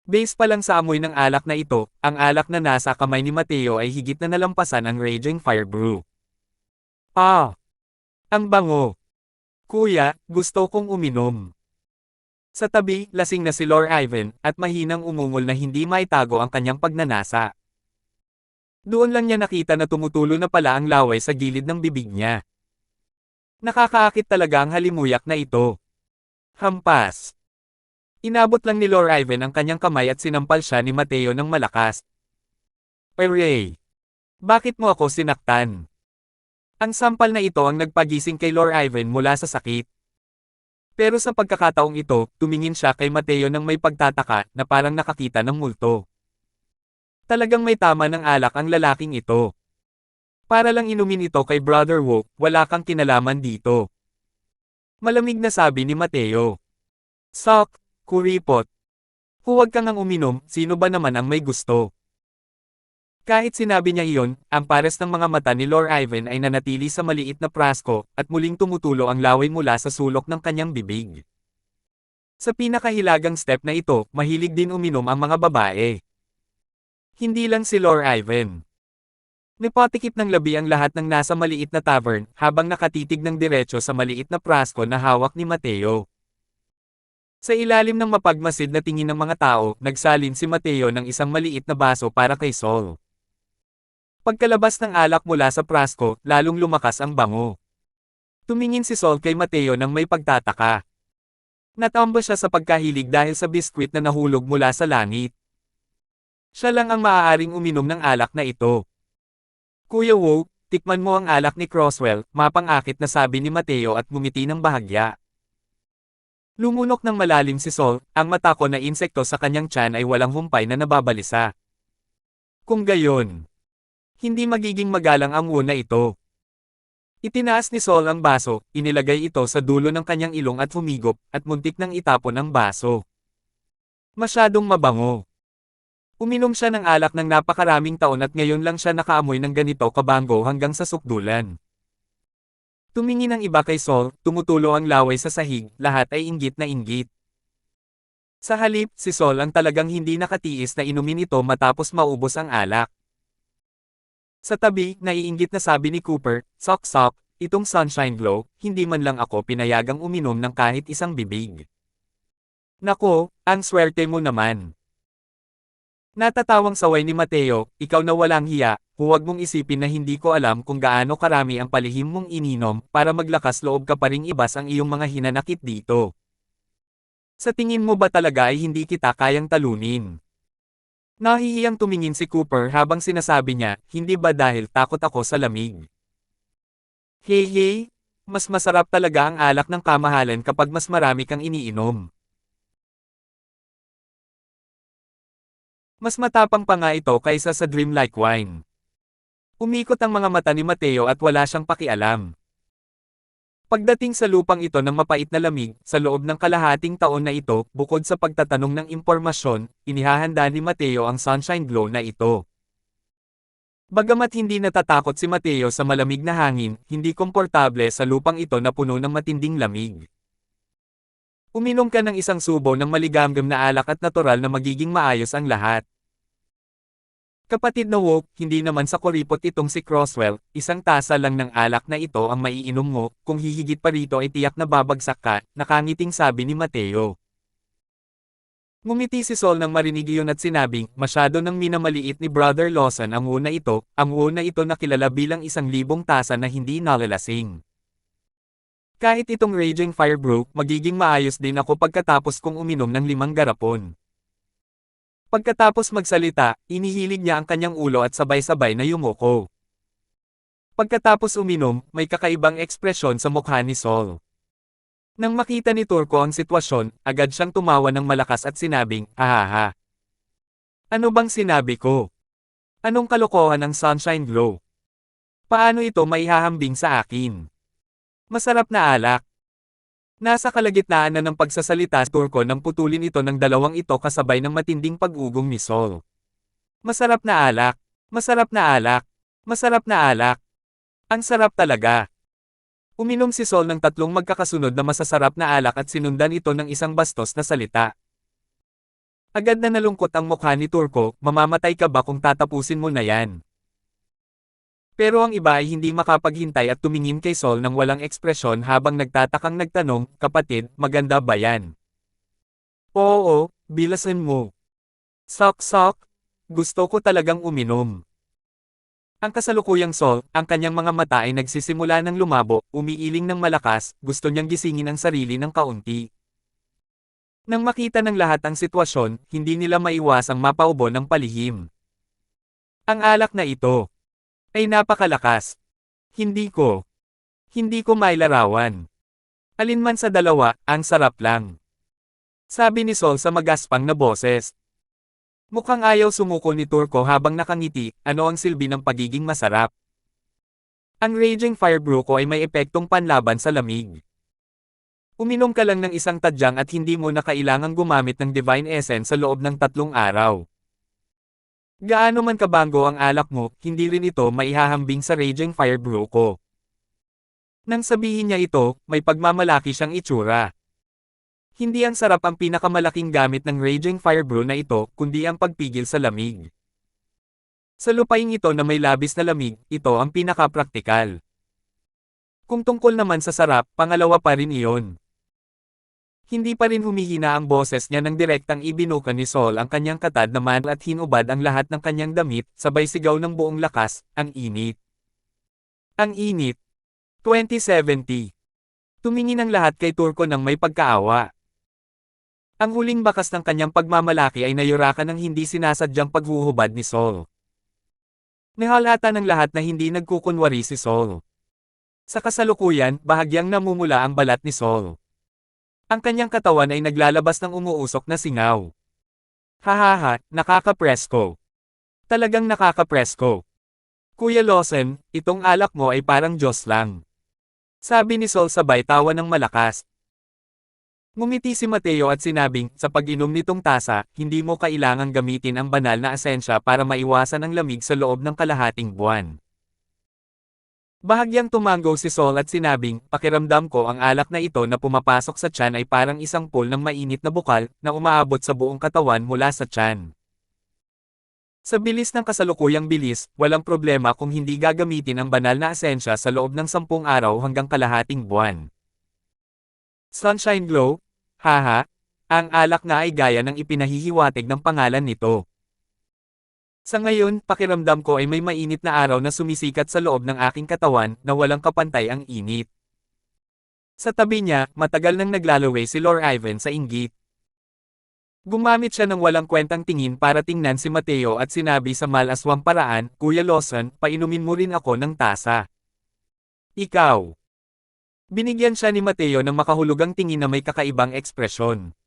Base pa lang sa amoy ng alak na ito, ang alak na nasa kamay ni Mateo ay higit na nalampasan ang Raging Fire Brew. Ah! Ang bango! Kuya, gusto kong uminom. Sa tabi, lasing na si Lord Ivan, at mahinang umungol na hindi maitago ang kanyang pagnanasa. Doon lang niya nakita na tumutulo na pala ang laway sa gilid ng bibig niya. Nakakaakit talaga ang halimuyak na ito. Hampas. Inabot lang ni Lord Ivan ang kanyang kamay at sinampal siya ni Mateo ng malakas. "Ray! Bakit mo ako sinaktan?" Ang sampal na ito ang nagpagising kay Lord Ivan mula sa sakit. Pero sa pagkakataong ito, tumingin siya kay Mateo ng may pagtataka na parang nakakita ng multo. Talagang may tama ng alak ang lalaking ito. Para lang inumin ito kay Brother Wu, wala kang kinalaman dito. Malamig na sabi ni Mateo. "Sok, kuripot. Huwag kang ang uminom, sino ba naman ang may gusto?" Kahit sinabi niya iyon, ang pares ng mga mata ni Lord Ivan ay nanatili sa maliit na prasko, at muling tumutulo ang laway mula sa sulok ng kanyang bibig. Sa pinakahilagang step na ito, mahilig din uminom ang mga babae. Hindi lang si Lord Ivan. Nipatikip ng labi ang lahat ng nasa maliit na tavern, habang nakatitig ng diretso sa maliit na prasko na hawak ni Mateo. Sa ilalim ng mapagmasid na tingin ng mga tao, nagsalin si Mateo ng isang maliit na baso para kay Sol. Pagkalabas ng alak mula sa prasko, lalong lumakas ang bango. Tumingin si Sol kay Mateo nang may pagtataka. Natamba siya sa pagkahilig dahil sa biskwit na nahulog mula sa langit. Siya lang ang maaaring uminom ng alak na ito. Kuya Wu, tikman mo ang alak ni Croswell, mapang-akit na sabi ni Mateo at ngumiti ng bahagya. Lumunok ng malalim si Sol, ang mata ko na insekto sa kanyang tiyan ay walang humpay na nababalisa. Kung gayon, hindi magiging magalang ang Wu na ito. Itinaas ni Sol ang baso, inilagay ito sa dulo ng kanyang ilong at humigop, at muntik nang itapon ang baso. Masyadong mabango. Uminom siya ng alak ng napakaraming taon at ngayon lang siya nakaamoy ng ganito kabango hanggang sa sukdulan. Tumingin ang iba kay Sol, tumutulo ang laway sa sahig, lahat ay inggit na inggit. Sa halip, si Sol ang talagang hindi nakatiis na inumin ito matapos maubos ang alak. Sa tabi, naiinggit na sabi ni Cooper, "Sok-sok, itong Sunshine Glow, hindi man lang ako pinayagang uminom ng kahit isang bibig." Nako, ang swerte mo naman. Natatawang saway ni Mateo, "Ikaw na walang hiya, huwag mong isipin na hindi ko alam kung gaano karami ang palihim mong ininom para maglakas loob ka pa ring ibas ang iyong mga hinanakit dito. Sa tingin mo ba talaga ay hindi kita kayang talunin?" Nahihiyang tumingin si Cooper habang sinasabi niya, "Hindi ba dahil takot ako sa lamig?" Hey, mas masarap talaga ang alak ng kamahalan kapag mas marami kang iniinom. Mas matapang pa nga ito kaysa sa dreamlike wine. Umikot ang mga mata ni Mateo at wala siyang pakialam. Pagdating sa lupang ito ng mapait na lamig, sa loob ng kalahating taon na ito, bukod sa pagtatanong ng impormasyon, inihahanda ni Mateo ang Sunshine Glow na ito. Bagamat hindi natatakot si Mateo sa malamig na hangin, hindi komportable sa lupang ito na puno ng matinding lamig. Uminom ka ng isang subo ng maligamgam na alak at natural na magiging maayos ang lahat. Kapatid na Wu, hindi naman sa kuripot itong si Croswell, isang tasa lang ng alak na ito ang maiinom mo, kung hihigit pa rito ay tiyak na babagsak ka, nakangiting sabi ni Mateo. Ngumiti si Sol nang marinig iyon at sinabing, masyado nang minamaliit ni Brother Lawson ang Wu na ito na kilala bilang 1,000 tasa na hindi nalalasing. Kahit itong Raging Fire Brew, magiging maayos din ako pagkatapos kong uminom ng 5 garapon. Pagkatapos magsalita, inihilig niya ang kanyang ulo at sabay-sabay na yumuko. Pagkatapos uminom, may kakaibang ekspresyon sa mukha ni Sol. Nang makita ni Turco ang sitwasyon, agad siyang tumawa ng malakas at sinabing, "Hahaha. Ano bang sinabi ko? Anong kalokohan ng Sunshine Glow? Paano ito maihahambing sa akin? Masarap na alak." Nasa kalagitnaan na ng pagsasalita si Turco nang putulin ito ng dalawang ito kasabay ng matinding pag-ugong ni Sol. "Masarap na alak! Masarap na alak! Masarap na alak! Ang sarap talaga!" Uminom si Sol ng 3 magkakasunod na masasarap na alak at sinundan ito ng isang bastos na salita. Agad na nalungkot ang mukha ni Turco, "Mamamatay ka ba kung tatapusin mo na yan?" Pero ang iba ay hindi makapaghintay at tumingin kay Sol nang walang ekspresyon habang nagtatakang nagtanong, "Kapatid, maganda ba yan?" "Oo, bilasan mo." "Sok-sok, gusto ko talagang uminom." Ang kasalukuyang Sol, ang kanyang mga mata ay nagsisimula ng lumabo, umiiling ng malakas, gusto niyang gisingin ang sarili ng kaunti. Nang makita ng lahat ang sitwasyon, hindi nila maiwasang mapaubo ng palihim. Ang alak na ito ay napakalakas. Hindi ko mailarawan. Alinman sa dalawa, ang sarap lang. Sabi ni Sol sa magaspang na boses. Mukhang ayaw sumuko ni Turco habang nakangiti, ano ang silbi ng pagiging masarap? Ang Raging Fire Brew ko ay may epektong panlaban sa lamig. Uminom ka lang ng isang tadyang at hindi mo na kailangang gumamit ng Divine Essence sa loob ng 3 araw. Gaano man kabango ang alak mo, hindi rin ito maihahambing sa Raging Fire Brew ko. Nang sabihin niya ito, may pagmamalaki siyang itsura. Hindi ang sarap ang pinakamalaking gamit ng Raging Fire Brew na ito, kundi ang pagpigil sa lamig. Sa lupaing ito na may labis na lamig, ito ang pinaka-praktikal. Kung tungkol naman sa sarap, pangalawa pa rin iyon. Hindi pa rin humihina ang boses niya nang direktang ibinuka ni Sol ang kanyang katad naman at hinubad ang lahat ng kanyang damit, sabay sigaw ng buong lakas, ang init. Ang init. 2070. Tumingin ang lahat kay Turco nang may pagkaawa. Ang huling bakas ng kanyang pagmamalaki ay nayurakan ng hindi sinasadyang paghuhubad ni Sol. Nihalata ng lahat na hindi nagkukunwari si Sol. Sa kasalukuyan, bahagyang namumula ang balat ni Sol. Ang kanyang katawan ay naglalabas ng umuusok na singaw. Hahaha, nakaka-presko. Talagang nakaka-presko. Kuya Lawson, itong alak mo ay parang Diyos lang. Sabi ni Sol sabay tawa ng malakas. Ngumiti si Mateo at sinabing, sa pag-inom nitong tasa, hindi mo kailangang gamitin ang banal na asensya para maiwasan ang lamig sa loob ng kalahating buwan. Bahagyang tumanggo si Sol at sinabing, pakiramdam ko ang alak na ito na pumapasok sa tiyan ay parang isang pool ng mainit na bukal na umaabot sa buong katawan mula sa tiyan. Sa bilis ng kasalukuyang bilis, walang problema kung hindi gagamitin ang banal na asensya sa loob ng 10 araw hanggang kalahating buwan. Sunshine Glow? Haha, ang alak nga ay gaya ng ipinahihiwatig ng pangalan nito. Sa ngayon, pakiramdam ko ay may mainit na araw na sumisikat sa loob ng aking katawan na walang kapantay ang init. Sa tabi niya, matagal nang naglalaway si Lord Ivan sa inggit. Gumamit siya ng walang kwentang tingin para tingnan si Mateo at sinabi sa malaswang paraan, Kuya Lawson, painumin mo rin ako ng tasa. Ikaw. Binigyan siya ni Mateo ng makahulugang tingin na may kakaibang ekspresyon.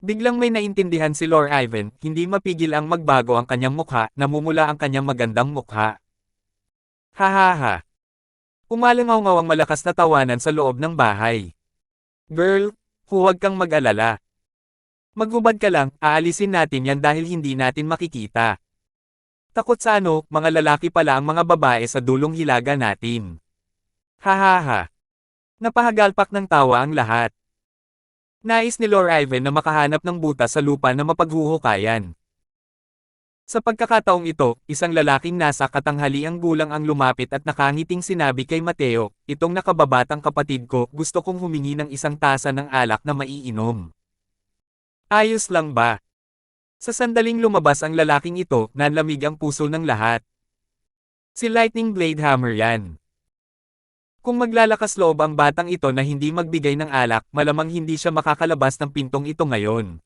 Biglang may naintindihan si Lord Ivan, hindi mapigil ang magbago ang kanyang mukha, namumula ang kanyang magandang mukha. Hahaha. Umalangaw-ngaw ang malakas na tawanan sa loob ng bahay. Girl, huwag kang mag-alala. Maghubad ka lang, aalisin natin yan dahil hindi natin makikita. Takot sa ano, mga lalaki pala ang mga babae sa dulong hilaga natin. Hahaha. Napahagalpak ng tawa ang lahat. Nais ni Lord Ivan na makahanap ng butas sa lupa na mapaghuhukayan. Sa pagkakataong ito, isang lalaking nasa katanghaliang gulang ang lumapit at nakangiting sinabi kay Mateo, itong nakababatang kapatid ko, gusto kong humingi ng isang tasa ng alak na maiinom. Ayos lang ba? Sa sandaling lumabas ang lalaking ito, nanlamig ang puso ng lahat. Si Lightning Blade Hammer yan. Kung maglalakas loob ang batang ito na hindi magbigay ng alak, malamang hindi siya makakalabas ng pintong ito ngayon.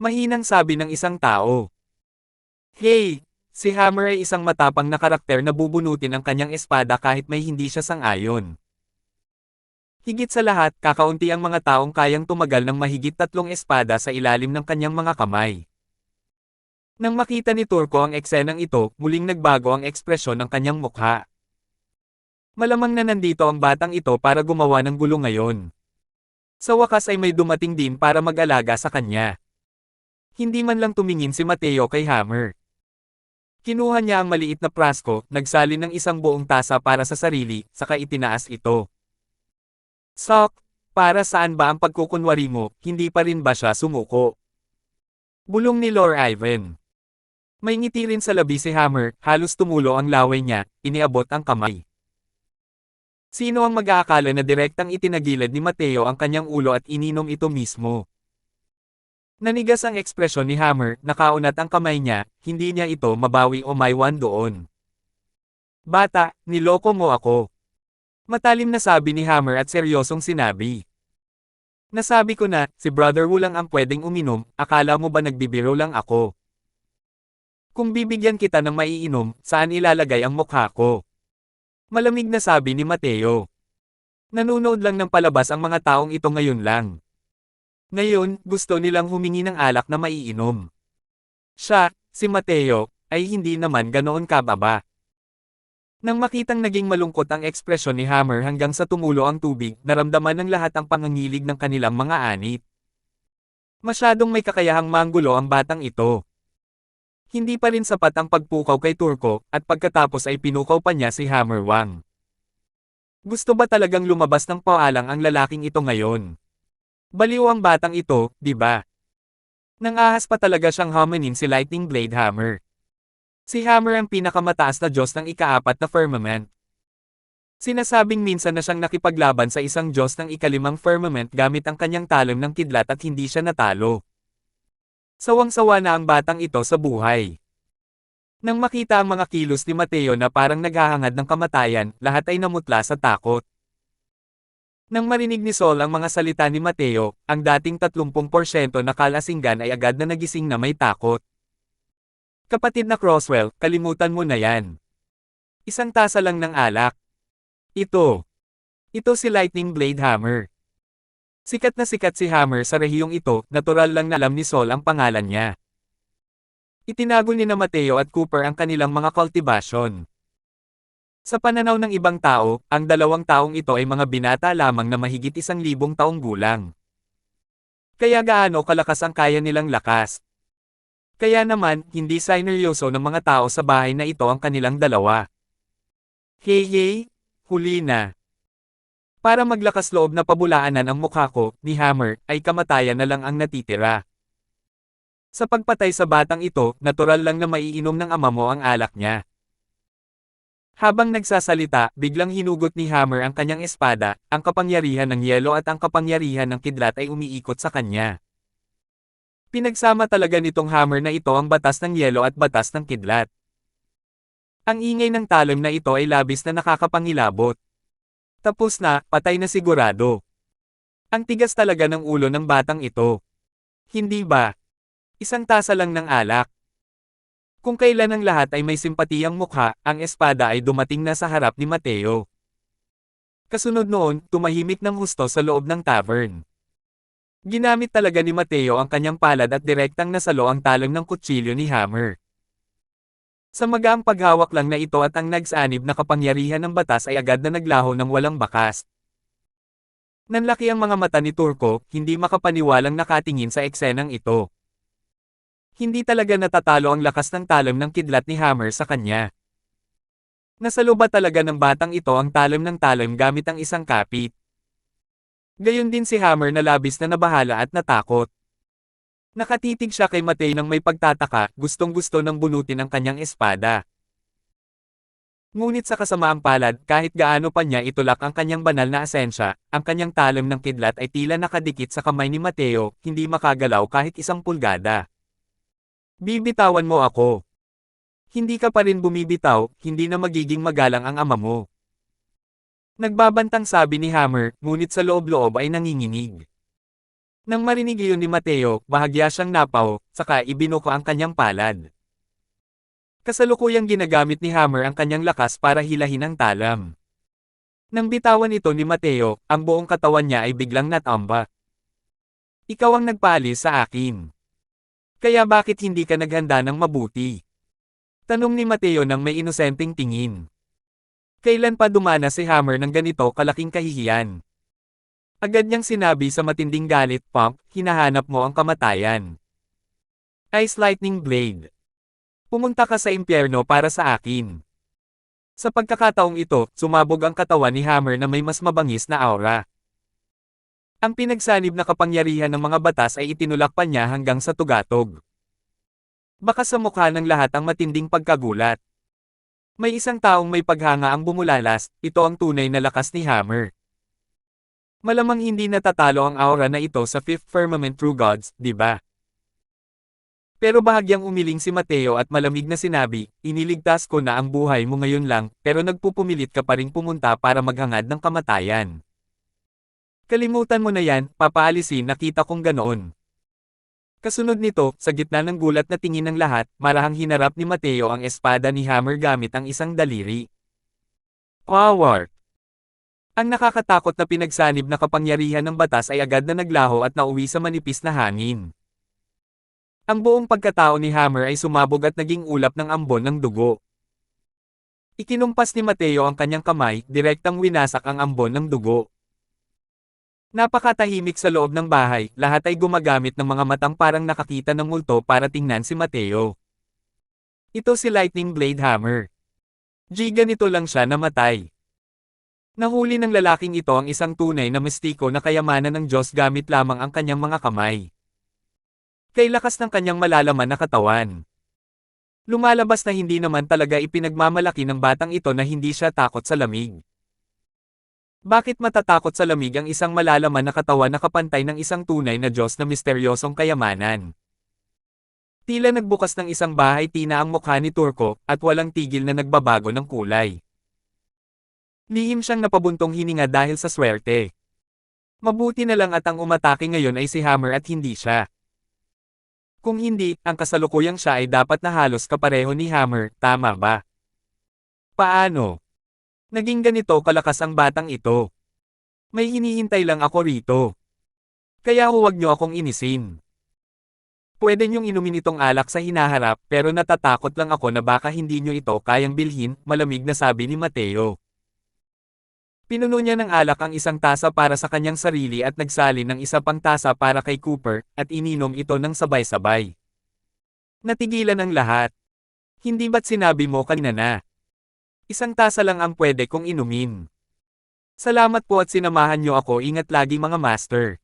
Mahinang sabi ng isang tao. Hey, si Hammer ay isang matapang na karakter na bubunutin ang kanyang espada kahit may hindi siya sang-ayon. Higit sa lahat, kakaunti ang mga taong kayang tumagal ng mahigit 3 espada sa ilalim ng kanyang mga kamay. Nang makita ni Turco ang eksenang ito, muling nagbago ang ekspresyon ng kanyang mukha. Malamang na nandito ang batang ito para gumawa ng gulo ngayon. Sa wakas ay may dumating din para mag-alaga sa kanya. Hindi man lang tumingin si Mateo kay Hammer. Kinuha niya ang maliit na prasko, nagsalin ng isang buong tasa para sa sarili, saka itinaas ito. Sok, para saan ba ang pagkukunwari mo, hindi pa rin ba siya sumuko? Bulong ni Lord Ivan. May ngiti rin sa labi si Hammer, halos tumulo ang laway niya, iniabot ang kamay. Sino ang mag-aakala na direktang itinagilid ni Mateo ang kanyang ulo at ininom ito mismo? Nanigas ang ekspresyon ni Hammer, nakaunat ang kamay niya, hindi niya ito mabawi o maiwan doon. Bata, niloko mo ako. Matalim na sabi ni Hammer at seryosong sinabi. Nasabi ko na, si Brother Wu lang ang pwedeng uminom, akala mo ba nagbibiro lang ako? Kung bibigyan kita ng maiinom, saan ilalagay ang mukha ko? Malamig na sabi ni Mateo. Nanonood lang ng palabas ang mga taong ito ngayon lang. Ngayon, gusto nilang humingi ng alak na maiinom. Siya, si Mateo, ay hindi naman ganoon kababa. Nang makitang naging malungkot ang ekspresyon ni Hammer hanggang sa tumulo ang tubig, naramdaman ng lahat ang pangangilig ng kanilang mga anit. Masyadong may kakayahang manggulo ang batang ito. Hindi pa rin sapat ang pagpukaw kay Turco, at pagkatapos ay pinukaw pa niya si Hammer Wang. Gusto ba talagang lumabas ng paalang ang lalaking ito ngayon? Baliw ang batang ito, di ba? Nangahas pa talaga siyang hamanin si Lightning Blade Hammer. Si Hammer ang pinakamataas na Diyos ng ikaapat na firmament. Sinasabing minsan na siyang nakipaglaban sa isang Diyos ng ikalimang firmament gamit ang kanyang talon ng kidlat at hindi siya natalo. Sawang-sawa na ang batang ito sa buhay. Nang makita ang mga kilos ni Mateo na parang naghahangad ng kamatayan, lahat ay namutla sa takot. Nang marinig ni Sol ang mga salita ni Mateo, ang dating 30% na kalasinggan ay agad na nagising na may takot. Kapatid na Crosswell, kalimutan mo na yan. Isang tasa lang ng alak. Ito si Lightning Blade Hammer. Sikat na sikat si Hammer sa rehiyong ito, natural lang na alam ni Sol ang pangalan niya. Itinago ni na Mateo at Cooper ang kanilang mga kultibasyon. Sa pananaw ng ibang tao, ang dalawang taong ito ay mga binata lamang na mahigit 1,000 taong gulang. Kaya gaano kalakas ang kaya nilang lakas? Kaya naman, hindi sineryoso ng mga tao sa bahay na ito ang kanilang dalawa. Hey, huli na. Para maglakas loob na pabulaanan ang mukha ko, ni Hammer, ay kamatayan na lang ang natitira. Sa pagpatay sa batang ito, natural lang na maiinom ng ama mo ang alak niya. Habang nagsasalita, biglang hinugot ni Hammer ang kanyang espada, ang kapangyarihan ng yelo at ang kapangyarihan ng kidlat ay umiikot sa kanya. Pinagsama talaga nitong Hammer na ito ang batas ng yelo at batas ng kidlat. Ang ingay ng talon na ito ay labis na nakakapangilabot. Tapos na, patay na sigurado. Ang tigas talaga ng ulo ng batang ito. Hindi ba? Isang tasa lang ng alak. Kung kailan ang lahat ay may simpatiyang mukha, ang espada ay dumating na sa harap ni Mateo. Kasunod noon, tumahimik ng husto sa loob ng tavern. Ginamit talaga ni Mateo ang kanyang palad at direktang nasalo ang talon ng kutsilyo ni Hammer. Sa magaang paghawak lang na ito at ang nagsanib na kapangyarihan ng batas ay agad na naglaho ng walang bakas. Nanlaki ang mga mata ni Turco, hindi makapaniwalang nakatingin sa eksenang ito. Hindi talaga natatalo ang lakas ng talon ng kidlat ni Hammer sa kanya. Nasalo ba talaga ng batang ito ang talon ng talon gamit ang isang kapit? Gayon din si Hammer na labis na nabahala at natakot. Nakatitig siya kay Mateo nang may pagtataka, gustong-gusto ng bunutin ang kanyang espada. Ngunit sa kasamaang palad, kahit gaano pa niya itulak ang kanyang banal na asensya, ang kanyang talon ng kidlat ay tila nakadikit sa kamay ni Mateo, hindi makagalaw kahit 1 pulgada. Bibitawan mo ako. Hindi ka pa rin bumibitaw, hindi na magiging magalang ang ama mo. Nagbabantang sabi ni Hammer, ngunit sa loob-loob ay nanginginig. Nang marinig iyon ni Mateo, bahagya siyang napaw, saka ibinuko ang kanyang palad. Kasalukuyang ginagamit ni Hammer ang kanyang lakas para hilahin ang talam. Nang bitawan ito ni Mateo, ang buong katawan niya ay biglang natamba. Ikaw ang nagpaalis sa akin. Kaya bakit hindi ka naghanda ng mabuti? Tanong ni Mateo nang may inosenteng tingin. Kailan pa dumana si Hammer ng ganito kalaking kahihiyan? Agad niyang sinabi sa matinding galit, Pump, hinahanap mo ang kamatayan. Ice Lightning Blade. Pumunta ka sa impyerno para sa akin. Sa pagkakataong ito, sumabog ang katawan ni Hammer na may mas mabangis na aura. Ang pinagsanib na kapangyarihan ng mga batas ay itinulak pa niya hanggang sa tugatog. Baka sa mukha ng lahat ang matinding pagkagulat. May isang taong may paghanga ang bumulalas, ito ang tunay na lakas ni Hammer. Malamang hindi natatalo ang aura na ito sa Fifth Firmament True Gods, di ba? Pero bahagyang umiling si Mateo at malamig na sinabi, iniligtas ko na ang buhay mo ngayon lang, pero nagpupumilit ka pa ring pumunta para maghangad ng kamatayan. Kalimutan mo na yan, papaalisin nakita kong ganoon. Kasunod nito, sa gitna ng gulat na tingin ng lahat, marahang hinarap ni Mateo ang espada ni Hammer gamit ang isang daliri. Power! Ang nakakatakot na pinagsanib na kapangyarihan ng batas ay agad na naglaho at nauwi sa manipis na hangin. Ang buong pagkatao ni Hammer ay sumabog at naging ulap ng ambon ng dugo. Ikinumpas ni Mateo ang kanyang kamay, direktang winasak ang ambon ng dugo. Napakatahimik sa loob ng bahay, lahat ay gumagamit ng mga matang parang nakakita ng multo para tingnan si Mateo. Ito si Lightning Blade Hammer. Ganito lang siya namatay. Nahuli ng lalaking ito ang isang tunay na mistiko na kayamanan ng Diyos gamit lamang ang kanyang mga kamay. Kay lakas ng kanyang malalaman na katawan. Lumalabas na hindi naman talaga ipinagmamalaki ng batang ito na hindi siya takot sa lamig. Bakit matatakot sa lamig ang isang malalaman na katawan na kapantay ng isang tunay na Diyos na misteryosong kayamanan? Tila nagbukas ng isang bahay tina ang mukha ni Turco, at walang tigil na nagbabago ng kulay. Lihim siyang napabuntong hininga dahil sa swerte. Mabuti na lang at ang umatake ngayon ay si Hammer at hindi siya. Kung hindi, ang kasalukuyang siya ay dapat na halos kapareho ni Hammer, tama ba? Paano? Naging ganito kalakas ang batang ito. May hinihintay lang ako rito. Kaya huwag niyo akong inisin. Pwede niyong inumin itong alak sa hinaharap pero natatakot lang ako na baka hindi niyo ito kayang bilhin, malamig na sabi ni Mateo. Pinuno niya ng alak ang isang tasa para sa kanyang sarili at nagsalin ng isa pang tasa para kay Cooper, at ininom ito ng sabay-sabay. Natigilan ang lahat. Hindi ba't sinabi mo kanina na? Isang tasa lang ang pwede kong inumin. Salamat po at sinamahan niyo ako, ingat lagi mga master.